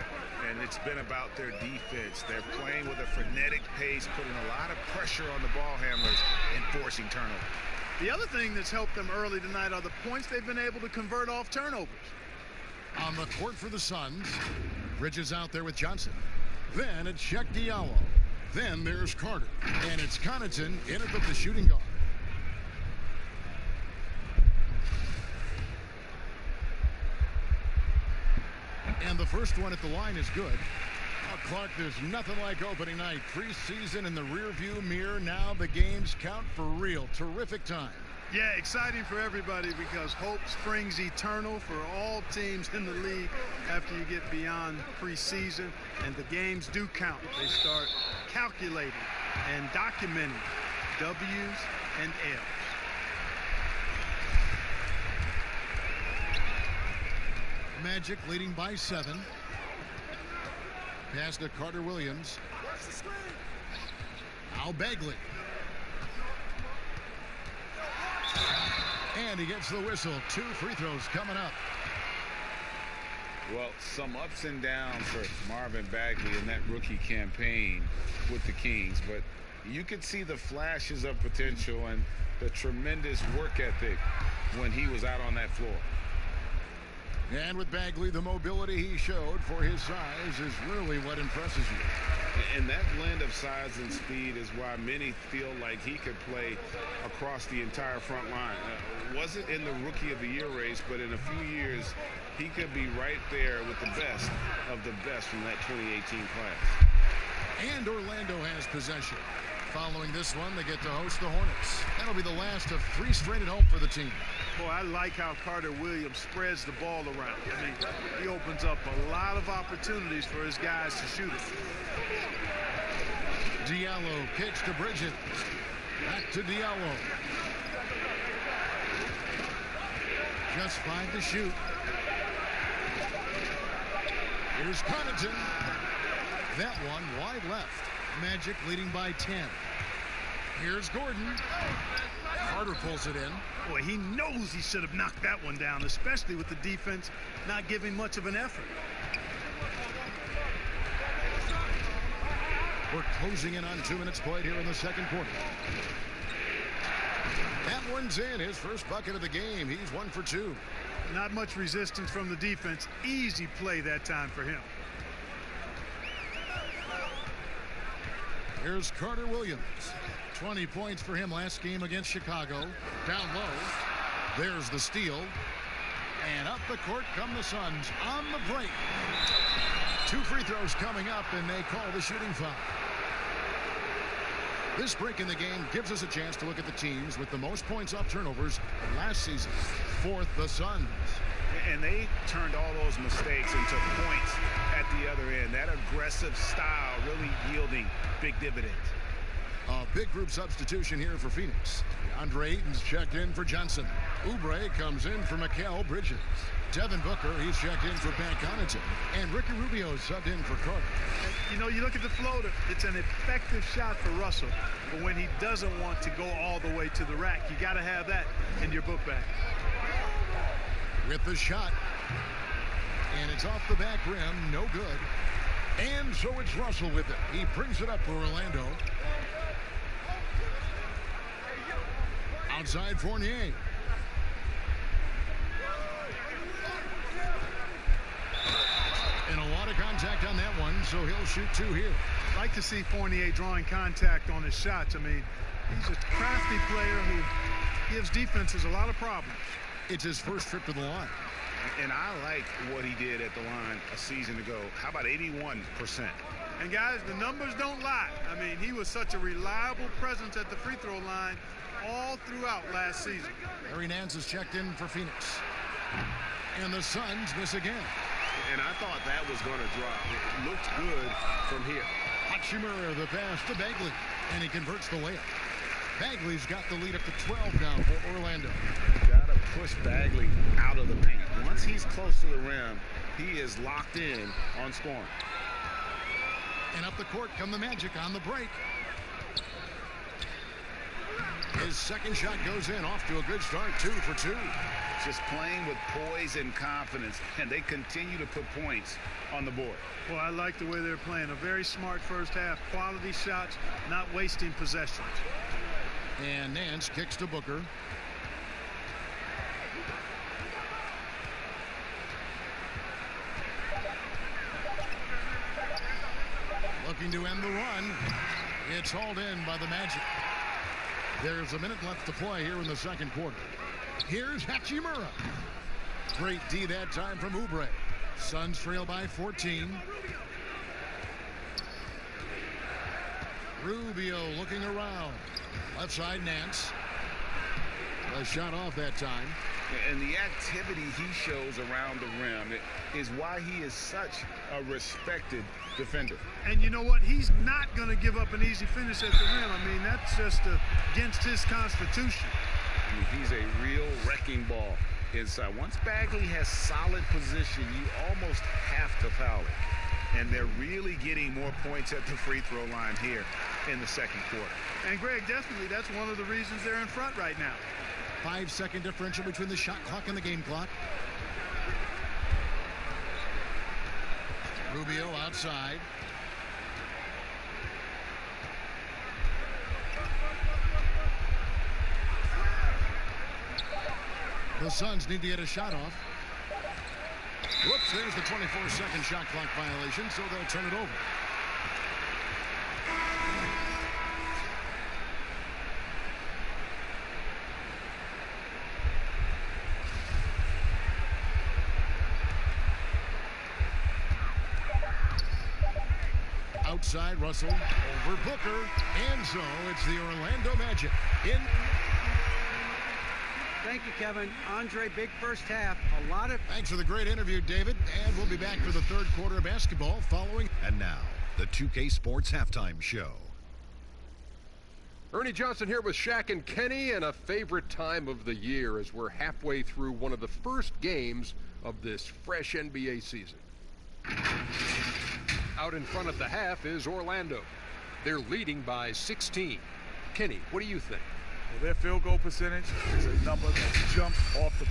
And it's been about their defense. They're playing with a frenetic pace, putting a lot of pressure on the ball handlers and forcing turnovers. The other thing that's helped them early tonight are the points they've been able to convert off turnovers. On the court for the Suns, Bridges out there with Johnson. Then it's Sheck Diallo. Then there's Carter. And it's Connaughton in at the shooting guard. And the first one at the line is good. Oh, Clark, there's nothing like opening night. Preseason in the rearview mirror. Now the games count for real. Terrific time. Yeah, exciting for everybody because hope springs eternal for all teams in the league after you get beyond preseason. And the games do count. They start calculating and documenting W's and L's. Magic leading by 7. Pass to Carter Williams. Now Bagley. And he gets the whistle. 2 free throws coming up. Well, some ups and downs for Marvin Bagley in that rookie campaign with the Kings, but you could see the flashes of potential and the tremendous work ethic when he was out on that floor. And with Bagley, the mobility he showed for his size is really what impresses you. And that blend of size and speed is why many feel like he could play across the entire front line. Wasn't in the Rookie of the Year race, but in a few years, he could be right there with the best of the best from that 2018 class. And Orlando has possession. Following this one, they get to host the Hornets. That'll be the last of 3 straight at home for the team. Boy, I like how Carter Williams spreads the ball around. I mean, he opens up a lot of opportunities for his guys to shoot it. Diallo kicks to Bridges. Back to Diallo. Just 5 to shoot. Here's Connaughton. That one wide left. Magic leading by 10. Here's Gordon. Carter pulls it in. Boy, he knows he should have knocked that one down, especially with the defense not giving much of an effort. We're closing in on 2 minutes played here in the second quarter. That one's in. His first bucket of the game. He's 1 for 2. Not much resistance from the defense. Easy play that time for him. Here's Carter Williams. 20 points for him last game against Chicago. Down low. There's the steal. And up the court come the Suns on the break. 2 free throws coming up, and they call the shooting foul. This break in the game gives us a chance to look at the teams with the most points off turnovers last season. 4th, the Suns. And they turned all those mistakes into points at the other end. That aggressive style really yielding big dividends. A big group substitution here for Phoenix. Andre Ayton's checked in for Johnson. Oubre comes in for Mikal Bridges. Devin Booker, he's checked in for Pat Connaughton. And Ricky Rubio subbed in for Carter. You know, you look at the floater. It's an effective shot for Russell. But when he doesn't want to go all the way to the rack, you got to have that in your book bag. With the shot. And it's off the back rim. No good. And so it's Russell with it. He brings it up for Orlando. Outside Fournier. And a lot of contact on that one, so he'll shoot 2 here. Like to see Fournier drawing contact on his shots. I mean, he's a crafty player who gives defenses a lot of problems. It's his first trip to the line. And I like what he did at the line a season ago. How about 81%? And guys, the numbers don't lie. I mean, he was such a reliable presence at the free throw line all throughout last season. Larry Nance is checked in for Phoenix. And the Suns miss again. And I thought that was going to drop. It looked good from here. Hachimura, the pass to Bagley. And he converts the layup. Bagley's got the lead up to 12 now for Orlando. Got to push Bagley out of the paint. Once he's close to the rim, he is locked in on scoring. And up the court come the Magic on the break. His second shot goes in, off to a good start, 2 for 2. Just playing with poise and confidence, and they continue to put points on the board. Well, I like the way they're playing. A very smart first half. Quality shots, not wasting possessions. And Nance kicks to Booker. Looking to end the run. It's hauled in by the Magic. There's a minute left to play here in the second quarter. Here's Hachimura. Great D that time from Oubre. Suns trail by 14. Rubio looking around. Left side, Nance. A shot off that time. And the activity he shows around the rim is why he is such a respected defender. And you know what? He's not going to give up an easy finish at the rim. I mean, that's just against his constitution. I mean, he's a real wrecking ball inside. Once Bagley has solid position, you almost have to foul it. And they're really getting more points at the free throw line here in the second quarter. And Greg, definitely that's one of the reasons they're in front right now. 5-second differential between the shot clock and the game clock. Rubio outside. The Suns need to get a shot off. Whoops, there's the 24-second shot clock violation, so they'll turn it over. Outside, Russell over Booker, and so it's the Orlando Magic in. Thank you, Kevin. Andre, big first half. A lot of. Thanks for the great interview, David. And we'll be back for the third quarter of basketball following. And now, the 2K Sports Halftime Show. Ernie Johnson here with Shaq and Kenny, and a favorite time of the year as we're halfway through one of the first games of this fresh NBA season. Out in front at the half is Orlando. They're leading by 16. Kenny, what do you think? Well, their field goal percentage is a number that jumps off the...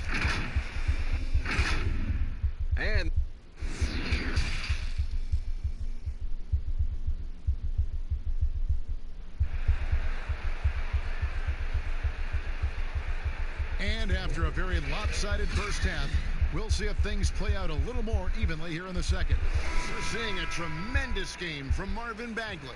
And after a very lopsided first half, we'll see if things play out a little more evenly here in the second. We're seeing a tremendous game from Marvin Bagley.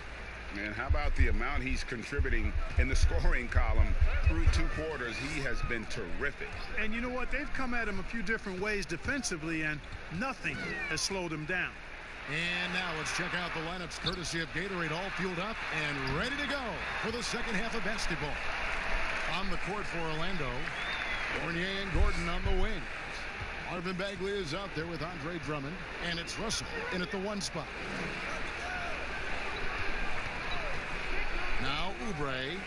And how about the amount he's contributing in the scoring column through 2 quarters? He has been terrific. And you know what? They've come at him a few different ways defensively, and nothing has slowed him down. And now let's check out the lineups courtesy of Gatorade, all fueled up and ready to go for the second half of basketball. On the court for Orlando, Fournier and Gordon on the wing. Marvin Bagley is out there with Andre Drummond, and it's Russell in at the 1 spot. Now Oubre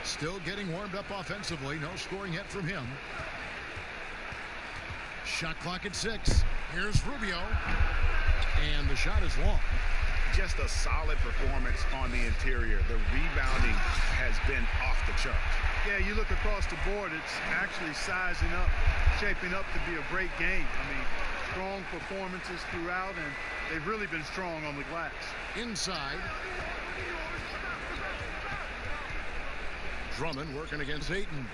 still getting warmed up offensively. No scoring yet from him. Shot clock at 6. Here's Rubio. And the shot is long. Just a solid performance on the interior. The rebounding has been off the charts. Yeah, you look across the board, it's actually sizing up, shaping up to be a great game. I mean, strong performances throughout, and they've really been strong on the glass. Inside. Drummond working against Ayton.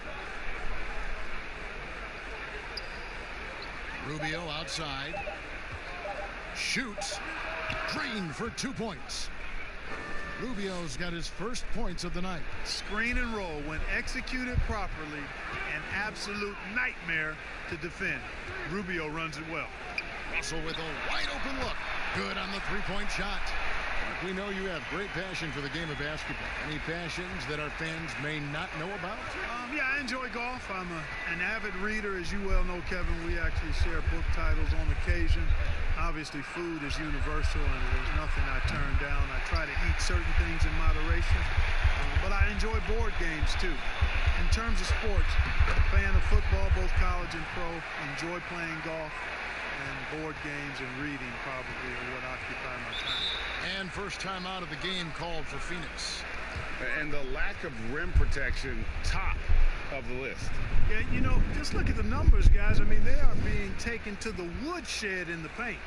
Rubio outside. Shoots. Drained for 2 points. Rubio's got his first points of the night. Screen and roll, when executed properly, an absolute nightmare to defend. Rubio runs it well. Russell with a wide open look. Good on the 3-point shot. Mark, we know you have great passion for the game of basketball. Any passions that our fans may not know about? Yeah, I enjoy golf. I'm an avid reader, as you well know, Kevin. We actually share book titles on occasion. Obviously, food is universal, and there's nothing I turn down. I try to eat certain things in moderation, but I enjoy board games, too. In terms of sports, I'm a fan of football, both college and pro. Enjoy playing golf, and board games and reading probably are what occupy my time. And first time out of the game called for Phoenix. And the lack of rim protection, top of the list. Yeah, you know, just look at the numbers, guys. I mean, they are being taken to the woodshed in the paint.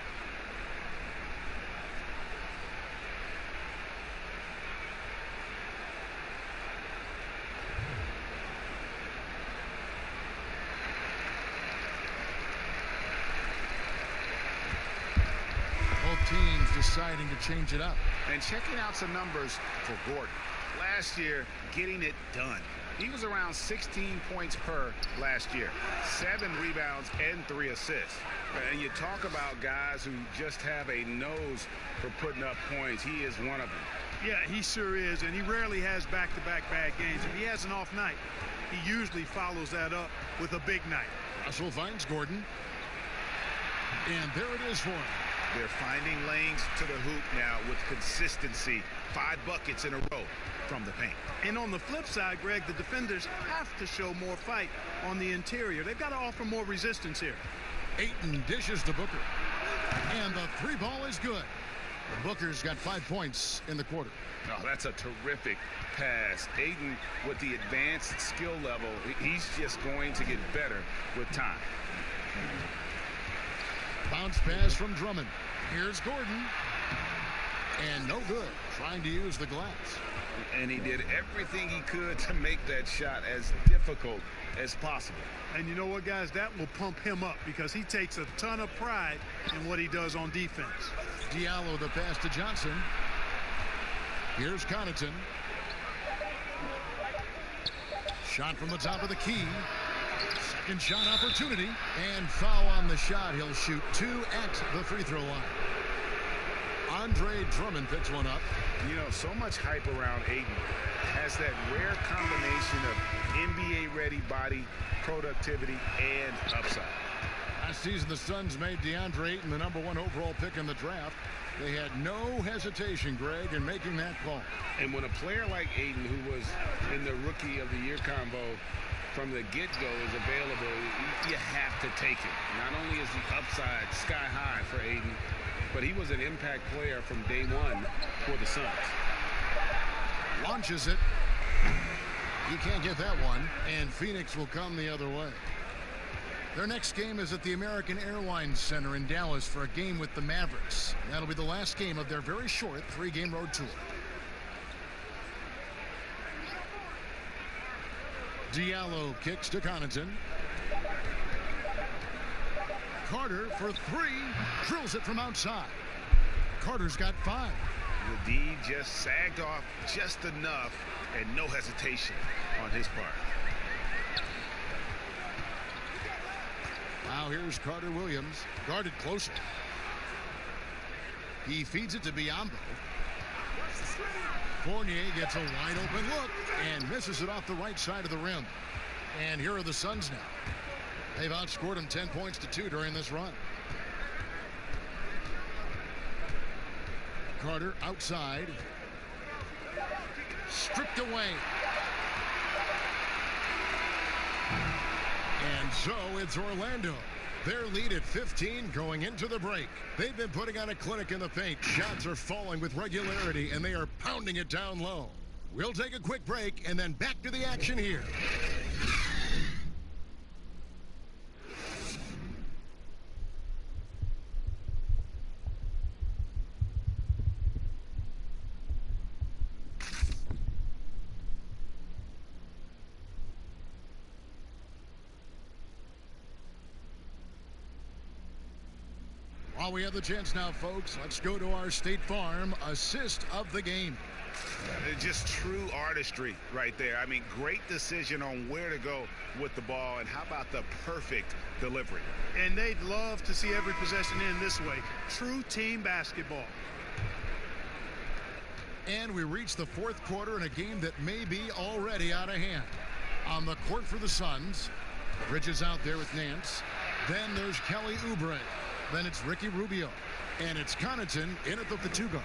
Both teams deciding to change it up. And checking out some numbers for Gordon. Last year, getting it done. He was around 16 points per last year. 7 rebounds and 3 assists. And you talk about guys who just have a nose for putting up points. He is one of them. Yeah, he sure is, and he rarely has back-to-back bad games. If he has an off night, he usually follows that up with a big night. Russell finds Gordon. And there it is for him. They're finding lanes to the hoop now with consistency. 5 buckets in a row from the paint. And on the flip side, Greg, the defenders have to show more fight on the interior. They've got to offer more resistance here. Ayton dishes to Booker. And the 3 ball is good. Booker's got 5 points in the quarter. Oh, that's a terrific pass. Ayton, with the advanced skill level, he's just going to get better with time. Bounce pass from Drummond. Here's Gordon. And no good. Trying to use the glass. And he did everything he could to make that shot as difficult as possible. And you know what, guys? That will pump him up because he takes a ton of pride in what he does on defense. Diallo the pass to Johnson. Here's Connaughton. Shot from the top of the key. Second shot opportunity. And foul on the shot. He'll shoot 2 at the free throw line. Andre Drummond picks one up. You know, so much hype around Ayton. Has that rare combination of NBA-ready body, productivity, and upside. Last season, the Suns made DeAndre Ayton the #1 overall pick in the draft. They had no hesitation, Greg, in making that call. And when a player like Ayton, who was in the Rookie of the Year combo from the get-go, is available, you have to take it. Not only is the upside sky high for Ayton, but he was an impact player from day one for the Suns. Launches it. You can't get that one, and Phoenix will come the other way. Their next game is at the American Airlines Center in Dallas for a game with the Mavericks. That'll be the last game of their very short 3-game road tour. Diallo kicks to Connaughton. Carter for 3. Drills it from outside. Carter's got 5. The D just sagged off just enough and no hesitation on his part. Now here's Carter Williams. Guarded closer. He feeds it to Biyombo. Fournier gets a wide open look and misses it off the right side of the rim. And here are the Suns now. They've outscored them 10 points to 2 during this run. Carter outside. Stripped away. And so it's Orlando. Their lead at 15 going into the break. They've been putting on a clinic in the paint. Shots are falling with regularity, and they are pounding it down low. We'll take a quick break and then back to the action here. While we have the chance now, folks, let's go to our State Farm assist of the game. Just true artistry right there. I mean, great decision on where to go with the ball, and how about the perfect delivery? And they'd love to see every possession in this way. True team basketball. And we reach the 4th quarter in a game that may be already out of hand. On the court for the Suns, Bridges out there with Nance. Then there's Kelly Oubre. Then it's Ricky Rubio. And it's Connaughton in at the 2 guard.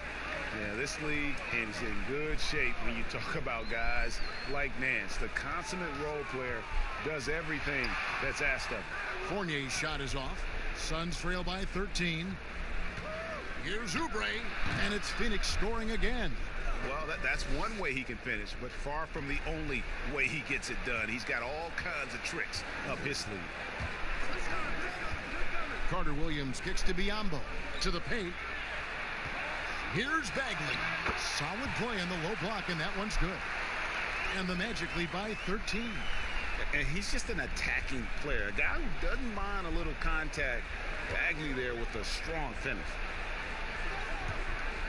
Yeah, this league is in good shape when you talk about guys like Nance. The consummate role player does everything that's asked of him. Fournier's shot is off. Suns trail by 13. Here's Oubre, and it's Phoenix scoring again. Well, that's one way he can finish, but far from the only way he gets it done. He's got all kinds of tricks up his sleeve. Carter Williams kicks to Biyombo. To the paint. Here's Bagley. Solid play in the low block, and that one's good. And the Magic lead by 13. And he's just an attacking player. A guy who doesn't mind a little contact. Bagley there with a strong finish.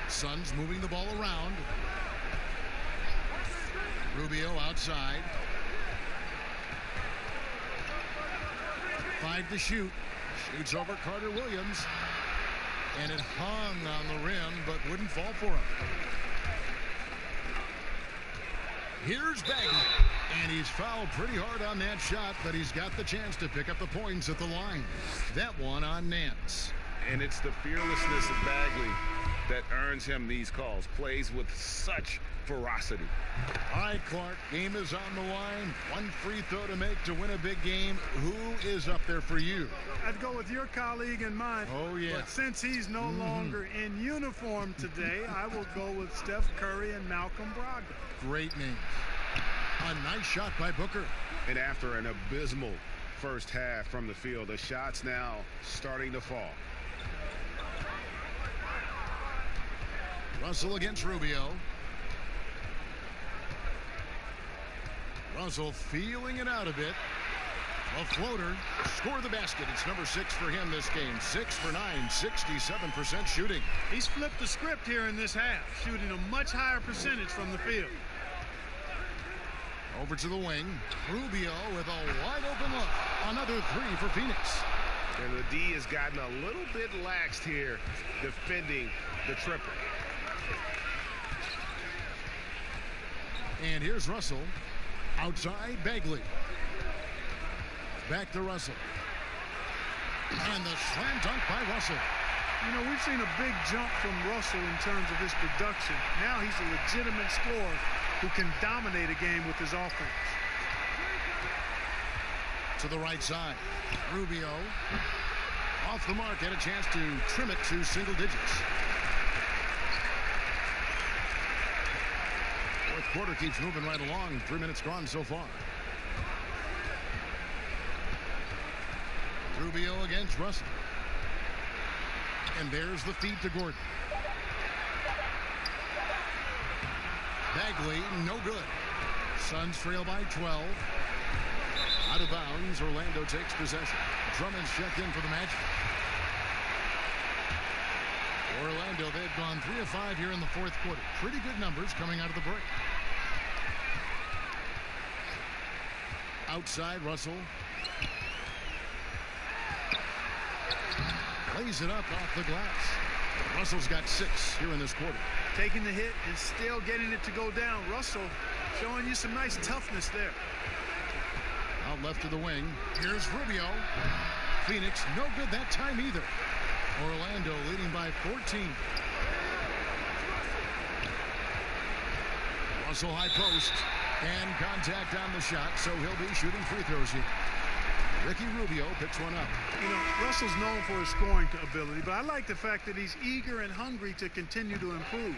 Suns moving the ball around. Rubio outside. 5 to shoot. Shoots over Carter Williams. And it hung on the rim, but wouldn't fall for him. Here's Bagley. And he's fouled pretty hard on that shot, but he's got the chance to pick up the points at the line. That one on Nance. And it's the fearlessness of Bagley that earns him these calls. Plays with such ferocity. All right, Clark, game is on the line. 1 free throw to make to win a big game. Who is up there for you? I'd go with your colleague and mine. Oh, yeah. But since he's no longer in uniform today, I will go with Steph Curry and Malcolm Brogdon. Great names. A nice shot by Booker. And after an abysmal first half from the field, the shots now starting to fall. Russell against Rubio. Russell feeling it out a bit. A floater. Score the basket. It's number 6 for him this game. 6 for 9. 67% shooting. He's flipped the script here in this half, shooting a much higher percentage from the field. Over to the wing. Rubio with a wide open look. Another 3 for Phoenix. And the D has gotten a little bit laxed here defending the triple. And here's Russell. Outside Bagley. Back to Russell. And the slam dunk by Russell. You know, we've seen a big jump from Russell in terms of his production. Now he's a legitimate scorer who can dominate a game with his offense. To the right side. Rubio. Off the mark. Had a chance to trim it to single digits. Fourth quarter keeps moving right along. 3 minutes gone so far. Rubio against Russell. And there's the feed to Gordon. Bagley, no good. Suns trail by 12. Out of bounds, Orlando takes possession. Drummond's checked in for the Magic. Orlando, they've gone 3 of 5 here in the fourth quarter. Pretty good numbers coming out of the break. Outside, Russell. Lays it up off the glass. Russell's got 6 here in this quarter. Taking the hit and still getting it to go down. Russell showing you some nice toughness there. Out left of the wing. Here's Rubio. Phoenix, no good that time either. Orlando leading by 14. Russell high post. And contact on the shot, so he'll be shooting free throws here. Ricky Rubio picks one up. You know, Russell's known for his scoring ability, but I like the fact that he's eager and hungry to continue to improve.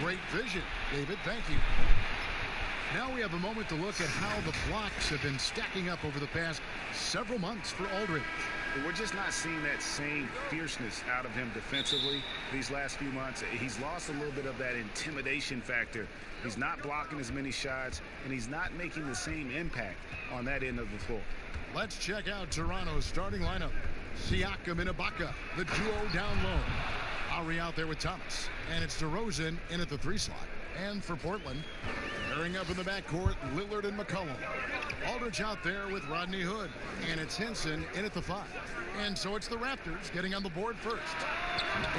Great vision, David. Thank you. Now we have a moment to look at how the blocks have been stacking up over the past several months for Aldridge. We're just not seeing that same fierceness out of him defensively these last few months. He's lost a little bit of that intimidation factor. He's not blocking as many shots, and he's not making the same impact on that end of the floor. Let's check out Toronto's starting lineup. Siakam and Ibaka, the duo down low. Lowry out there with Thomas. And it's DeRozan in at the 3 slot. And for Portland, pairing up in the backcourt, Lillard and McCollum. Aldridge out there with Rodney Hood. And it's Henson in at the 5. And so it's the Raptors getting on the board first.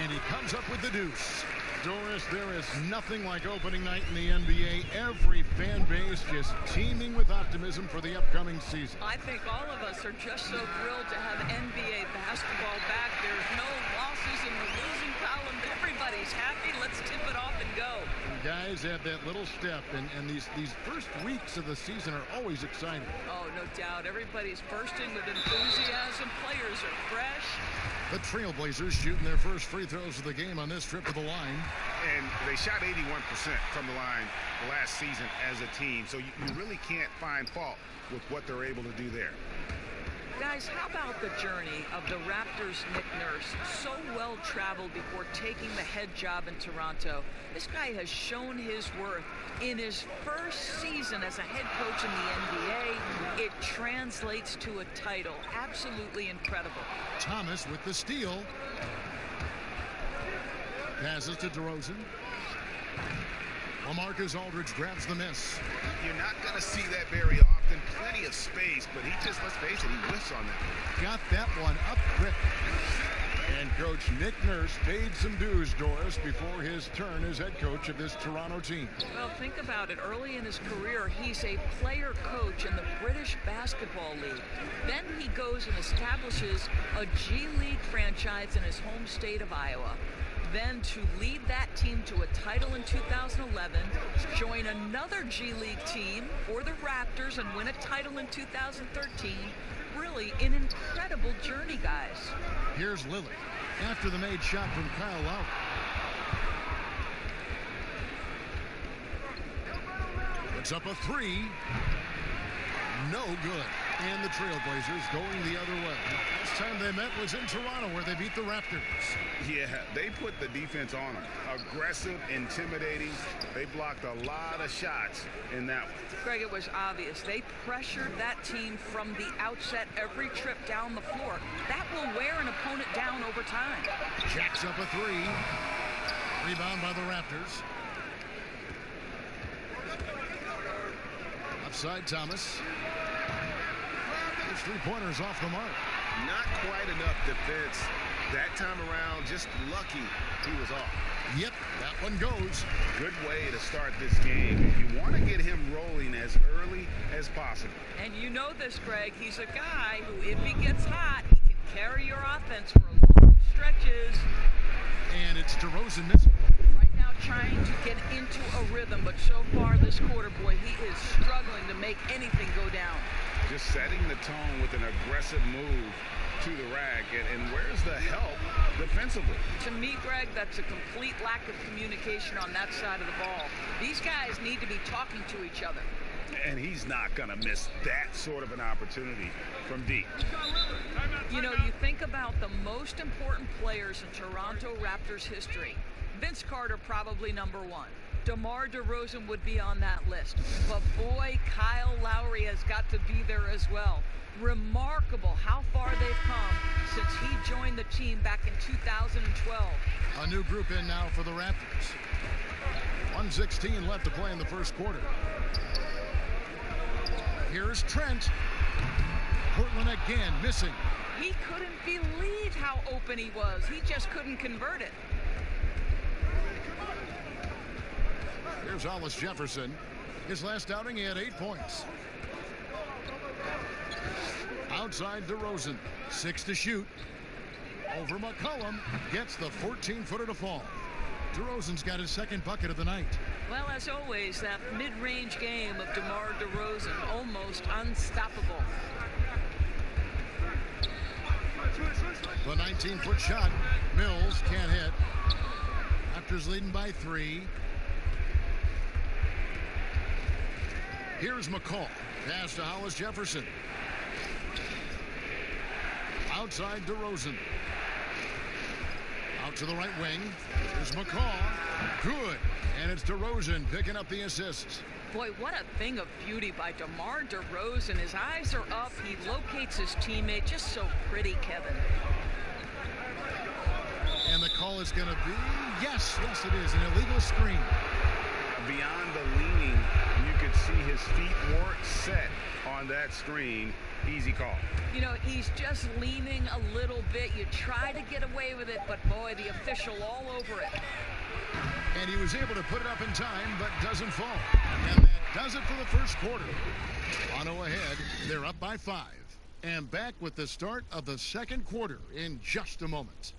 And he comes up with the deuce. Doris, there is nothing like opening night in the NBA. Every fan base just teeming with optimism for the upcoming season. I think all of us are just so thrilled to have NBA basketball back. There's no losses in the losing column. Everybody's happy. Let's tip it off and go. And guys have that little step, and these first weeks of the season are always exciting. Oh, no doubt. Everybody's bursting with enthusiasm. Players are fresh. The Trailblazers shooting their first free throws of the game on this trip to the line. And they shot 81% from the line last season as a team. So you really can't find fault with what they're able to do there. Guys, how about the journey of the Raptors' Nick Nurse? So well traveled before taking the head job in Toronto. This guy has shown his worth. In his first season as a head coach in the NBA, it translates to a title. Absolutely incredible. Thomas with the steal. Passes to DeRozan. LaMarcus Aldridge grabs the miss. You're not going to see that very often. Plenty of space, but he just, let's face it, he whiffs on that. Got that one up quick. And Coach Nick Nurse paid some dues, Doris, before his turn as head coach of this Toronto team. Well, think about it. Early in his career, he's a player coach in the British Basketball League. Then he goes and establishes a G League franchise in his home state of Iowa. Then to lead that team to a title in 2011, join another G League team for the Raptors and win a title in 2013. Really an incredible journey, guys. Here's Lillard after the made shot from Kyle Lowry. Puts up a 3. No good. And the Trailblazers going the other way. Last time they met was in Toronto, where they beat the Raptors. Yeah, they put the defense on them. Aggressive, intimidating. They blocked a lot of shots in that one. Greg, it was obvious. They pressured that team from the outset every trip down the floor. That will wear an opponent down over time. Jacks up a 3. Rebound by the Raptors. Upside Thomas. His 3-pointers off the mark. Not quite enough defense that time around. Just lucky he was off. Yep, that one goes. Good way to start this game. You want to get him rolling as early as possible. And you know this, Greg. He's a guy who, if he gets hot, he can carry your offense for long stretches. And it's DeRozan missing. Right now trying to get into a rhythm, but so far this quarter, boy, he is struggling to make anything go down. Just setting the tone with an aggressive move to the rack. And where's the help defensively? To me, Greg, that's a complete lack of communication on that side of the ball. These guys need to be talking to each other. And he's not going to miss that sort of an opportunity from deep. You know, you think about the most important players in Toronto Raptors history. Vince Carter probably number 1. DeMar DeRozan would be on that list. But boy, Kyle Lowry has got to be there as well. Remarkable how far they've come since he joined the team back in 2012. A new group in now for the Raptors. 1:16 left to play in the first quarter. Here's Trent. Portland again missing. He couldn't believe how open he was. He just couldn't convert it. Here's Hollis Jefferson. His last outing, he had 8 points. Outside DeRozan. 6 to shoot. Over McCollum. Gets the 14-footer to fall. DeRozan's got his second bucket of the night. Well, as always, that mid-range game of DeMar DeRozan, almost unstoppable. The 19-foot shot. Mills can't hit. Raptors leading by 3. Here's McCall. Pass to Hollis Jefferson. Outside DeRozan. Out to the right wing. Here's McCall. Good. And it's DeRozan picking up the assist. Boy, what a thing of beauty by DeMar DeRozan. His eyes are up. He locates his teammate. Just so pretty, Kevin. And the call is going to be, yes, it is, an illegal screen. Beyond the leaning, you could see his feet weren't set on that screen. Easy call. You know, he's just leaning a little bit. You try to get away with it, but boy, the official all over it. And he was able to put it up in time, but doesn't fall. And that does it for the first quarter. Toronto ahead. They're up by 5. And back with the start of the second quarter in just a moment.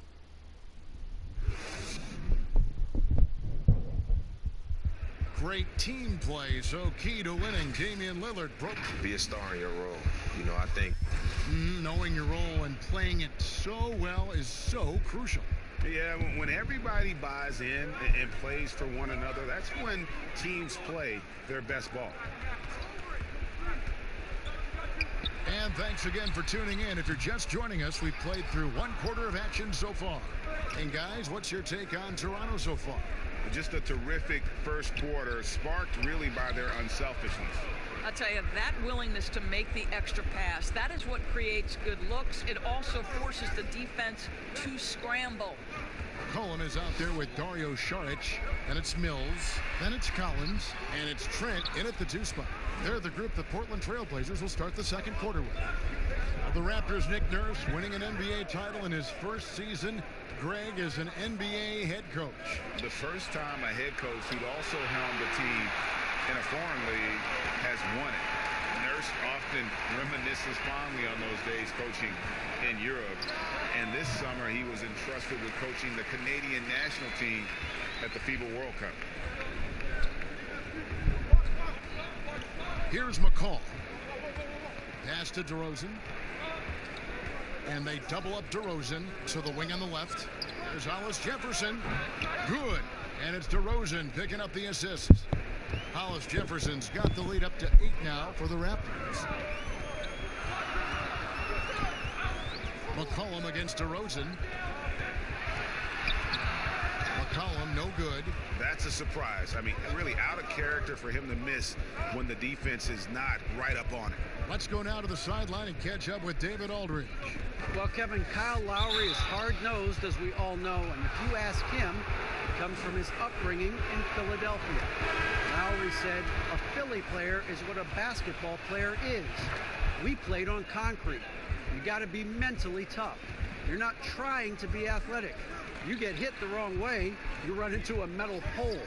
Great team play, so key to winning. Damian Lillard broke. Be a star in your role. You know, I think knowing your role and playing it so well is so crucial. Yeah, when everybody buys in and plays for one another, that's when teams play their best ball. And thanks again for tuning in. If you're just joining us, we've played through one quarter of action so far. And guys, what's your take on Toronto so far? Just a terrific first quarter, sparked really by their unselfishness. I'll tell you, that willingness to make the extra pass, that is what creates good looks. It also forces the defense to scramble. Cullen is out there with Dario Saric, and it's Mills, then it's Collins, and it's Trent in at the 2 spot. They're the group the Portland Trailblazers will start the second quarter with. The Raptors' Nick Nurse winning an NBA title in his first season. Greg is an NBA head coach. The first time a head coach who'd also helmed a team in a foreign league has won it. Nurse often reminisces fondly on those days coaching in Europe. And this summer he was entrusted with coaching the Canadian national team at the FIBA World Cup. Here's McCall. Pass to DeRozan. And they double up DeRozan to the wing on the left. There's Hollis Jefferson. Good. And it's DeRozan picking up the assist. Hollis Jefferson's got the lead up to 8 now for the Raptors. McCollum against DeRozan. McCollum, no good. That's a surprise. I mean, really out of character for him to miss when the defense is not right up on it. Let's go now to the sideline and catch up with David Aldridge. Well, Kevin, Kyle Lowry is hard-nosed, as we all know, and if you ask him, it comes from his upbringing in Philadelphia. Lowry said, a Philly player is what a basketball player is. We played on concrete. You got to be mentally tough. You're not trying to be athletic. You get hit the wrong way, you run into a metal pole.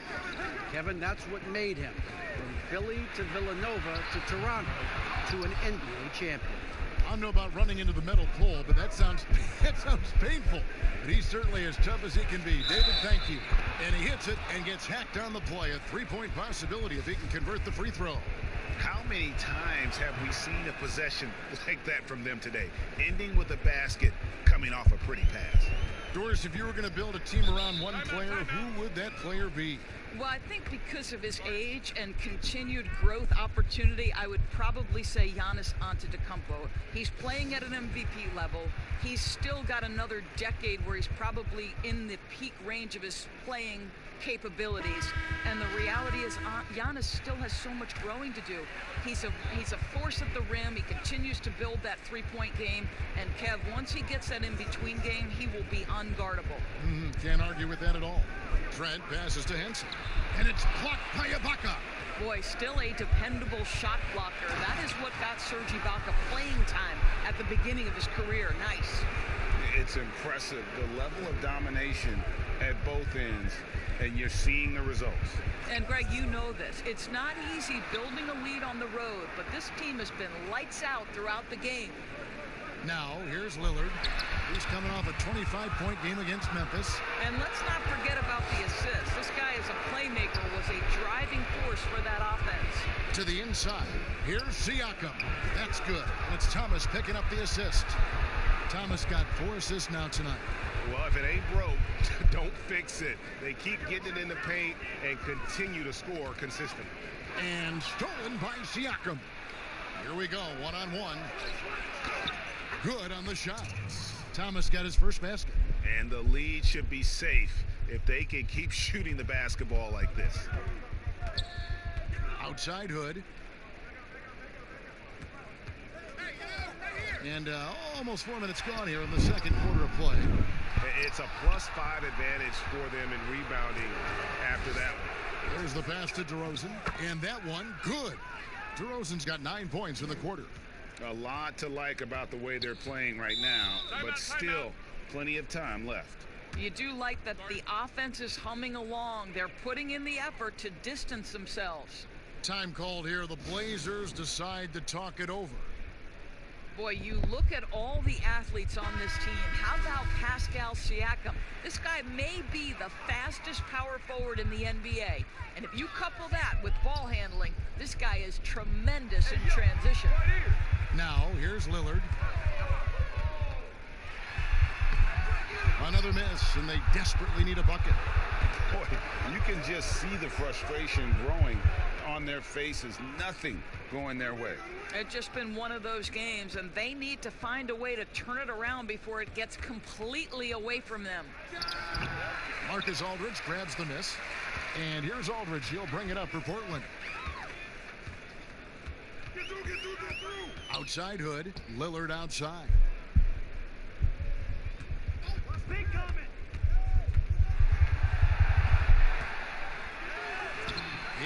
Kevin, that's what made him. From Philly to Villanova to Toronto to an NBA champion. I don't know about running into the metal pole, but that sounds painful. But he's certainly as tough as he can be. David, thank you. And he hits it and gets hacked on the play. A 3-point possibility if he can convert the free throw. How many times have we seen a possession like that from them today? Ending with a basket, coming off a pretty pass. Doris, if you were going to build a team around one player, who would that player be? Well, I think because of his age and continued growth opportunity, I would probably say Giannis Antetokounmpo. He's playing at an MVP level. He's still got another decade where he's probably in the peak range of his playing capabilities. And the reality is Giannis still has so much growing to do. He's a force at the rim. He continues to build that three-point game. And Kev, once he gets that in-between game, he will be unguardable. Can't argue with that at all. Trent passes to Henson. And it's blocked by Ibaka. Boy, still a dependable shot blocker. That is what got Serge Ibaka playing time at the beginning of his career. Nice. It's impressive, the level of domination at both ends, and you're seeing the results. And Greg, you know this. It's not easy building a lead on the road, but this team has been lights out throughout the game. Now, here's Lillard. He's coming off a 25-point game against Memphis. And let's not forget about the assist. This guy is a playmaker, was a driving force for that offense. To the inside. Here's Siakam. That's good. And it's Thomas picking up the assist. Thomas got 4 assists now tonight. Well, if it ain't broke, don't fix it. They keep getting it in the paint and continue to score consistently. And stolen by Siakam. Here we go, one-on-one. Good on the shot. Thomas got his first basket. And the lead should be safe if they can keep shooting the basketball like this. Outside Hood. And almost 4 minutes gone here in the second quarter of play. It's a +5 advantage for them in rebounding after that one. There's the pass to DeRozan. And that one, good. DeRozan's got 9 points in the quarter. A lot to like about the way they're playing right now, but still plenty of time left. You do like that the offense is humming along. They're putting in the effort to distance themselves. Time called here. The Blazers decide to talk it over. Boy, you look at all the athletes on this team. How about Pascal Siakam? This guy may be the fastest power forward in the NBA. And if you couple that with ball handling, this guy is tremendous in transition. Now, here's Lillard. Another miss, and they desperately need a bucket. Boy, you can just see the frustration growing on their faces. Nothing going their way. It's just been one of those games, and they need to find a way to turn it around before it gets completely away from them. Marcus Aldridge grabs the miss. And here's Aldridge. He'll bring it up for Portland. Outside Hood. Lillard outside.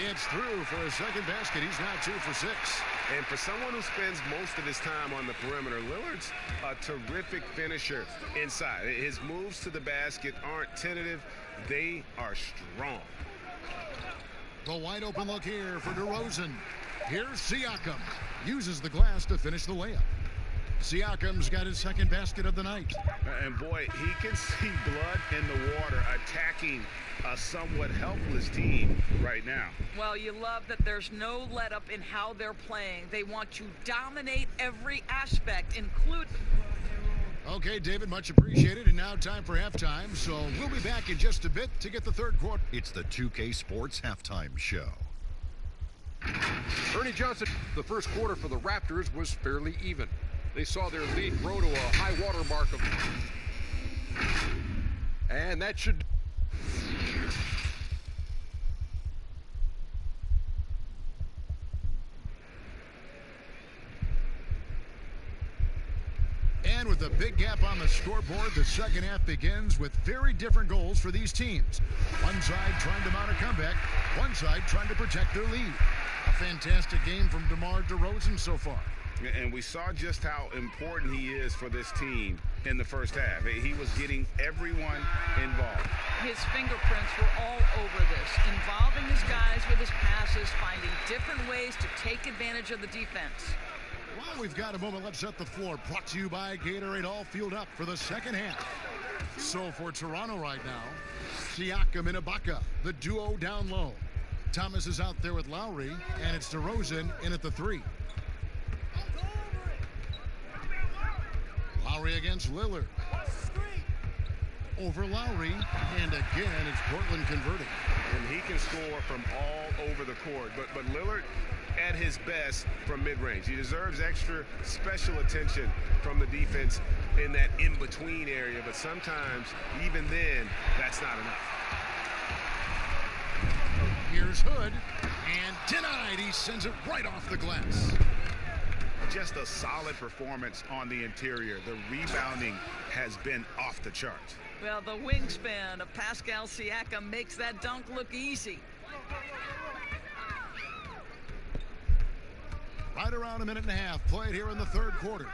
It's through for his second basket. He's now 2 for 6. And for someone who spends most of his time on the perimeter, Lillard's a terrific finisher inside. His moves to the basket aren't tentative. They are strong. The wide open look here for DeRozan. Here's Siakam. Uses the glass to finish the layup. Siakam's got his second basket of the night. And boy, he can see blood in the water attacking a somewhat helpless team right now. Well, you love that there's no let up in how they're playing. They want to dominate every aspect, including... Okay, David, much appreciated. And now time for halftime. So we'll be back in just a bit to get the third quarter. It's the 2K Sports Halftime Show. Ernie Johnson, the first quarter for the Raptors was fairly even. They saw their lead grow to a high water mark of... And that should... And with a big gap on the scoreboard, the second half begins with very different goals for these teams. One side trying to mount a comeback, one side trying to protect their lead. A fantastic game from DeMar DeRozan so far. And we saw just how important he is for this team in the first half. He was getting everyone involved. His fingerprints were all over this, involving his guys with his passes, finding different ways to take advantage of the defense. Well, we've got a moment. Let's set the floor. Brought to you by Gatorade. All fueled up for the second half. So for Toronto right now, Siakam and Ibaka, the duo down low. Thomas is out there with Lowry, and it's DeRozan in at the 3. Lowry against Lillard. Over Lowry, and again, it's Portland converting. And he can score from all over the court. But Lillard at his best from mid-range. He deserves extra special attention from the defense in that in-between area. But sometimes, even then, that's not enough. Here's Hood, and denied. He sends it right off the glass. Just a solid performance on the interior. The rebounding has been off the charts. Well, the wingspan of Pascal Siakam makes that dunk look easy. Right around a minute and a half played here in the third quarter.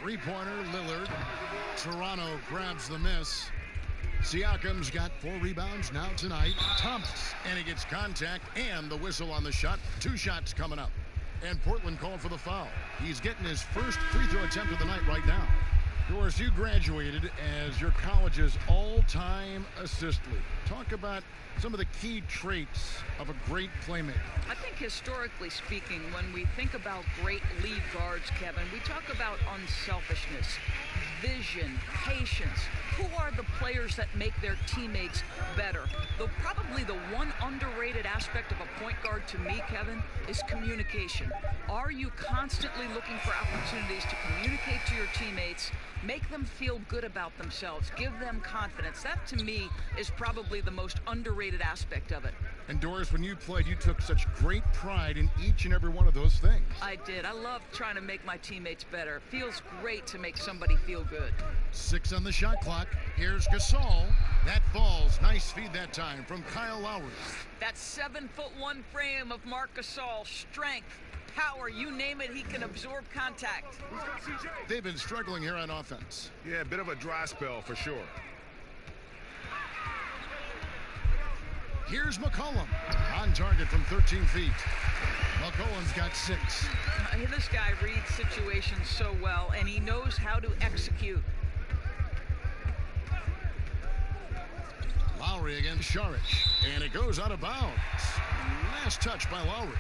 Three-pointer, Lillard. Toronto grabs the miss. Siakam's got 4 rebounds now tonight. Thomas, and he gets contact and the whistle on the shot. 2 shots coming up. And Portland called for the foul. He's getting his first free throw attempt of the night right now. Doris, you graduated as your college's all-time assist leader. Talk about some of the key traits of a great playmaker. I think historically speaking, when we think about great lead guards, Kevin, we talk about unselfishness. vision, patience. Who are the players that make their teammates better? Though probably the one underrated aspect of a point guard to me, Kevin, is communication. Are you constantly looking for opportunities to communicate to your teammates, make them feel good about themselves, give them confidence? That, to me, is probably the most underrated aspect of it. And Doris, when you played, you took such great pride in each and every one of those things. I did. I love trying to make my teammates better. Feels great to make somebody feel good. 6 on the shot clock. Here's Gasol. That falls. Nice feed that time from Kyle Lowry. That 7'1" frame of Marc Gasol. Strength, power, you name it, he can absorb contact. They've been struggling here on offense. Yeah, a bit of a dry spell for sure. Here's McCollum on target from 13 feet. McCollum's got 6. This guy reads situations so well, and he knows how to execute. Lowry against Saric, and it goes out of bounds. Last touch by Lowry.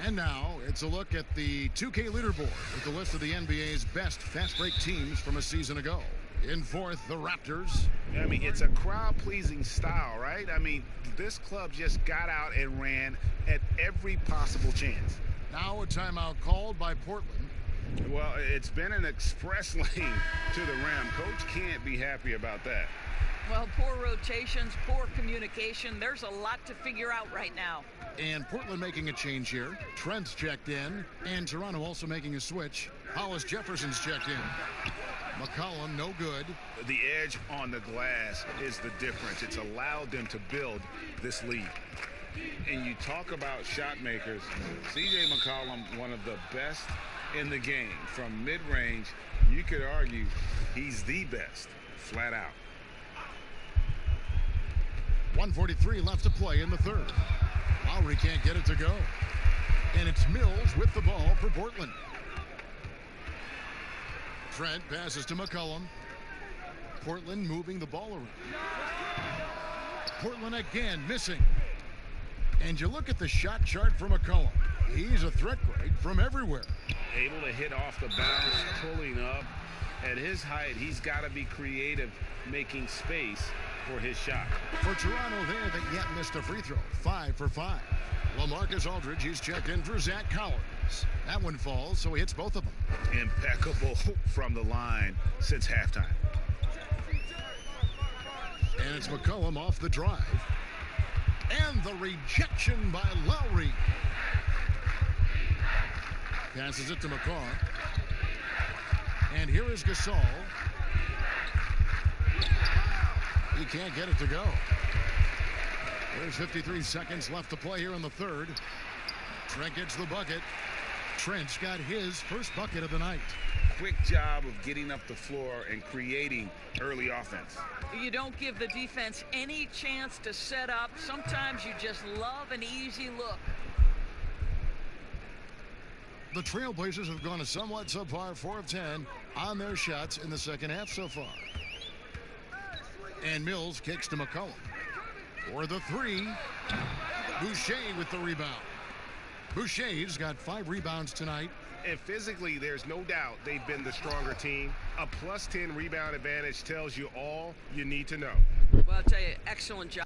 And now it's a look at the 2K leaderboard with the list of the NBA's best fast break teams from a season ago. In fourth, the Raptors. I mean, it's a crowd-pleasing style, right? I mean, this club just got out and ran at every possible chance. Now a timeout called by Portland. Well, it's been an express lane to the rim. Coach can't be happy about that. Well, poor rotations, poor communication. There's a lot to figure out right now. And Portland making a change here. Trent's checked in, and Toronto also making a switch. Hollis Jefferson's checked in. McCollum, no good. The edge on the glass is the difference. It's allowed them to build this lead. And you talk about shot makers. C.J. McCollum, one of the best in the game. From mid-range, you could argue he's the best, flat out. 1:43 left to play in the third. Lowry can't get it to go. And it's Mills with the ball for Portland. Trent passes to McCollum. Portland moving the ball around. Portland again missing. And you look at the shot chart for McCollum. He's a threat grade from everywhere. Able to hit off the bounce, pulling up. At his height, he's got to be creative, making space for his shot. For Toronto, they haven't yet missed a free throw. 5 for 5. LaMarcus Aldridge, he's checked in for Zach Collins. That one falls, so he hits both of them. Impeccable from the line since halftime. And it's McCollum off the drive. And the rejection by Lowry. Passes it to McCaw. And here is Gasol. He can't get it to go. There's 53 seconds left to play here in the third. Trent gets the bucket. Trent's got his first bucket of the night. Quick job of getting up the floor and creating early offense. You don't give the defense any chance to set up. Sometimes you just love an easy look. The Trailblazers have gone a somewhat subpar 4 of 10 on their shots in the second half so far. And Mills kicks to McCollum for the 3. Boucher with the rebound. Boucher's got 5 rebounds tonight. And physically, there's no doubt they've been the stronger team. A +10 rebound advantage tells you all you need to know. Well, I'll tell you, excellent job.